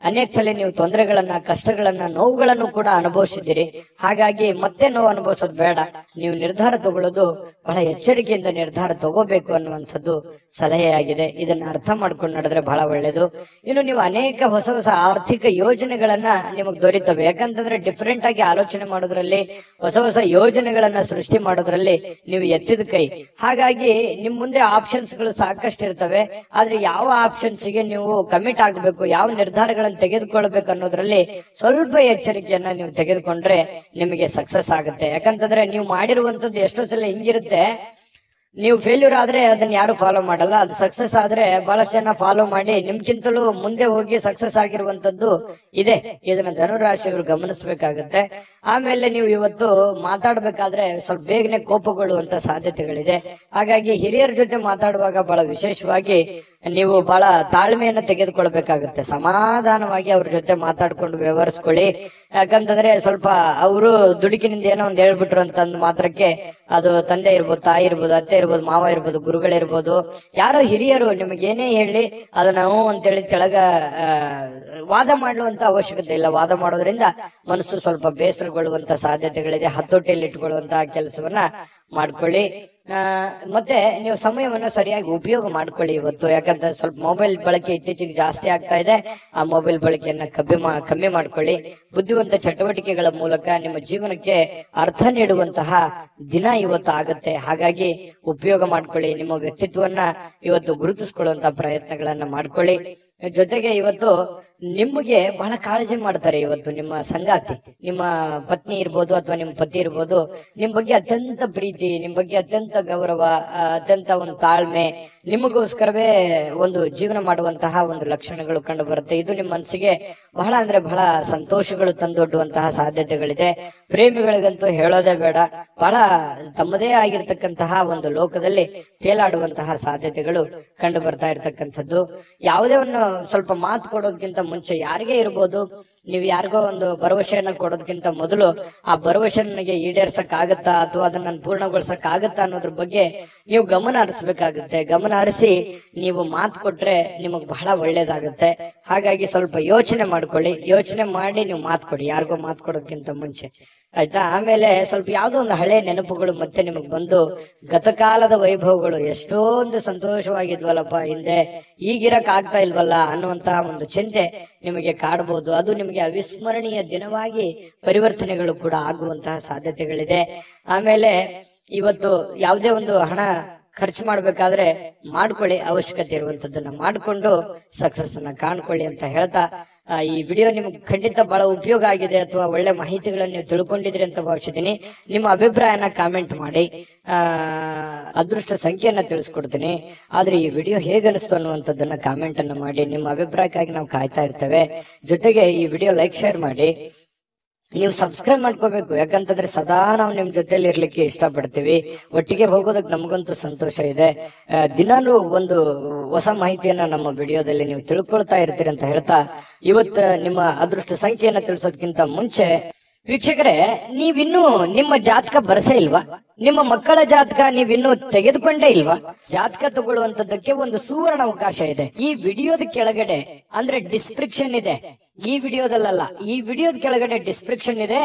ಅನೇಕ ಸಲ ನೀವು ತೊಂದರೆಗಳನ್ನ, ಕಷ್ಟಗಳನ್ನ, ನೋವುಗಳನ್ನು ಕೂಡ ಅನುಭವಿಸಿದ್ದೀರಿ. ಹಾಗಾಗಿ ಮತ್ತೆ ನೋವು ಅನುಭವಿಸೋದು ಬೇಡ. ನೀವು ನಿರ್ಧಾರ ತಗೊಳ್ಳೋದು ಬಹಳ ಎಚ್ಚರಿಕೆಯಿಂದ ನಿರ್ಧಾರ ತಗೋಬೇಕು ಅನ್ನುವಂಥದ್ದು ಸಲಹೆಯಾಗಿದೆ. ಇದನ್ನ ಅರ್ಥ ಮಾಡ್ಕೊಂಡು ನಡೆದ್ರೆ ಬಹಳ ಒಳ್ಳೇದು. ಇನ್ನು ನೀವು ಅನೇಕ ಹೊಸ ಹೊಸ ಆರ್ಥಿಕ ಯೋಜನೆಗಳನ್ನ ನಿಮಗೆ ದೊರೀತವೆ. ಯಾಕಂತಂದ್ರೆ ಡಿಫರೆಂಟ್ ಆಗಿ ಆಲೋಚನೆ ಮಾಡೋದ್ರಲ್ಲಿ, ಹೊಸ ಹೊಸ ಯೋಜನೆಗಳನ್ನ ಸೃಷ್ಟಿ ಮಾಡೋದ್ರಲ್ಲಿ ನೀವು ಎತ್ತಿದ ಕೈ. ಹಾಗಾಗಿ ನಿಮ್ ಮುಂದೆ ಆಪ್ಷನ್ಸ್ ಗಳು ಸಾಕಷ್ಟು ಇರ್ತವೆ. ಆದ್ರೆ ಯಾವ ಆಪ್ಷನ್ಸ್ ಗೆ ನೀವು ಕಮಿಟ್ ಆಗಬೇಕು, ಯಾವ ನಿರ್ಧಾರಗಳನ್ನು ತೆಗೆದುಕೊಳ್ಬೇಕು ಅನ್ನೋದ್ರಲ್ಲಿ ಸ್ವಲ್ಪ ಎಚ್ಚರಿಕೆಯನ್ನ ನೀವು ತೆಗೆದುಕೊಂಡ್ರೆ ನಿಮಗೆ ಸಕ್ಸಸ್ ಆಗುತ್ತೆ. ಯಾಕಂತಂದ್ರೆ ನೀವು ಮಾಡಿರುವಂತದ್ದು ಎಷ್ಟೋ ಸಲ ಹಿಂಗಿರುತ್ತೆ, ನೀವು ಫೇಲ್ಯೂರ್ ಆದ್ರೆ ಅದನ್ನ ಯಾರು ಫಾಲೋ ಮಾಡಲ್ಲ. ಅದು ಸಕ್ಸಸ್ ಆದ್ರೆ ಬಹಳಷ್ಟು ಜನ ಫಾಲೋ ಮಾಡಿ ನಿಮ್ಗಿಂತಲೂ ಮುಂದೆ ಹೋಗಿ ಸಕ್ಸಸ್ ಆಗಿರುವಂತದ್ದು ಇದೆ. ಇದನ್ನ ಧನುರಾಶಿಯವರು ಗಮನಿಸಬೇಕಾಗತ್ತೆ. ಆಮೇಲೆ ನೀವು ಇವತ್ತು ಮಾತಾಡ್ಬೇಕಾದ್ರೆ ಸ್ವಲ್ಪ ಬೇಗನೆ ಕೋಪಗೊಳ್ಳುವಂತ ಸಾಧ್ಯತೆಗಳಿದೆ. ಹಾಗಾಗಿ ಹಿರಿಯರ ಜೊತೆ ಮಾತಾಡುವಾಗ ಬಹಳ ವಿಶೇಷವಾಗಿ ನೀವು ಬಹಳ ತಾಳ್ಮೆಯನ್ನ ತೆಗೆದುಕೊಳ್ಬೇಕಾಗುತ್ತೆ. ಸಮಾಧಾನವಾಗಿ ಅವ್ರ ಜೊತೆ ಮಾತಾಡ್ಕೊಂಡು ವ್ಯವಹರಿಸ್ಕೊಳ್ಳಿ. ಯಾಕಂತಂದ್ರೆ ಸ್ವಲ್ಪ ಅವರು ದುಡುಕಿನಿಂದ ಏನೋ ಒಂದ್ ಹೇಳ್ಬಿಟ್ರು ಅಂತಂದ್ ಮಾತ್ರಕ್ಕೆ ಅದು ತಂದೆ ಇರ್ಬೋದು, ತಾಯಿ ಇರ್ಬೋದು, ಅತ್ತೆ ಇರ್ಬೋದು, ಮಾವ ಇರ್ಬೋದು, ಗುರುಗಳಿರ್ಬೋದು, ಯಾರೋ ಹಿರಿಯರು ನಿಮಗೇನೇ ಹೇಳಿ ಅದನ್ನ ನಾವು ಅಂತೇಳಿ ತೆಳಗ ವಾದ ಮಾಡುವಂತ ಅವಶ್ಯಕತೆ ಇಲ್ಲ. ವಾದ ಮಾಡೋದ್ರಿಂದ ಮನಸ್ಸು ಸ್ವಲ್ಪ ಬೇಸರಗೊಳ್ಳುವಂತ ಸಾಧ್ಯತೆಗಳಿದೆ. ಹತೋಟಿಯಲ್ಲಿ ಇಟ್ಕೊಳ್ಳುವಂತಹ ಕೆಲಸವನ್ನ ಮಾಡ್ಕೊಳ್ಳಿ. ಮತ್ತೆ ನೀವು ಸಮಯವನ್ನ ಸರಿಯಾಗಿ ಉಪಯೋಗ ಮಾಡ್ಕೊಳ್ಳಿ ಇವತ್ತು. ಯಾಕಂದ್ರೆ ಸ್ವಲ್ಪ ಮೊಬೈಲ್ ಬಳಕೆ ಇತ್ತೀಚೆಗೆ ಜಾಸ್ತಿ ಆಗ್ತಾ ಇದೆ. ಆ ಮೊಬೈಲ್ ಬಳಕೆಯನ್ನ ಕಮ್ಮಿ ಮಾಡ್ಕೊಳ್ಳಿ. ಬುದ್ಧಿವಂತ ಚಟುವಟಿಕೆಗಳ ಮೂಲಕ ನಿಮ್ಮ ಜೀವನಕ್ಕೆ ಅರ್ಥ ನೀಡುವಂತಹ ದಿನ ಇವತ್ತು ಆಗುತ್ತೆ. ಹಾಗಾಗಿ ಉಪಯೋಗ ಮಾಡ್ಕೊಳ್ಳಿ. ನಿಮ್ಮ ವ್ಯಕ್ತಿತ್ವವನ್ನ ಇವತ್ತು ಗುರುತಿಸ್ಕೊಳ್ಳುವಂತಹ ಪ್ರಯತ್ನಗಳನ್ನ ಮಾಡ್ಕೊಳ್ಳಿ. ಜೊತೆಗೆ ಇವತ್ತು ನಿಮಗೆ ಬಹಳ ಕಾಳಜಿ ಮಾಡ್ತಾರೆ. ಇವತ್ತು ನಿಮ್ಮ ಸಂಗಾತಿ, ನಿಮ್ಮ ಪತ್ನಿ ಇರ್ಬೋದು ಅಥವಾ ನಿಮ್ಮ ಪತಿ ಇರ್ಬೋದು, ನಿಮ್ ಬಗ್ಗೆ ಅತ್ಯಂತ ಪ್ರೀತಿ, ನಿಮ್ ಬಗ್ಗೆ ಅತ್ಯಂತ ಗೌರವ, ಅತ್ಯಂತ ಒಂದು ತಾಳ್ಮೆ, ನಿಮಗೋಸ್ಕರವೇ ಒಂದು ಜೀವನ ಮಾಡುವಂತಹ ಒಂದು ಲಕ್ಷಣಗಳು ಕಂಡು ಬರುತ್ತೆ. ಇದು ನಿಮ್ಮ ಮನಸ್ಸಿಗೆ ಬಹಳ ಅಂದ್ರೆ ಬಹಳ ಸಂತೋಷಗಳು ತಂದೊಡ್ಡುವಂತಹ ಸಾಧ್ಯತೆಗಳಿದೆ. ಪ್ರೇಮಿಗಳಿಗಂತೂ ಹೇಳೋದೇ ಬೇಡ, ಬಹಳ ತಮ್ಮದೇ ಆಗಿರ್ತಕ್ಕಂತಹ ಒಂದು ಲೋಕದಲ್ಲಿ ತೇಲಾಡುವಂತಹ ಸಾಧ್ಯತೆಗಳು ಕಂಡು ಬರ್ತಾ ಇರ್ತಕ್ಕಂಥದ್ದು. ಯಾವುದೇ ಒಂದು ಸ್ವಲ್ಪ ಮಾತು ಕೊಡೋದಕ್ಕಿಂತ ಮುಂಚೆ, ಯಾರಿಗೇ ಇರ್ಬೋದು, ನೀವು ಯಾರಿಗೋ ಒಂದು ಭರವಸೆಯನ್ನ ಕೊಡೋದಕ್ಕಿಂತ ಮೊದಲು ಆ ಭರವಸೆ ನನಗೆ ಈಡೇರ್ಸಕ್ ಆಗತ್ತಾ ಅಥವಾ ಅದನ್ನ ಪೂರ್ಣಗೊಳಿಸಕ್ ಆಗತ್ತಾ ಅನ್ನೋದ್ರ ಬಗ್ಗೆ ನೀವು ಗಮನ ಹರಿಸಬೇಕಾಗುತ್ತೆ. ಗಮನ ಹರಿಸಿ ನೀವು ಮಾತು ಕೊಟ್ರೆ ನಿಮಗ್ ಬಹಳ ಒಳ್ಳೇದಾಗುತ್ತೆ. ಹಾಗಾಗಿ ಸ್ವಲ್ಪ ಯೋಚನೆ ಮಾಡ್ಕೊಳ್ಳಿ. ಯೋಚನೆ ಮಾಡಿ ನೀವು ಮಾತು ಕೊಡಿ, ಯಾರಿಗೋ ಮಾತು ಕೊಡೋದಕ್ಕಿಂತ ಮುಂಚೆ, ಆಯ್ತಾ? ಆಮೇಲೆ ಸ್ವಲ್ಪ ಯಾವ್ದೋ ಒಂದು ಹಳೆ ನೆನಪುಗಳು ಮತ್ತೆ ನಿಮಗ್ ಬಂದು ಗತಕಾಲದ ವೈಭವಗಳು ಎಷ್ಟೊಂದು ಸಂತೋಷವಾಗಿದ್ವಲ್ಲಪ್ಪ ಹಿಂದೆ, ಈಗಿರಕ್ ಆಗ್ತಾ ಇಲ್ವಲ್ಲ ಅನ್ನುವಂತಹ ಒಂದು ಚಿಂತೆ ನಿಮಗೆ ಕಾಡಬಹುದು. ಅದು ನಿಮಗೆ ಅವಿಸ್ಮರಣೀಯ ದಿನವಾಗಿ ಪರಿವರ್ತನೆಗಳು ಕೂಡ ಆಗುವಂತಹ ಸಾಧ್ಯತೆಗಳಿದೆ. ಆಮೇಲೆ ಇವತ್ತು ಯಾವುದೇ ಒಂದು ಹಣ ಖರ್ಚು ಮಾಡ್ಬೇಕಾದ್ರೆ ಮಾಡ್ಕೊಳ್ಳಿ, ಅವಶ್ಯಕತೆ ಇರುವಂತದ್ದನ್ನ ಮಾಡ್ಕೊಂಡು ಸಕ್ಸಸ್ ಅನ್ನ ಕಾಣ್ಕೊಳ್ಳಿ ಅಂತ ಹೇಳ್ತಾ, ಈ ವಿಡಿಯೋ ನಿಮ್ಗೆ ಖಂಡಿತ ಬಹಳ ಉಪಯೋಗ ಆಗಿದೆ ಅಥವಾ ಒಳ್ಳೆ ಮಾಹಿತಿಗಳನ್ನ ನೀವು ತಿಳ್ಕೊಂಡಿದ್ರಿ ಅಂತ ಭಾವಿಸಿದೀನಿ. ನಿಮ್ಮ ಅಭಿಪ್ರಾಯನ ಕಾಮೆಂಟ್ ಮಾಡಿ. ಅದೃಷ್ಟ ಸಂಖ್ಯೆಯನ್ನ ತಿಳಿಸ್ಕೊಡ್ತೀನಿ. ಆದ್ರೆ ಈ ವಿಡಿಯೋ ಹೇಗನಿಸ್ತು ಅನ್ನುವಂಥದ್ದನ್ನ ಕಾಮೆಂಟ್ ಅನ್ನ ಮಾಡಿ. ನಿಮ್ಮ ಅಭಿಪ್ರಾಯಕ್ಕಾಗಿ ನಾವು ಕಾಯ್ತಾ ಇರ್ತೇವೆ. ಜೊತೆಗೆ ಈ ವಿಡಿಯೋ ಲೈಕ್, ಶೇರ್ ಮಾಡಿ. ನೀವು ಸಬ್ಸ್ಕ್ರೈಬ್ ಮಾಡ್ಕೋಬೇಕು. ಯಾಕಂತಂದ್ರೆ ಸದಾ ನಾವು ನಿಮ್ ಜೊತೆಲಿ ಇರ್ಲಿಕ್ಕೆ ಇಷ್ಟಪಡ್ತೀವಿ. ಒಟ್ಟಿಗೆ ಹೋಗೋದಕ್ಕೆ ನಮಗಂತೂ ಸಂತೋಷ ಇದೆ. ದಿನಾಲೂ ಒಂದು ಹೊಸ ಮಾಹಿತಿಯನ್ನ ನಮ್ಮ ವಿಡಿಯೋದಲ್ಲಿ ನೀವು ತಿಳ್ಕೊಳ್ತಾ ಇರ್ತೀರಿ ಅಂತ ಹೇಳ್ತಾ, ಇವತ್ತು ನಿಮ್ಮ ಅದೃಷ್ಟ ಸಂಖ್ಯೆಯನ್ನ ತಿಳಿಸೋದಕ್ಕಿಂತ ಮುಂಚೆ ವೀಕ್ಷಕರೇ, ನೀವಿನ್ನೂ ನಿಮ್ಮ ಜಾತಕ ಬರಸೇ ಇಲ್ವಾ? ನಿಮ್ಮ ಮಕ್ಕಳ ಜಾತಕ ನೀವಿನ್ನೂ ತೆಗೆದುಕೊಂಡೇ ಇಲ್ವಾ? ಜಾತಕ ತಗೊಳ್ಳುವಂತದ್ದಕ್ಕೆ ಒಂದು ಸುವರ್ಣ ಅವಕಾಶ ಇದೆ. ಈ ವಿಡಿಯೋದ ಕೆಳಗಡೆ ಅಂದ್ರೆ ಡಿಸ್ಕ್ರಿಪ್ಷನ್ ಇದೆ. ಈ ವಿಡಿಯೋದಲ್ಲ, ಈ ವಿಡಿಯೋದ ಕೆಳಗಡೆ ಡಿಸ್ಕ್ರಿಪ್ಷನ್ ಇದೆ.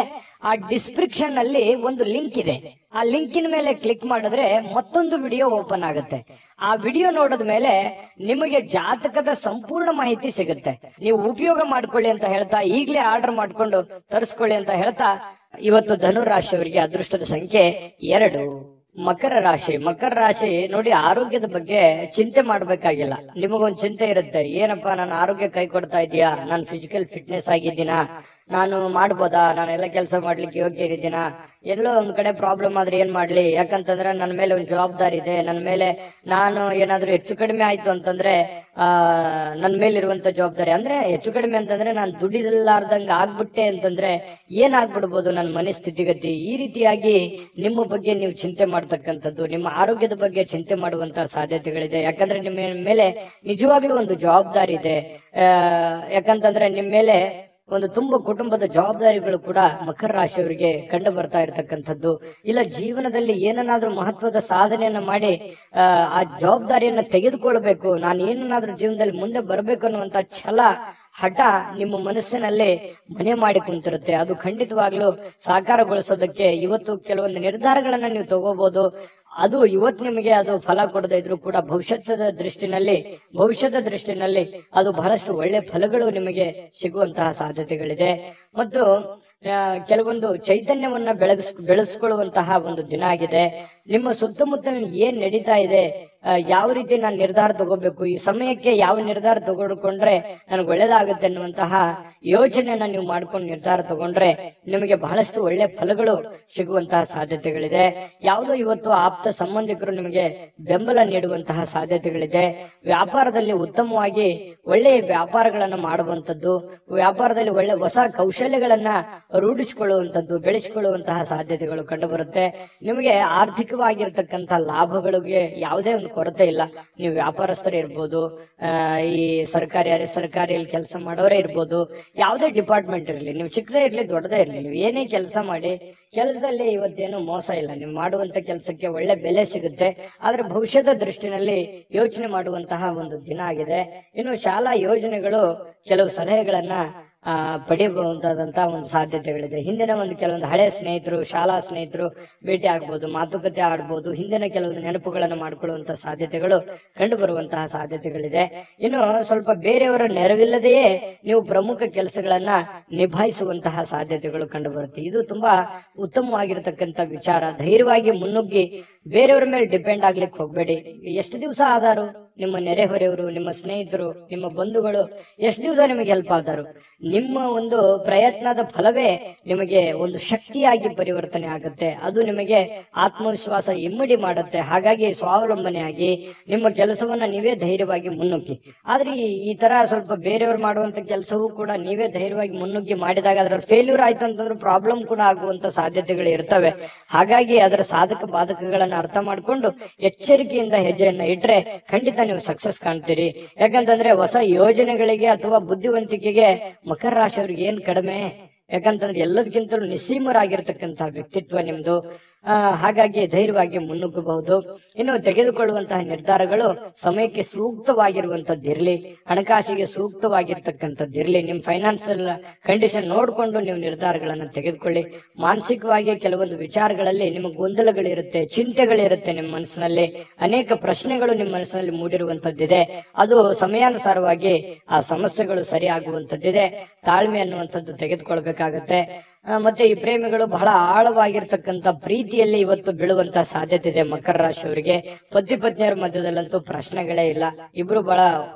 ಆ ಡಿಸ್ಕ್ರಿಪ್ಷನ್ ಅಲ್ಲಿ ಒಂದು ಲಿಂಕ್ ಇದೆ. ಆ ಲಿಂಕಿನ ಮೇಲೆ ಕ್ಲಿಕ್ ಮಾಡಿದ್ರೆ ಮತ್ತೊಂದು ವಿಡಿಯೋ ಓಪನ್ ಆಗುತ್ತೆ. ಆ ವಿಡಿಯೋ ನೋಡಿದ ಮೇಲೆ ನಿಮಗೆ ಜಾತಕದ ಸಂಪೂರ್ಣ ಮಾಹಿತಿ ಸಿಗುತ್ತೆ. ನೀವು ಉಪಯೋಗ ಮಾಡ್ಕೊಳ್ಳಿ ಅಂತ ಹೇಳ್ತಾ, ಈಗಲೇ ಆರ್ಡರ್ ಮಾಡ್ಕೊಂಡು ತರಿಸ್ಕೊಳ್ಳಿ ಅಂತ ಹೇಳ್ತಾ, ಇವತ್ತು ಧನು ರಾಶಿಯವರಿಗೆ ಅದೃಷ್ಟದ ಸಂಖ್ಯೆ 2. ಮಕರ ರಾಶಿ. ಮಕರ ರಾಶಿ ನೋಡಿ, ಆರೋಗ್ಯದ ಬಗ್ಗೆ ಚಿಂತೆ ಮಾಡ್ಬೇಕಾಗಿಲ್ಲ. ನಿಮಗೊಂದು ಚಿಂತೆ ಇರುತ್ತೆ, ಏನಪ್ಪಾ ನನ್ನ ಆರೋಗ್ಯ ಕೈ ಕೊಡ್ತಾ ಇದೆಯಾ, ನಾನು ಫಿಸಿಕಲ್ ಫಿಟ್ನೆಸ್ ಆಗಿದ್ದೀನಾ, ನಾನು ಮಾಡ್ಬೋದಾ, ನಾನೆಲ್ಲ ಕೆಲಸ ಮಾಡ್ಲಿಕ್ಕೆ ಯೋಗ್ಯ ಇದ್ದೀನಾ, ಎಲ್ಲೋ ಒಂದ್ ಕಡೆ ಪ್ರಾಬ್ಲಮ್ ಆದ್ರೆ ಏನ್ ಮಾಡ್ಲಿ, ಯಾಕಂತಂದ್ರೆ ನನ್ನ ಮೇಲೆ ಒಂದು ಜವಾಬ್ದಾರಿ ಇದೆ, ನನ್ನ ಮೇಲೆ ನಾನು ಏನಾದ್ರೂ ಹೆಚ್ಚು ಕಡಿಮೆ ಆಯ್ತು ಅಂತಂದ್ರೆ ನನ್ನ ಮೇಲಿರುವಂತ ಜವಾಬ್ದಾರಿ, ಅಂದ್ರೆ ಹೆಚ್ಚು ಕಡಿಮೆ ಅಂತಂದ್ರೆ ನಾನು ದುಡಿಲಾರ್ದಂಗ ಆಗ್ಬಿಟ್ಟೆ ಅಂತಂದ್ರೆ ಏನಾಗ್ಬಿಡ್ಬೋದು ನನ್ನ ಮನೆ ಸ್ಥಿತಿಗತಿ. ಈ ರೀತಿಯಾಗಿ ನಿಮ್ಮ ಬಗ್ಗೆ ನೀವು ಚಿಂತೆ ಮಾಡ್ತಕ್ಕಂಥದ್ದು, ನಿಮ್ಮ ಆರೋಗ್ಯದ ಬಗ್ಗೆ ಚಿಂತೆ ಮಾಡುವಂತ ಸಾಧ್ಯತೆಗಳಿದೆ. ಯಾಕಂದ್ರೆ ನಿಮ್ಮ ಮೇಲೆ ನಿಜವಾಗ್ಲೂ ಒಂದು ಜವಾಬ್ದಾರಿ ಇದೆ. ಯಾಕಂತಂದ್ರೆ ನಿಮ್ಮ ಮೇಲೆ ಒಂದು ತುಂಬ ಕುಟುಂಬದ ಜವಾಬ್ದಾರಿಗಳು ಕೂಡ ಮಕರ ರಾಶಿಯವರಿಗೆ ಕಂಡು ಬರ್ತಾ ಇರತಕ್ಕಂಥದ್ದು. ಇಲ್ಲ ಜೀವನದಲ್ಲಿ ಏನನ್ನಾದ್ರೂ ಮಹತ್ವದ ಸಾಧನೆಯನ್ನ ಮಾಡಿ ಆ ಜವಾಬ್ದಾರಿಯನ್ನ ತೆಗೆದುಕೊಳ್ಬೇಕು, ನಾನು ಏನನ್ನಾದ್ರೂ ಜೀವನದಲ್ಲಿ ಮುಂದೆ ಬರ್ಬೇಕು ಅನ್ನುವಂತ ಛಲ, ಹಠ ನಿಮ್ಮ ಮನಸ್ಸಿನಲ್ಲಿ ಮನೆ ಮಾಡಿ ಕುಂತಿರುತ್ತೆ. ಅದು ಖಂಡಿತವಾಗ್ಲೂ ಸಾಕಾರಗೊಳಿಸೋದಕ್ಕೆ ಇವತ್ತು ಕೆಲವೊಂದು ನಿರ್ಧಾರಗಳನ್ನ ನೀವು ತಗೋಬಹುದು. ಅದು ಇವತ್ತು ನಿಮಗೆ ಅದು ಫಲ ಕೊಡದೇ ಇದ್ರು ಕೂಡ ಭವಿಷ್ಯದ ದೃಷ್ಟಿನಲ್ಲಿ ಅದು ಬಹಳಷ್ಟು ಒಳ್ಳೆ ಫಲಗಳು ನಿಮಗೆ ಸಿಗುವಂತಹ ಸಾಧ್ಯತೆಗಳಿದೆ. ಮತ್ತು ಕೆಲವೊಂದು ಚೈತನ್ಯವನ್ನ ಬೆಳೆಸ್ಕೊಳ್ಳುವಂತಹ ಒಂದು ದಿನ ಆಗಿದೆ. ನಿಮ್ಮ ಸುತ್ತಮುತ್ತ ಏನ್ ನಡೀತಾ ಇದೆ, ಯಾವ ರೀತಿ ನಾನು ನಿರ್ಧಾರ ತಗೋಬೇಕು, ಈ ಸಮಯಕ್ಕೆ ಯಾವ ನಿರ್ಧಾರ ತಗೊಂಡ್ರೆ ನನಗೆ ಒಳ್ಳೇದಾಗುತ್ತೆ ಅನ್ನುವಂತಹ ಯೋಚನೆಯನ್ನ ನೀವು ಮಾಡ್ಕೊಂಡು ನಿರ್ಧಾರ ತಗೊಂಡ್ರೆ ನಿಮಗೆ ಬಹಳಷ್ಟು ಒಳ್ಳೆ ಫಲಗಳು ಸಿಗುವಂತಹ ಸಾಧ್ಯತೆಗಳಿದೆ. ಯಾವುದೋ ಇವತ್ತು ಆಪ್ತ ಸಂಬಂಧಿಕರು ನಿಮಗೆ ಬೆಂಬಲ ನೀಡುವಂತಹ ಸಾಧ್ಯತೆಗಳಿದೆ. ವ್ಯಾಪಾರದಲ್ಲಿ ಉತ್ತಮವಾಗಿ ಒಳ್ಳೆಯ ವ್ಯಾಪಾರಗಳನ್ನ ಮಾಡುವಂತದ್ದು, ವ್ಯಾಪಾರದಲ್ಲಿ ಒಳ್ಳೆ ಹೊಸ ಕೌಶಲ್ಯಗಳನ್ನ ರೂಢಿಸಿಕೊಳ್ಳುವಂತದ್ದು, ಬೆಳೆಸಿಕೊಳ್ಳುವಂತಹ ಸಾಧ್ಯತೆಗಳು ಕಂಡುಬರುತ್ತೆ. ನಿಮಗೆ ಆರ್ಥಿಕವಾಗಿರ್ತಕ್ಕಂತಹ ಲಾಭಗಳಿಗೆ ಯಾವುದೇ ಒಂದು ಕೊರತೆ ಇಲ್ಲ. ನೀವು ವ್ಯಾಪಾರಸ್ಥರೇ ಇರ್ಬೋದು, ಈ ಸರ್ಕಾರಿಯಲ್ಲಿ ಕೆಲಸ ಮಾಡೋರೇ ಇರ್ಬೋದು, ಯಾವುದೇ ಡಿಪಾರ್ಟ್ಮೆಂಟ್ ಇರಲಿ, ನೀವು ಚಿಕ್ಕದೇ ಇರ್ಲಿ ದೊಡ್ಡದೇ ಇರ್ಲಿ, ನೀವು ಏನೇ ಕೆಲಸ ಮಾಡಿ ಕೆಲಸದಲ್ಲಿ ಇವತ್ತೇನು ಮೋಸ ಇಲ್ಲ. ನೀವು ಮಾಡುವಂತ ಕೆಲಸಕ್ಕೆ ಒಳ್ಳೆ ಬೆಲೆ ಸಿಗುತ್ತೆ. ಆದ್ರೆ ಭವಿಷ್ಯದ ದೃಷ್ಟಿನಲ್ಲಿ ಯೋಚನೆ ಮಾಡುವಂತಹ ಒಂದು ದಿನ ಆಗಿದೆ. ಇನ್ನು ಶಾಲಾ ಯೋಜನೆಗಳು ಕೆಲವು ಸಲಹೆಗಳನ್ನ ಪಡೆಯಬಹುದಾದಂತಹ ಒಂದು ಸಾಧ್ಯತೆಗಳಿದೆ. ಹಿಂದಿನ ಒಂದು ಕೆಲವೊಂದು ಹಳೆ ಸ್ನೇಹಿತರು, ಶಾಲಾ ಸ್ನೇಹಿತರು ಭೇಟಿ ಆಗ್ಬೋದು, ಮಾತುಕತೆ ಆಡ್ಬೋದು, ಹಿಂದಿನ ಕೆಲವೊಂದು ನೆನಪುಗಳನ್ನು ಮಾಡಿಕೊಳ್ಳುವಂತಹ ಸಾಧ್ಯತೆಗಳು ಕಂಡು ಬರುವಂತಹ ಸಾಧ್ಯತೆಗಳಿದೆ. ಇನ್ನು ಸ್ವಲ್ಪ ಬೇರೆಯವರ ನೆರವಿಲ್ಲದೆಯೇ ನೀವು ಪ್ರಮುಖ ಕೆಲಸಗಳನ್ನ ನಿಭಾಯಿಸುವಂತಹ ಸಾಧ್ಯತೆಗಳು ಕಂಡು ಬರುತ್ತೆ. ಇದು ತುಂಬಾ ಉತ್ತಮವಾಗಿರತಕ್ಕಂತ ವಿಚಾರ. ಧೈರ್ಯವಾಗಿ ಮುನ್ನುಗ್ಗಿ ಬೇರೆಯವರ ಮೇಲೆ ಡಿಪೆಂಡ್ ಆಗ್ಲಿಕ್ಕೆ ಹೋಗ್ಬೇಡಿ. ಎಷ್ಟು ದಿವಸ ಆದಾರು ನಿಮ್ಮ ನೆರೆಹೊರೆಯವರು, ನಿಮ್ಮ ಸ್ನೇಹಿತರು, ನಿಮ್ಮ ಬಂಧುಗಳು ಎಷ್ಟು ದಿವಸ ನಿಮಗೆ ಹೆಲ್ಪ್ ಆದರು? ನಿಮ್ಮ ಒಂದು ಪ್ರಯತ್ನದ ಫಲವೇ ನಿಮಗೆ ಒಂದು ಶಕ್ತಿಯಾಗಿ ಪರಿವರ್ತನೆ ಆಗುತ್ತೆ. ಅದು ನಿಮಗೆ ಆತ್ಮವಿಶ್ವಾಸ ಇಮ್ಮಡಿ ಮಾಡುತ್ತೆ. ಹಾಗಾಗಿ ಸ್ವಾವಲಂಬನೆಯಾಗಿ ನಿಮ್ಮ ಕೆಲಸವನ್ನ ನೀವೇ ಧೈರ್ಯವಾಗಿ ಮುನ್ನುಗ್ಗಿ. ಆದ್ರೆ ಈ ತರ ಸ್ವಲ್ಪ ಬೇರೆಯವರು ಮಾಡುವಂತ ಕೆಲಸವೂ ಕೂಡ ನೀವೇ ಧೈರ್ಯವಾಗಿ ಮುನ್ನುಗ್ಗಿ ಮಾಡಿದಾಗ ಅದರ ಫೇಲ್ಯೂರ್ ಆಯ್ತು ಅಂತಂದ್ರೆ ಪ್ರಾಬ್ಲಮ್ ಕೂಡ ಆಗುವಂತ ಸಾಧ್ಯತೆಗಳು ಇರ್ತವೆ. ಹಾಗಾಗಿ ಅದರ ಸಾಧಕ ಬಾಧಕಗಳನ್ನ ಅರ್ಥ ಮಾಡ್ಕೊಂಡು ಎಚ್ಚರಿಕೆಯಿಂದ ಹೆಜ್ಜೆಯನ್ನ ಇಟ್ರೆ ಖಂಡಿತ ನೀವು ಸಕ್ಸಸ್ ಕಾಣ್ತೀರಿ. ಯಾಕಂತಂದ್ರೆ ಹೊಸ ಯೋಜನೆಗಳಿಗೆ ಅಥವಾ ಬುದ್ಧಿವಂತಿಕೆಗೆ ಮಕರ ರಾಶಿಯವರಿಗೆ ಏನ್ ಕಡಿಮೆ? ಯಾಕಂತಂದ್ರೆ ಎಲ್ಲದಕ್ಕಿಂತಲೂ ನಿಸ್ಸೀಮರಾಗಿರ್ತಕ್ಕಂತಹ ವ್ಯಕ್ತಿತ್ವ ನಿಮ್ದು. ಹಾಗಾಗಿ ಧೈರ್ಯವಾಗಿ ಮುನ್ನುಗ್ಗಬಹುದು. ಇನ್ನು ತೆಗೆದುಕೊಳ್ಳುವಂತಹ ನಿರ್ಧಾರಗಳು ಸಮಯಕ್ಕೆ ಸೂಕ್ತವಾಗಿರುವಂತದ್ದಿರ್ಲಿ, ಹಣಕಾಸಿಗೆ ಸೂಕ್ತವಾಗಿರ್ತಕ್ಕಂಥದ್ದಿರ್ಲಿ. ನಿಮ್ ಫೈನಾನ್ಸಿಯಲ್ ಕಂಡೀಷನ್ ನೋಡ್ಕೊಂಡು ನೀವು ನಿರ್ಧಾರಗಳನ್ನ ತೆಗೆದುಕೊಳ್ಳಿ. ಮಾನಸಿಕವಾಗಿ ಕೆಲವೊಂದು ವಿಚಾರಗಳಲ್ಲಿ ನಿಮಗೆ ಗೊಂದಲಗಳಿರುತ್ತೆ, ಚಿಂತೆಗಳಿರುತ್ತೆ. ನಿಮ್ಮ ಮನಸ್ಸಿನಲ್ಲಿ ಅನೇಕ ಪ್ರಶ್ನೆಗಳು ನಿಮ್ಮ ಮನಸ್ಸಿನಲ್ಲಿ ಮೂಡಿರುವಂತದ್ದಿದೆ. ಅದು ಸಮಯಾನುಸಾರವಾಗಿ ಆ ಸಮಸ್ಯೆಗಳು ಸರಿ ಆಗುವಂತದ್ದಿದೆ. ತಾಳ್ಮೆ ಅನ್ನುವಂಥದ್ದು ತೆಗೆದುಕೊಳ್ಬೇಕಾಗತ್ತೆ. ಮತ್ತೆ ಈ ಪ್ರೇಮಿಗಳು ಬಹಳ ಆಳವಾಗಿರ್ತಕ್ಕಂಥ ಪ್ರೀತಿಯಲ್ಲಿ ಇವತ್ತು ಬೀಳುವಂತ ಸಾಧ್ಯತೆ ಇದೆ ಮಕರ ರಾಶಿಯವರಿಗೆ. ಪತಿ ಪತ್ನಿಯರ ಮಧ್ಯದಲ್ಲಂತೂ ಪ್ರಶ್ನೆಗಳೇ ಇಲ್ಲ. ಇಬ್ರು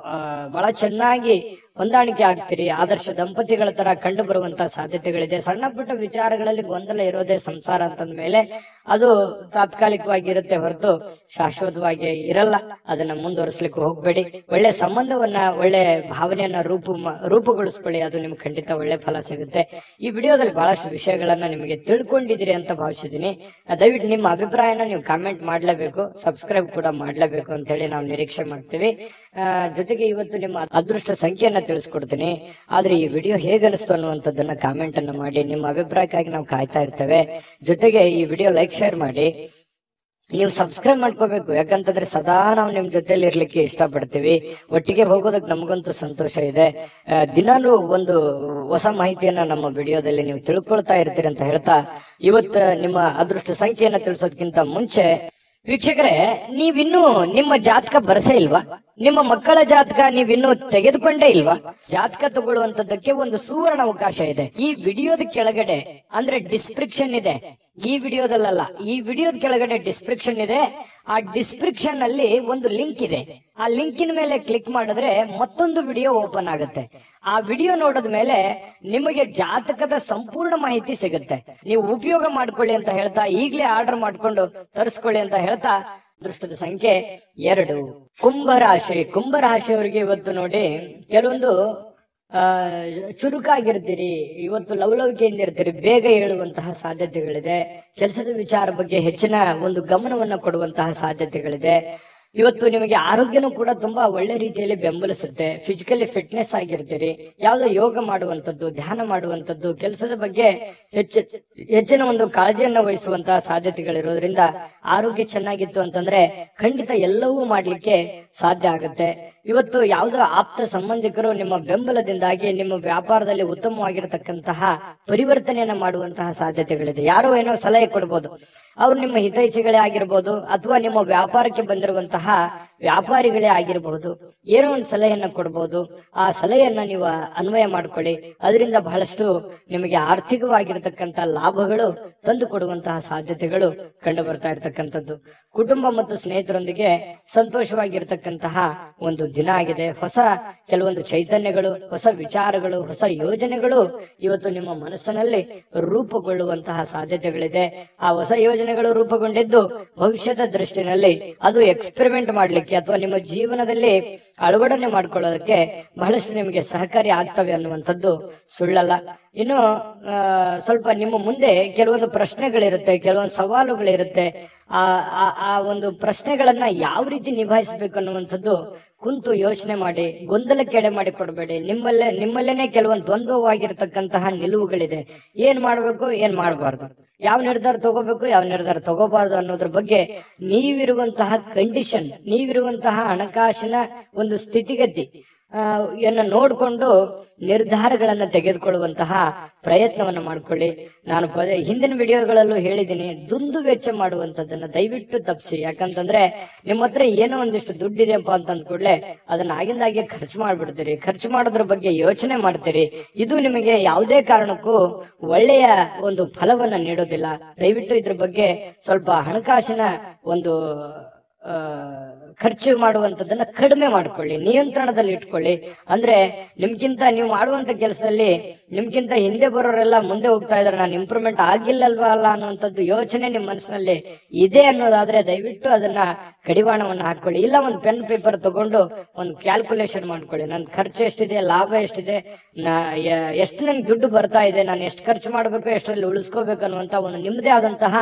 ಬಹಳ ಚೆನ್ನಾಗಿ ಹೊಂದಾಣಿಕೆ ಆಗ್ತೀರಿ, ಆದರ್ಶ ದಂಪತಿಗಳ ತರ ಕಂಡು ಬರುವಂತಹ ಸಾಧ್ಯತೆಗಳಿದೆ. ಸಣ್ಣ ಪುಟ್ಟ ವಿಚಾರಗಳಲ್ಲಿ ಗೊಂದಲ ಇರೋದೇ ಸಂಸಾರ ಅಂತಂದ ಮೇಲೆ ಅದು ತಾತ್ಕಾಲಿಕವಾಗಿ ಇರುತ್ತೆ ಹೊರತು ಶಾಶ್ವತವಾಗಿ ಇರಲ್ಲ. ಅದನ್ನ ಮುಂದುವರಿಸ್ಲಿಕ್ಕೆ ಹೋಗ್ಬೇಡಿ. ಒಳ್ಳೆ ಸಂಬಂಧವನ್ನ, ಒಳ್ಳೆ ಭಾವನೆಯನ್ನ ರೂಪುಗೊಳಿಸ್ಕೊಳ್ಳಿ. ಅದು ನಿಮ್ಗೆ ಖಂಡಿತ ಒಳ್ಳೆ ಫಲ ಸಿಗುತ್ತೆ. ಈ ವಿಡಿಯೋದಲ್ಲಿ ಬಹಳಷ್ಟು ವಿಷಯಗಳನ್ನ ನಿಮಗೆ ತಿಳ್ಕೊಂಡಿದ್ದೀರಿ ಅಂತ ಭಾವಿಸಿದೀನಿ. ದಯವಿಟ್ಟು ನಿಮ್ಮ ಅಭಿಪ್ರಾಯನ ನೀವು ಕಾಮೆಂಟ್ ಮಾಡ್ಲೇಬೇಕು, ಸಬ್ಸ್ಕ್ರೈಬ್ ಕೂಡ ಮಾಡ್ಲೇಬೇಕು ಅಂತ ಹೇಳಿ ನಾವು ನಿರೀಕ್ಷೆ ಮಾಡ್ತೀವಿ. ಜೊತೆಗೆ ಇವತ್ತು ನಿಮ್ಮ ಅದೃಷ್ಟ ಸಂಖ್ಯೆಯನ್ನ ತಿಳಿಸ್ಕೊಡ್ತೀನಿ. ಆದ್ರೆ ಈ ವಿಡಿಯೋ ಹೇಗನಿಸ್ತು ಅನ್ನುವಂಥದ್ದನ್ನ ಕಾಮೆಂಟ್ ಅನ್ನ ಮಾಡಿ. ನಿಮ್ಮ ಅಭಿಪ್ರಾಯಕ್ಕಾಗಿ ನಾವು ಕಾಯ್ತಾ ಇರ್ತೇವೆ. ಜೊತೆಗೆ ಈ ವಿಡಿಯೋ ಲೈಕ್, ಶೇರ್ ಮಾಡಿ. ನೀವು ಸಬ್ಸ್ಕ್ರೈಬ್ ಮಾಡ್ಕೋಬೇಕು, ಯಾಕಂತಂದ್ರೆ ಸದಾ ನಾವು ನಿಮ್ ಜೊತೆಲಿ ಇರ್ಲಿಕ್ಕೆ ಇಷ್ಟಪಡ್ತೀವಿ. ಒಟ್ಟಿಗೆ ಹೋಗೋದಕ್ಕೆ ನಮಗಂತೂ ಸಂತೋಷ ಇದೆ. ದಿನಾಲೂ ಒಂದು ಹೊಸ ಮಾಹಿತಿಯನ್ನ ನಮ್ಮ ವಿಡಿಯೋದಲ್ಲಿ ನೀವು ತಿಳ್ಕೊಳ್ತಾ ಇರ್ತೀರಿ ಅಂತ ಹೇಳ್ತಾ, ಇವತ್ತು ನಿಮ್ಮ ಅದೃಷ್ಟ ಸಂಖ್ಯೆಯನ್ನ ತಿಳಿಸೋದಕ್ಕಿಂತ ಮುಂಚೆ ವೀಕ್ಷಕರೇ, ನೀವಿನ್ನೂ ನಿಮ್ಮ ಜಾತಕ ಬರಸೇ ಇಲ್ವಾ? ನಿಮ್ಮ ಮಕ್ಕಳ ಜಾತಕ ನೀವಿನ್ನೂ ತೆಗೆದುಕೊಂಡೇ ಇಲ್ವಾ? ಜಾತಕ ತಗೊಳ್ಳುವಂತದ್ದಕ್ಕೆ ಒಂದು ಸುವರ್ಣ ಅವಕಾಶ ಇದೆ. ಈ ವಿಡಿಯೋದ ಕೆಳಗಡೆ ಅಂದ್ರೆ ಡಿಸ್ಕ್ರಿಪ್ಷನ್ ಇದೆ. ಈ ವಿಡಿಯೋದಲ್ಲ, ಈ ವಿಡಿಯೋದ ಕೆಳಗಡೆ ಡಿಸ್ಕ್ರಿಪ್ಷನ್ ಇದೆ. ಆ ಡಿಸ್ಕ್ರಿಪ್ಷನ್ ಅಲ್ಲಿ ಒಂದು ಲಿಂಕ್ ಇದೆ. ಆ ಲಿಂಕಿನ ಮೇಲೆ ಕ್ಲಿಕ್ ಮಾಡಿದ್ರೆ ಮತ್ತೊಂದು ವಿಡಿಯೋ ಓಪನ್ ಆಗುತ್ತೆ. ಆ ವಿಡಿಯೋ ನೋಡಿದ ಮೇಲೆ ನಿಮಗೆ ಜಾತಕದ ಸಂಪೂರ್ಣ ಮಾಹಿತಿ ಸಿಗುತ್ತೆ. ನೀವು ಉಪಯೋಗ ಮಾಡ್ಕೊಳ್ಳಿ ಅಂತ ಹೇಳ್ತಾ, ಈಗಲೇ ಆರ್ಡರ್ ಮಾಡ್ಕೊಂಡು ತರಿಸ್ಕೊಳ್ಳಿ ಅಂತ ಹೇಳ್ತಾ, ಅದೃಷ್ಟದ ಸಂಖ್ಯೆ 2. ಕುಂಭರಾಶಿ. ಕುಂಭರಾಶಿಯವರಿಗೆ ಇವತ್ತು ನೋಡಿ, ಕೆಲವೊಂದು ಚುರುಕಾಗಿರ್ತೀರಿ, ಇವತ್ತು ಲವಲವಿಕೆಯಿಂದ ಇರ್ತೀರಿ, ಬೇಗ ಹೇಳುವಂತಹ ಸಾಧ್ಯತೆಗಳಿದೆ. ಕೆಲಸದ ವಿಚಾರ ಬಗ್ಗೆ ಹೆಚ್ಚಿನ ಒಂದು ಗಮನವನ್ನ ಕೊಡುವಂತಹ ಸಾಧ್ಯತೆಗಳಿದೆ. ಇವತ್ತು ನಿಮಗೆ ಆರೋಗ್ಯನೂ ಕೂಡ ತುಂಬಾ ಒಳ್ಳೆ ರೀತಿಯಲ್ಲಿ ಬೆಂಬಲಿಸುತ್ತೆ. ಫಿಸಿಕಲಿ ಆಗಿರ್ತೀರಿ. ಯಾವುದೋ ಯೋಗ ಮಾಡುವಂತದ್ದು, ಧ್ಯಾನ ಮಾಡುವಂತದ್ದು, ಕೆಲಸದ ಬಗ್ಗೆ ಹೆಚ್ಚಿನ ಒಂದು ಕಾಳಜಿಯನ್ನ ವಹಿಸುವಂತಹ ಸಾಧ್ಯತೆಗಳಿರೋದ್ರಿಂದ ಆರೋಗ್ಯ ಚೆನ್ನಾಗಿತ್ತು ಅಂತಂದ್ರೆ ಖಂಡಿತ ಎಲ್ಲವೂ ಮಾಡ್ಲಿಕ್ಕೆ ಸಾಧ್ಯ ಆಗುತ್ತೆ. ಇವತ್ತು ಯಾವುದೋ ಆಪ್ತ ಸಂಬಂಧಿಕರು ನಿಮ್ಮ ಬೆಂಬಲದಿಂದಾಗಿ ನಿಮ್ಮ ವ್ಯಾಪಾರದಲ್ಲಿ ಉತ್ತಮವಾಗಿರತಕ್ಕಂತಹ ಪರಿವರ್ತನೆಯನ್ನ ಮಾಡುವಂತಹ ಸಾಧ್ಯತೆಗಳಿದೆ. ಯಾರೋ ಏನೋ ಸಲಹೆ ಕೊಡ್ಬೋದು, ಅವ್ರು ನಿಮ್ಮ ಹಿತೈಷಿಗಳೇ ಆಗಿರ್ಬೋದು, ಅಥವಾ ನಿಮ್ಮ ವ್ಯಾಪಾರಕ್ಕೆ ಬಂದಿರುವಂತಹ ವ್ಯಾಪಾರಿಗಳೇ ಆಗಿರಬಹುದು. ಏನೋ ಒಂದು ಸಲಹೆಯನ್ನ ಕೊಡಬಹುದು. ಆ ಸಲಹೆಯನ್ನ ನೀವು ಅನ್ವಯ ಮಾಡ್ಕೊಳ್ಳಿ. ಅದರಿಂದ ಬಹಳಷ್ಟು ನಿಮಗೆ ಆರ್ಥಿಕವಾಗಿರತಕ್ಕಂತ ಲಾಭಗಳು ತಂದು ಕೊಡುವಂತಹ ಸಾಧ್ಯತೆಗಳು ಕಂಡು ಬರ್ತಾ ಇರತಕ್ಕಂಥದ್ದು. ಕುಟುಂಬ ಮತ್ತು ಸ್ನೇಹಿತರೊಂದಿಗೆ ಸಂತೋಷವಾಗಿರ್ತಕ್ಕಂತಹ ಒಂದು ದಿನ ಆಗಿದೆ. ಹೊಸ ಕೆಲವೊಂದು ಚೈತನ್ಯಗಳು, ಹೊಸ ವಿಚಾರಗಳು, ಹೊಸ ಯೋಜನೆಗಳು ಇವತ್ತು ನಿಮ್ಮ ಮನಸ್ಸಿನಲ್ಲಿ ರೂಪುಗೊಳ್ಳುವಂತಹ ಸಾಧ್ಯತೆಗಳಿದೆ. ಆ ಹೊಸ ಯೋಜನೆಗಳು ರೂಪುಗೊಂಡಿದ್ದು ಭವಿಷ್ಯದ ದೃಷ್ಟಿನಲ್ಲಿ ಅದು ಎಕ್ಸ್ಪೆರಿಮೆಂಟ್ ಮಾಡ್ಲಿಕ್ಕೆ ಅಥವಾ ನಿಮ್ಮ ಜೀವನದಲ್ಲಿ ಅಳವಡನೆ ಮಾಡ್ಕೊಳ್ಳೋದಕ್ಕೆ ಬಹಳಷ್ಟು ನಿಮಗೆ ಸಹಕಾರಿ ಆಗ್ತವೆ ಅನ್ನುವಂಥದ್ದು ಸುಳ್ಳಲ್ಲ. ಇನ್ನು ಸ್ವಲ್ಪ ನಿಮ್ಮ ಮುಂದೆ ಕೆಲವೊಂದು ಪ್ರಶ್ನೆಗಳಿರುತ್ತೆ, ಕೆಲವೊಂದು ಸವಾಲುಗಳಿರುತ್ತೆ. ಆ ಒಂದು ಪ್ರಶ್ನೆಗಳನ್ನ ಯಾವ ರೀತಿ ನಿಭಾಯಿಸಬೇಕು ಅನ್ನುವಂಥದ್ದು ಕುಂತು ಯೋಚನೆ ಮಾಡಿ, ಗೊಂದಲಕ್ಕೆ ಎಡೆ ಮಾಡಿ ಕೊಡಬೇಡಿ. ನಿಮ್ಮಲ್ಲೇನೆ ಕೆಲವೊಂದು ದ್ವಂದ್ವವಾಗಿರ್ತಕ್ಕಂತಹ ನಿಲುವುಗಳಿದೆ. ಏನ್ ಮಾಡ್ಬೇಕು, ಏನ್ ಮಾಡಬಾರ್ದು, ಯಾವ ನಿರ್ಧಾರ ತಗೋಬೇಕು, ಯಾವ ನಿರ್ಧಾರ ತಗೋಬಾರ್ದು ಅನ್ನೋದ್ರ ಬಗ್ಗೆ ನೀವಿರುವಂತಹ ಕಂಡೀಷನ್, ನೀವಿರುವಂತಹ ಹಣಕಾಸಿನ ಒಂದು ಸ್ಥಿತಿಗತಿ ನೋಡ್ಕೊಂಡು ನಿರ್ಧಾರಗಳನ್ನ ತೆಗೆದುಕೊಳ್ಳುವಂತಹ ಪ್ರಯತ್ನವನ್ನ ಮಾಡ್ಕೊಳ್ಳಿ. ನಾನು ಹಿಂದಿನ ವಿಡಿಯೋಗಳಲ್ಲೂ ಹೇಳಿದ್ದೀನಿ, ದುಂದು ವೆಚ್ಚ ಮಾಡುವಂತದನ್ನ ದಯವಿಟ್ಟು ತಪ್ಪಿಸಿ. ಯಾಕಂತಂದ್ರೆ ನಿಮ್ಮ ಹತ್ರ ಏನೋ ಒಂದಿಷ್ಟು ದುಡ್ಡಿದೆಯಪ್ಪ ಅಂತ ಅಂದ್ಕೂಡ್ಲೆ ಅದನ್ನ ಆಗಿಂದಾಗೆ ಖರ್ಚು ಮಾಡ್ಬಿಡ್ತೀರಿ. ಖರ್ಚು ಮಾಡೋದ್ರ ಬಗ್ಗೆ ಯೋಚನೆ ಮಾಡ್ತೀರಿ. ಇದು ನಿಮಗೆ ಯಾವುದೇ ಕಾರಣಕ್ಕೂ ಒಳ್ಳೆಯ ಒಂದು ಫಲವನ್ನ ನೀಡೋದಿಲ್ಲ. ದಯವಿಟ್ಟು ಇದ್ರ ಬಗ್ಗೆ ಸ್ವಲ್ಪ ಹಣಕಾಸಿನ ಒಂದು ಖರ್ಚು ಮಾಡುವಂತದನ್ನ ಕಡಿಮೆ ಮಾಡ್ಕೊಳ್ಳಿ, ನಿಯಂತ್ರಣದಲ್ಲಿ ಇಟ್ಕೊಳ್ಳಿ. ಅಂದ್ರೆ ನಿಮ್ಗಿಂತ ನೀವು ಮಾಡುವಂತ ಕೆಲಸದಲ್ಲಿ ನಿಮ್ಗಿಂತ ಹಿಂದೆ ಬರೋರೆಲ್ಲ ಮುಂದೆ ಹೋಗ್ತಾ ಇದಾರೆ, ನಾನು ಇಂಪ್ರೂವ್ಮೆಂಟ್ ಆಗಿಲ್ಲಲ್ವಾ ಅಲ್ಲ ಅನ್ನುವಂಥದ್ದು ಯೋಚನೆ ನಿಮ್ಮ ಮನಸ್ಸಿನಲ್ಲಿ ಇದೆ ಅನ್ನೋದಾದ್ರೆ ದಯವಿಟ್ಟು ಅದನ್ನ ಕಡಿವಾಣವನ್ನ ಹಾಕೊಳ್ಳಿ. ಇಲ್ಲ ಒಂದು ಪೆನ್ ಪೇಪರ್ ತಗೊಂಡು ಒಂದು ಕ್ಯಾಲ್ಕುಲೇಷನ್ ಮಾಡ್ಕೊಳ್ಳಿ. ನನ್ನ ಖರ್ಚು ಎಷ್ಟಿದೆ, ಲಾಭ ಎಷ್ಟಿದೆ, ಎಷ್ಟು ನನ್ಗೆ ದುಡ್ಡು ಬರ್ತಾ ಇದೆ, ನಾನು ಎಷ್ಟು ಖರ್ಚು ಮಾಡ್ಬೇಕು, ಎಷ್ಟರಲ್ಲಿ ಉಳಿಸ್ಕೋಬೇಕು ಅನ್ನುವಂತ ಒಂದು ನಿಮ್ಮದೇ ಆದಂತಹ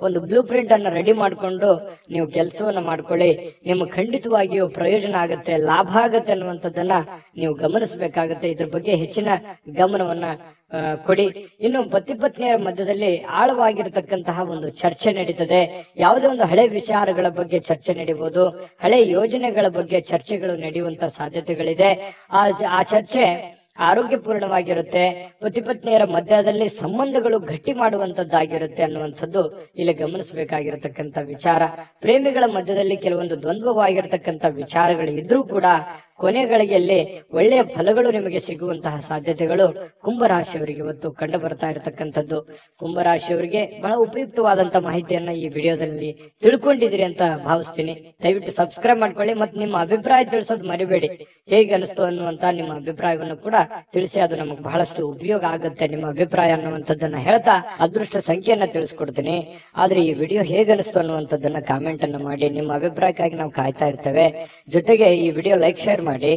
ಒಂದು ಬ್ಲೂ ಪ್ರಿಂಟ್ ಅನ್ನ ರೆಡಿ ಮಾಡ್ಕೊಂಡು ನೀವು ಕೆಲಸವನ್ನ ಮಾಡ್ಕೊಳ್ಳಿ. ನಿಮ್ಮ ಖಂಡಿತವಾಗಿಯೂ ಪ್ರಯೋಜನ ಆಗುತ್ತೆ, ಲಾಭ ಆಗುತ್ತೆ ಅನ್ನುವಂಥದ್ದನ್ನ ನೀವು ಗಮನಿಸಬೇಕಾಗುತ್ತೆ. ಇದ್ರ ಬಗ್ಗೆ ಹೆಚ್ಚಿನ ಗಮನವನ್ನ ಕೊಡಿ. ಇನ್ನು ಪತಿ ಪತ್ನಿಯರ ಮಧ್ಯದಲ್ಲಿ ಆಳವಾಗಿರತಕ್ಕಂತಹ ಒಂದು ಚರ್ಚೆ ನಡೀತದೆ. ಯಾವುದೇ ಒಂದು ಹಳೆ ವಿಚಾರಗಳ ಬಗ್ಗೆ ಚರ್ಚೆ ನಡೀಬಹುದು, ಹಳೆ ಯೋಜನೆಗಳ ಬಗ್ಗೆ ಚರ್ಚೆಗಳು ನಡೆಯುವಂತ ಸಾಧ್ಯತೆಗಳಿದೆ. ಆ ಚರ್ಚೆ ಆರೋಗ್ಯಪೂರ್ಣವಾಗಿರುತ್ತೆ, ಪತಿ ಪತ್ನಿಯರ ಮಧ್ಯದಲ್ಲಿ ಸಂಬಂಧಗಳು ಗಟ್ಟಿ ಮಾಡುವಂತದ್ದಾಗಿರುತ್ತೆ ಅನ್ನುವಂಥದ್ದು ಇಲ್ಲಿ ಗಮನಿಸಬೇಕಾಗಿರತಕ್ಕಂತ ವಿಚಾರ. ಪ್ರೇಮಿಗಳ ಮಧ್ಯದಲ್ಲಿ ಕೆಲವೊಂದು ದ್ವಂದ್ವವಾಗಿರ್ತಕ್ಕಂಥ ವಿಚಾರಗಳು ಇದ್ರೂ ಕೂಡ ಕೊನೆಗಳಿಗೆಯಲ್ಲಿ ಒಳ್ಳೆಯ ಫಲಗಳು ನಿಮಗೆ ಸಿಗುವಂತಹ ಸಾಧ್ಯತೆಗಳು ಕುಂಭರಾಶಿಯವರಿಗೆ ಇವತ್ತು ಕಂಡು ಬರ್ತಾ ಇರತಕ್ಕಂಥದ್ದು. ಕುಂಭರಾಶಿಯವರಿಗೆ ಬಹಳ ಉಪಯುಕ್ತವಾದಂತ ಮಾಹಿತಿಯನ್ನ ಈ ವಿಡಿಯೋದಲ್ಲಿ ತಿಳ್ಕೊಂಡಿದ್ದೀರಿ ಅಂತ ಭಾವಿಸ್ತೀನಿ. ದಯವಿಟ್ಟು ಸಬ್ಸ್ಕ್ರೈಬ್ ಮಾಡ್ಕೊಳ್ಳಿ ಮತ್ತು ನಿಮ್ಮ ಅಭಿಪ್ರಾಯ ತಿಳಿಸೋದು ಮರಿಬೇಡಿ. ಹೇಗೆ ಅನಿಸ್ತು ಅನ್ನುವಂತ ನಿಮ್ಮ ಅಭಿಪ್ರಾಯವನ್ನು ಕೂಡ ತಿಳಿಸಿ, ಅದು ನಮಗೆ ಬಹಳಷ್ಟು ಉಪಯೋಗ ಆಗುತ್ತೆ ನಿಮ್ಮ ಅಭಿಪ್ರಾಯ ಅನ್ನುವಂಥದ್ದನ್ನ ಹೇಳ್ತಾ ಅದೃಷ್ಟ ಸಂಖ್ಯೆಯನ್ನ ತಿಳಿಸ್ಕೊಡ್ತೀನಿ. ಆದ್ರೆ ಈ ವಿಡಿಯೋ ಹೇಗೆ ಅನಿಸ್ತು ಅನ್ನುವಂಥದ್ದನ್ನ ಕಾಮೆಂಟ್ ಅನ್ನ ಮಾಡಿ. ನಿಮ್ಮ ಅಭಿಪ್ರಾಯಕ್ಕಾಗಿ ನಾವು ಕಾಯ್ತಾ ಇರ್ತೇವೆ. ಜೊತೆಗೆ ಈ ವಿಡಿಯೋ ಲೈಕ್ ಶೇರ್ ಮಾಡಿ.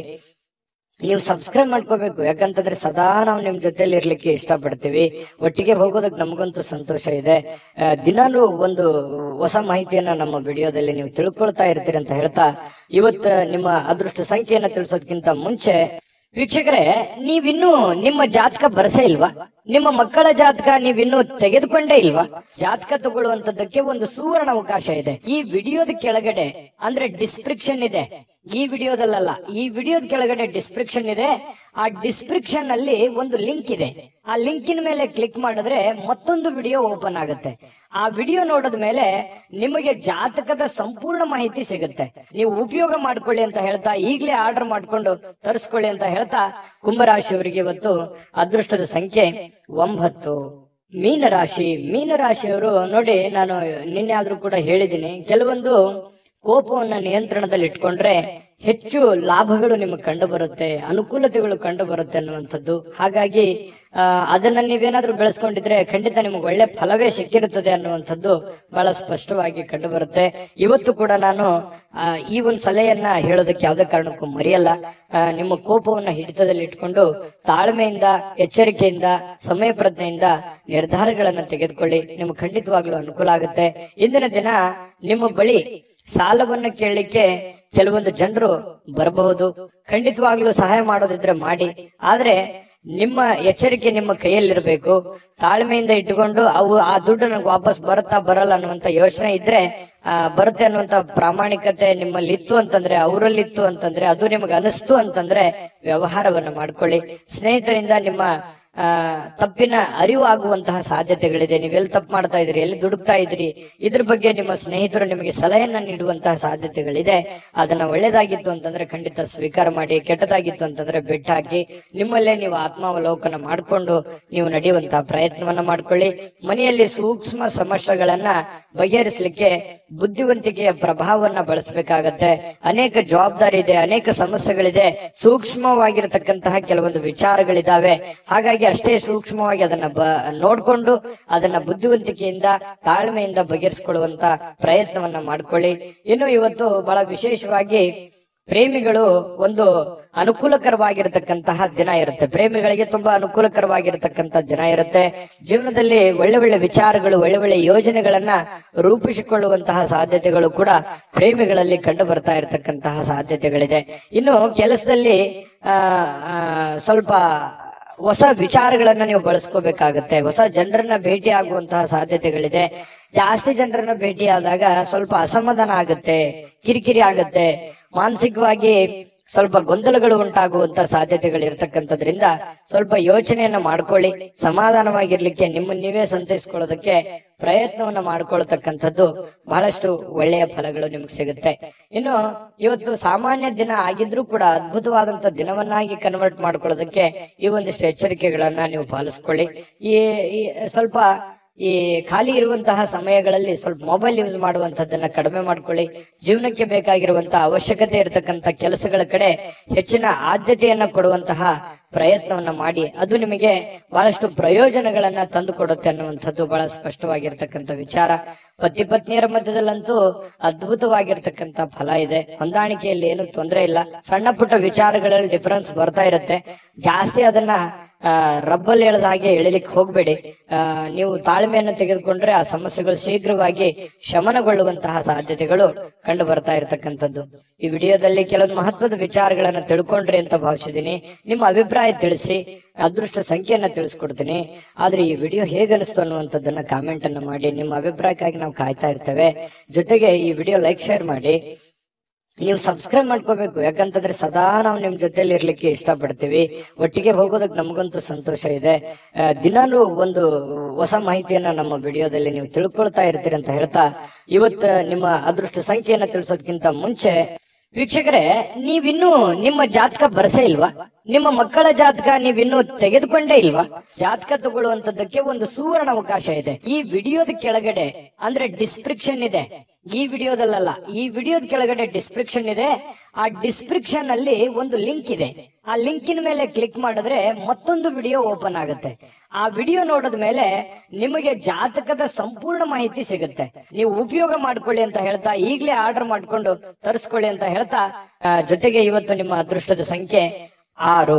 ನೀವು ಸಬ್ಸ್ಕ್ರೈಬ್ ಮಾಡ್ಕೋಬೇಕು, ಯಾಕಂತಂದ್ರೆ ಸದಾ ನಾವು ನಿಮ್ ಜೊತೆಲಿ ಇರ್ಲಿಕ್ಕೆ ಇಷ್ಟಪಡ್ತೀವಿ. ಒಟ್ಟಿಗೆ ಹೋಗೋದಕ್ಕೆ ನಮಗಂತೂ ಸಂತೋಷ ಇದೆ. ದಿನಾಲೂ ಒಂದು ಹೊಸ ಮಾಹಿತಿಯನ್ನ ನಮ್ಮ ವಿಡಿಯೋದಲ್ಲಿ ನೀವು ತಿಳ್ಕೊಳ್ತಾ ಇರ್ತೀರಿ ಅಂತ ಹೇಳ್ತಾ, ಇವತ್ತು ನಿಮ್ಮ ಅದೃಷ್ಟ ಸಂಖ್ಯೆಯನ್ನ ತಿಳಿಸೋದಕ್ಕಿಂತ ಮುಂಚೆ ವೀಕ್ಷಕರೇ, ನೀವಿನ್ನೂ ನಿಮ್ಮ ಜಾತಕ ಬರಸೇ ಇಲ್ವಾ? ನಿಮ್ಮ ಮಕ್ಕಳ ಜಾತಕ ನೀವಿನ್ನೂ ತೆಗೆದುಕೊಂಡೇ ಇಲ್ವಾ? ಜಾತಕ ತಗೊಳ್ಳುವಂತದ್ದಕ್ಕೆ ಒಂದು ಸುವರ್ಣ ಅವಕಾಶ ಇದೆ. ಈ ವಿಡಿಯೋದ ಕೆಳಗಡೆ ಅಂದ್ರೆ ಡಿಸ್ಕ್ರಿಪ್ಷನ್ ಇದೆ. ಈ ವಿಡಿಯೋದಲ್ಲ, ಈ ವಿಡಿಯೋದ ಕೆಳಗಡೆ ಡಿಸ್ಕ್ರಿಪ್ಷನ್ ಇದೆ. ಆ ಡಿಸ್ಕ್ರಿಪ್ಷನ್ ಅಲ್ಲಿ ಒಂದು ಲಿಂಕ್ ಇದೆ. ಆ ಲಿಂಕಿನ ಮೇಲೆ ಕ್ಲಿಕ್ ಮಾಡಿದ್ರೆ ಮತ್ತೊಂದು ವಿಡಿಯೋ ಓಪನ್ ಆಗುತ್ತೆ. ಆ ವಿಡಿಯೋ ನೋಡಿದ ಮೇಲೆ ನಿಮಗೆ ಜಾತಕದ ಸಂಪೂರ್ಣ ಮಾಹಿತಿ ಸಿಗುತ್ತೆ. ನೀವು ಉಪಯೋಗ ಮಾಡ್ಕೊಳ್ಳಿ ಅಂತ ಹೇಳ್ತಾ, ಈಗಲೇ ಆರ್ಡರ್ ಮಾಡ್ಕೊಂಡು ತರಿಸ್ಕೊಳ್ಳಿ ಅಂತ ಹೇಳ್ತಾ, ಕುಂಭರಾಶಿಯವರಿಗೆ ಇವತ್ತು ಅದೃಷ್ಟದ ಸಂಖ್ಯೆ 9. ಮೀನರಾಶಿಯವರು ನೋಡಿ, ನಾನು ನಿನ್ನೆ ಆದ್ರೂ ಕೂಡ ಹೇಳಿದ್ದೀನಿ, ಕೆಲವೊಂದು ಕೋಪವನ್ನ ನಿಯಂತ್ರಣದಲ್ಲಿ ಇಟ್ಕೊಂಡ್ರೆ ಹೆಚ್ಚು ಲಾಭಗಳು ನಿಮಗೆ ಕಂಡು ಬರುತ್ತೆ, ಅನುಕೂಲತೆಗಳು ಕಂಡು ಬರುತ್ತೆ ಅನ್ನುವಂಥದ್ದು. ಹಾಗಾಗಿ ಅದನ್ನ ನೀವೇನಾದ್ರೂ ಬೆಳೆಸ್ಕೊಂಡಿದ್ರೆ ಖಂಡಿತ ನಿಮಗೆ ಒಳ್ಳೆ ಫಲವೇ ಸಿಕ್ಕಿರುತ್ತದೆ ಅನ್ನುವಂಥದ್ದು ಬಹಳ ಸ್ಪಷ್ಟವಾಗಿ ಕಂಡು ಬರುತ್ತೆ. ಇವತ್ತು ಕೂಡ ನಾನು ಈ ಒಂದು ಸಲಹೆಯನ್ನ ಹೇಳೋದಕ್ಕೆ ಯಾವುದೇ ಕಾರಣಕ್ಕೂ ಮರೆಯಲ್ಲ. ನಿಮ್ಮ ಕೋಪವನ್ನ ಹಿಡಿತದಲ್ಲಿ ಇಟ್ಕೊಂಡು ತಾಳ್ಮೆಯಿಂದ, ಎಚ್ಚರಿಕೆಯಿಂದ, ಸಮಯ ಪ್ರಜ್ಞೆಯಿಂದ ನಿರ್ಧಾರಗಳನ್ನ ತೆಗೆದುಕೊಳ್ಳಿ. ನಿಮ್ಗೆ ಖಂಡಿತವಾಗ್ಲೂ ಅನುಕೂಲ ಆಗುತ್ತೆ. ಇಂದಿನ ದಿನ ನಿಮ್ಮ ಬಳಿ ಸಾಲವನ್ನು ಕೇಳಲಿಕ್ಕೆ ಕೆಲವೊಂದು ಜನರು ಬರಬಹುದು. ಖಂಡಿತವಾಗ್ಲೂ ಸಹಾಯ ಮಾಡೋದಿದ್ರೆ ಮಾಡಿ. ಆದ್ರೆ ನಿಮ್ಮ ಎಚ್ಚರಿಕೆ ನಿಮ್ಮ ಕೈಯಲ್ಲಿರ್ಬೇಕು. ತಾಳ್ಮೆಯಿಂದ ಇಟ್ಟುಕೊಂಡು ಆ ದುಡ್ಡು ನನಗೆ ವಾಪಸ್ ಬರುತ್ತಾ ಬರಲ್ಲ ಅನ್ನುವಂತ ಯೋಚನೆ ಇದ್ರೆ, ಬರುತ್ತೆ ಅನ್ನುವಂತ ಪ್ರಾಮಾಣಿಕತೆ ನಿಮ್ಮಲ್ಲಿ ಇತ್ತು ಅಂತಂದ್ರೆ, ಅವರಲ್ಲಿತ್ತು ಅಂತಂದ್ರೆ, ಅದು ನಿಮಗೆ ಅನಿಸ್ತು ಅಂತಂದ್ರೆ ವ್ಯವಹಾರವನ್ನ ಮಾಡ್ಕೊಳ್ಳಿ. ಸ್ನೇಹಿತರಿಂದ ನಿಮ್ಮ ತಪ್ಪಿನ ಅರಿವು ಆಗುವಂತಹ ಸಾಧ್ಯತೆಗಳಿದೆ. ನೀವೆಲ್ಲಿ ತಪ್ಪು ಮಾಡ್ತಾ ಇದ್ರಿ, ಎಲ್ಲಿ ದುಡುಕ್ತಾ ಇದ್ರಿ, ಇದ್ರ ಬಗ್ಗೆ ನಿಮ್ಮ ಸ್ನೇಹಿತರು ನಿಮಗೆ ಸಲಹೆಯನ್ನ ನೀಡುವಂತಹ ಸಾಧ್ಯತೆಗಳಿದೆ. ಅದನ್ನ ಒಳ್ಳೇದಾಗಿತ್ತು ಅಂತಂದ್ರೆ ಖಂಡಿತ ಸ್ವೀಕಾರ ಮಾಡಿ, ಕೆಟ್ಟದಾಗಿತ್ತು ಅಂತಂದ್ರೆ ಬಿಟ್ಟು ಹಾಕಿ. ನಿಮ್ಮಲ್ಲೇ ನೀವು ಆತ್ಮಾವಲೋಕನ ಮಾಡಿಕೊಂಡು ನೀವು ನಡೆಯುವಂತಹ ಪ್ರಯತ್ನವನ್ನ ಮಾಡ್ಕೊಳ್ಳಿ. ಮನೆಯಲ್ಲಿ ಸೂಕ್ಷ್ಮ ಸಮಸ್ಯೆಗಳನ್ನ ಬಗೆಹರಿಸಲಿಕ್ಕೆ ಬುದ್ಧಿವಂತಿಕೆಯ ಪ್ರಭಾವವನ್ನ ಬಳಸಬೇಕಾಗತ್ತೆ. ಅನೇಕ ಜವಾಬ್ದಾರಿ ಇದೆ, ಅನೇಕ ಸಮಸ್ಯೆಗಳಿದೆ, ಸೂಕ್ಷ್ಮವಾಗಿರತಕ್ಕಂತಹ ಕೆಲವೊಂದು ವಿಚಾರಗಳಿದಾವೆ. ಹಾಗಾಗಿ ಅಷ್ಟೇ ಸೂಕ್ಷ್ಮವಾಗಿ ಅದನ್ನ ನೋಡ್ಕೊಂಡು ಅದನ್ನ ಬುದ್ಧಿವಂತಿಕೆಯಿಂದ, ತಾಳ್ಮೆಯಿಂದ ಬಗೆಹರಿಸಿಕೊಳ್ಳುವಂತ ಪ್ರಯತ್ನವನ್ನ ಮಾಡ್ಕೊಳ್ಳಿ. ಇನ್ನು ಇವತ್ತು ಬಹಳ ವಿಶೇಷವಾಗಿ ಪ್ರೇಮಿಗಳು ಒಂದು ಅನುಕೂಲಕರವಾಗಿರತಕ್ಕಂತಹ ದಿನ ಇರುತ್ತೆ. ಪ್ರೇಮಿಗಳಿಗೆ ತುಂಬಾ ಅನುಕೂಲಕರವಾಗಿರತಕ್ಕಂತಹ ದಿನ ಇರುತ್ತೆ. ಜೀವನದಲ್ಲಿ ಒಳ್ಳೆ ಒಳ್ಳೆ ವಿಚಾರಗಳು, ಒಳ್ಳೆ ಒಳ್ಳೆ ಯೋಜನೆಗಳನ್ನ ರೂಪಿಸಿಕೊಳ್ಳುವಂತಹ ಸಾಧ್ಯತೆಗಳು ಕೂಡ ಪ್ರೇಮಿಗಳಲ್ಲಿ ಕಂಡು ಬರ್ತಾ ಇರತಕ್ಕಂತಹ ಸಾಧ್ಯತೆಗಳಿದೆ. ಇನ್ನು ಕೆಲಸದಲ್ಲಿ ಸ್ವಲ್ಪ ಹೊಸ ವಿಚಾರಗಳನ್ನ ನೀವು ಬಳಸ್ಕೋಬೇಕಾಗತ್ತೆ. ಹೊಸ ಜನರನ್ನ ಭೇಟಿ ಆಗುವಂತಹ ಸಾಧ್ಯತೆಗಳಿದೆ. ಜಾಸ್ತಿ ಜನರನ್ನ ಭೇಟಿ ಆದಾಗ ಸ್ವಲ್ಪ ಅಸಮಾಧಾನ ಆಗುತ್ತೆ, ಕಿರಿಕಿರಿ ಆಗುತ್ತೆ, ಮಾನಸಿಕವಾಗಿ ಸ್ವಲ್ಪ ಗೊಂದಲಗಳು ಉಂಟಾಗುವಂತ ಸಾಧ್ಯತೆಗಳು ಇರತಕ್ಕಂಥದ್ರಿಂದ ಸ್ವಲ್ಪ ಯೋಚನೆಯನ್ನ ಮಾಡ್ಕೊಳ್ಳಿ. ಸಮಾಧಾನವಾಗಿರ್ಲಿಕ್ಕೆ, ನಿಮ್ಮನ್ನ ನೀವೇ ಸಂತೈಸ್ಕೊಳ್ಳೋದಕ್ಕೆ ಪ್ರಯತ್ನವನ್ನ ಮಾಡ್ಕೊಳ್ತಕ್ಕಂಥದ್ದು ಬಹಳಷ್ಟು ಒಳ್ಳೆಯ ಫಲಗಳು ನಿಮ್ಗೆ ಸಿಗುತ್ತೆ. ಇನ್ನು ಇವತ್ತು ಸಾಮಾನ್ಯ ದಿನ ಆಗಿದ್ರೂ ಕೂಡ ಅದ್ಭುತವಾದಂತ ದಿನವನ್ನಾಗಿ ಕನ್ವರ್ಟ್ ಮಾಡ್ಕೊಳ್ಳೋದಕ್ಕೆ ಈ ಒಂದಿಷ್ಟು ಎಚ್ಚರಿಕೆಗಳನ್ನ ನೀವು ಪಾಲಿಸ್ಕೊಳ್ಳಿ. ಈ ಸ್ವಲ್ಪ ಈ ಖಾಲಿ ಇರುವಂತಹ ಸಮಯಗಳಲ್ಲಿ ಸ್ವಲ್ಪ ಮೊಬೈಲ್ ಯೂಸ್ ಮಾಡುವಂತದ್ದನ್ನ ಕಡಿಮೆ ಮಾಡ್ಕೊಳ್ಳಿ. ಜೀವನಕ್ಕೆ ಬೇಕಾಗಿರುವಂತಹ ಅವಶ್ಯಕತೆ ಇರತಕ್ಕಂತ ಕೆಲಸಗಳ ಕಡೆ ಹೆಚ್ಚಿನ ಆದ್ಯತೆಯನ್ನ ಕೊಡುವಂತಹ ಪ್ರಯತ್ನವನ್ನ ಮಾಡಿ. ಅದು ನಿಮಗೆ ಬಹಳಷ್ಟು ಪ್ರಯೋಜನಗಳನ್ನ ತಂದು ಕೊಡುತ್ತೆ ಅನ್ನುವಂಥದ್ದು ಬಹಳ ಸ್ಪಷ್ಟವಾಗಿರ್ತಕ್ಕಂಥ ವಿಚಾರ. ಪತಿ ಪತ್ನಿಯರ ಮಧ್ಯದಲ್ಲಂತೂ ಅದ್ಭುತವಾಗಿರ್ತಕ್ಕಂಥ ಫಲ ಇದೆ. ಹೊಂದಾಣಿಕೆಯಲ್ಲಿ ಏನು ತೊಂದರೆ ಇಲ್ಲ. ಸಣ್ಣ ಪುಟ್ಟ ವಿಚಾರಗಳಲ್ಲಿ ಡಿಫರೆನ್ಸ್ ಬರ್ತಾ ಇರುತ್ತೆ. ಜಾಸ್ತಿ ಅದನ್ನ ರಬ್ಬಲ್ ಎಳೆದ ಹಾಗೆ ಎಳಿಲಿಕ್ಕೆ ಹೋಗ್ಬೇಡಿ. ನೀವು ತಾಳ್ಮೆಯನ್ನು ತೆಗೆದುಕೊಂಡ್ರೆ ಆ ಸಮಸ್ಯೆಗಳು ಶೀಘ್ರವಾಗಿ ಶಮನಗೊಳ್ಳುವಂತಹ ಸಾಧ್ಯತೆಗಳು ಕಂಡು ಬರ್ತಾ ಇರತಕ್ಕಂಥದ್ದು. ಈ ವಿಡಿಯೋದಲ್ಲಿ ಕೆಲವೊಂದು ಮಹತ್ವದ ವಿಚಾರಗಳನ್ನ ತಿಳ್ಕೊಂಡ್ರಿ ಅಂತ ಭಾವಿಸಿದೀನಿ. ನಿಮ್ಮ ಅಭಿಪ್ರಾಯ ತಿಳಿಸಿ, ಅದೃಷ್ಟ ಸಂಖ್ಯೆಯನ್ನ ತಿಳಿಸ್ಕೊಡ್ತೀನಿ. ಆದ್ರೆ ಈ ವಿಡಿಯೋ ಹೇಗನಿಸ್ತು ಅನ್ನುವಂಥದ್ದನ್ನ ಕಾಮೆಂಟ್ ಅನ್ನ ಮಾಡಿ. ನಿಮ್ಮ ಅಭಿಪ್ರಾಯಕ್ಕಾಗಿ ನಾವು ಕಾಯ್ತಾ ಇರ್ತೇವೆ. ಜೊತೆಗೆ ಈ ವಿಡಿಯೋ ಲೈಕ್ ಶೇರ್ ಮಾಡಿ. ನೀವು ಸಬ್ಸ್ಕ್ರೈಬ್ ಮಾಡ್ಕೋಬೇಕು. ಯಾಕಂತಂದ್ರೆ ಸದಾ ನಾವು ನಿಮ್ ಜೊತೆಲಿ ಇರ್ಲಿಕ್ಕೆ ಇಷ್ಟಪಡ್ತೀವಿ. ಒಟ್ಟಿಗೆ ಹೋಗೋದಕ್ಕೆ ನಮಗಂತೂ ಸಂತೋಷ ಇದೆ. ದಿನಾಲೂ ಒಂದು ಹೊಸ ಮಾಹಿತಿಯನ್ನ ನಮ್ಮ ವಿಡಿಯೋದಲ್ಲಿ ನೀವು ತಿಳ್ಕೊಳ್ತಾ ಇರ್ತೀರಿ ಅಂತ ಹೇಳ್ತಾ, ಇವತ್ತು ನಿಮ್ಮ ಅದೃಷ್ಟ ಸಂಖ್ಯೆಯನ್ನ ತಿಳಿಸೋದಕ್ಕಿಂತ ಮುಂಚೆ ವೀಕ್ಷಕರೇ, ನೀವಿನ್ನೂ ನಿಮ್ಮ ಜಾತಕ ಬರಸೇ ಇಲ್ವಾ? ನಿಮ್ಮ ಮಕ್ಕಳ ಜಾತಕ ನೀವಿನ್ನೂ ತೆಗೆದುಕೊಂಡೇ ಇಲ್ವಾ? ಜಾತಕ ತಗೊಳ್ಳುವಂತದ್ದಕ್ಕೆ ಒಂದು ಸುವರ್ಣ ಅವಕಾಶ ಇದೆ. ಈ ವಿಡಿಯೋದ ಕೆಳಗಡೆ ಅಂದ್ರೆ ಡಿಸ್ಕ್ರಿಪ್ಷನ್ ಇದೆ. ಈ ವಿಡಿಯೋದಲ್ಲ, ಈ ವಿಡಿಯೋದ ಕೆಳಗಡೆ ಡಿಸ್ಕ್ರಿಪ್ಷನ್ ಇದೆ. ಆ ಡಿಸ್ಕ್ರಿಪ್ಷನ್ ಅಲ್ಲಿ ಒಂದು ಲಿಂಕ್ ಇದೆ. ಆ ಲಿಂಕಿನ ಮೇಲೆ ಕ್ಲಿಕ್ ಮಾಡಿದ್ರೆ ಮತ್ತೊಂದು ವಿಡಿಯೋ ಓಪನ್ ಆಗುತ್ತೆ. ಆ ವಿಡಿಯೋ ನೋಡಿದ ಮೇಲೆ ನಿಮಗೆ ಜಾತಕದ ಸಂಪೂರ್ಣ ಮಾಹಿತಿ ಸಿಗುತ್ತೆ. ನೀವು ಉಪಯೋಗ ಮಾಡ್ಕೊಳ್ಳಿ ಅಂತ ಹೇಳ್ತಾ, ಈಗಲೇ ಆರ್ಡರ್ ಮಾಡ್ಕೊಂಡು ತರಿಸ್ಕೊಳ್ಳಿ ಅಂತ ಹೇಳ್ತಾ, ಜೊತೆಗೆ ಇವತ್ತು ನಿಮ್ಮ ಅದೃಷ್ಟದ ಸಂಖ್ಯೆ 6.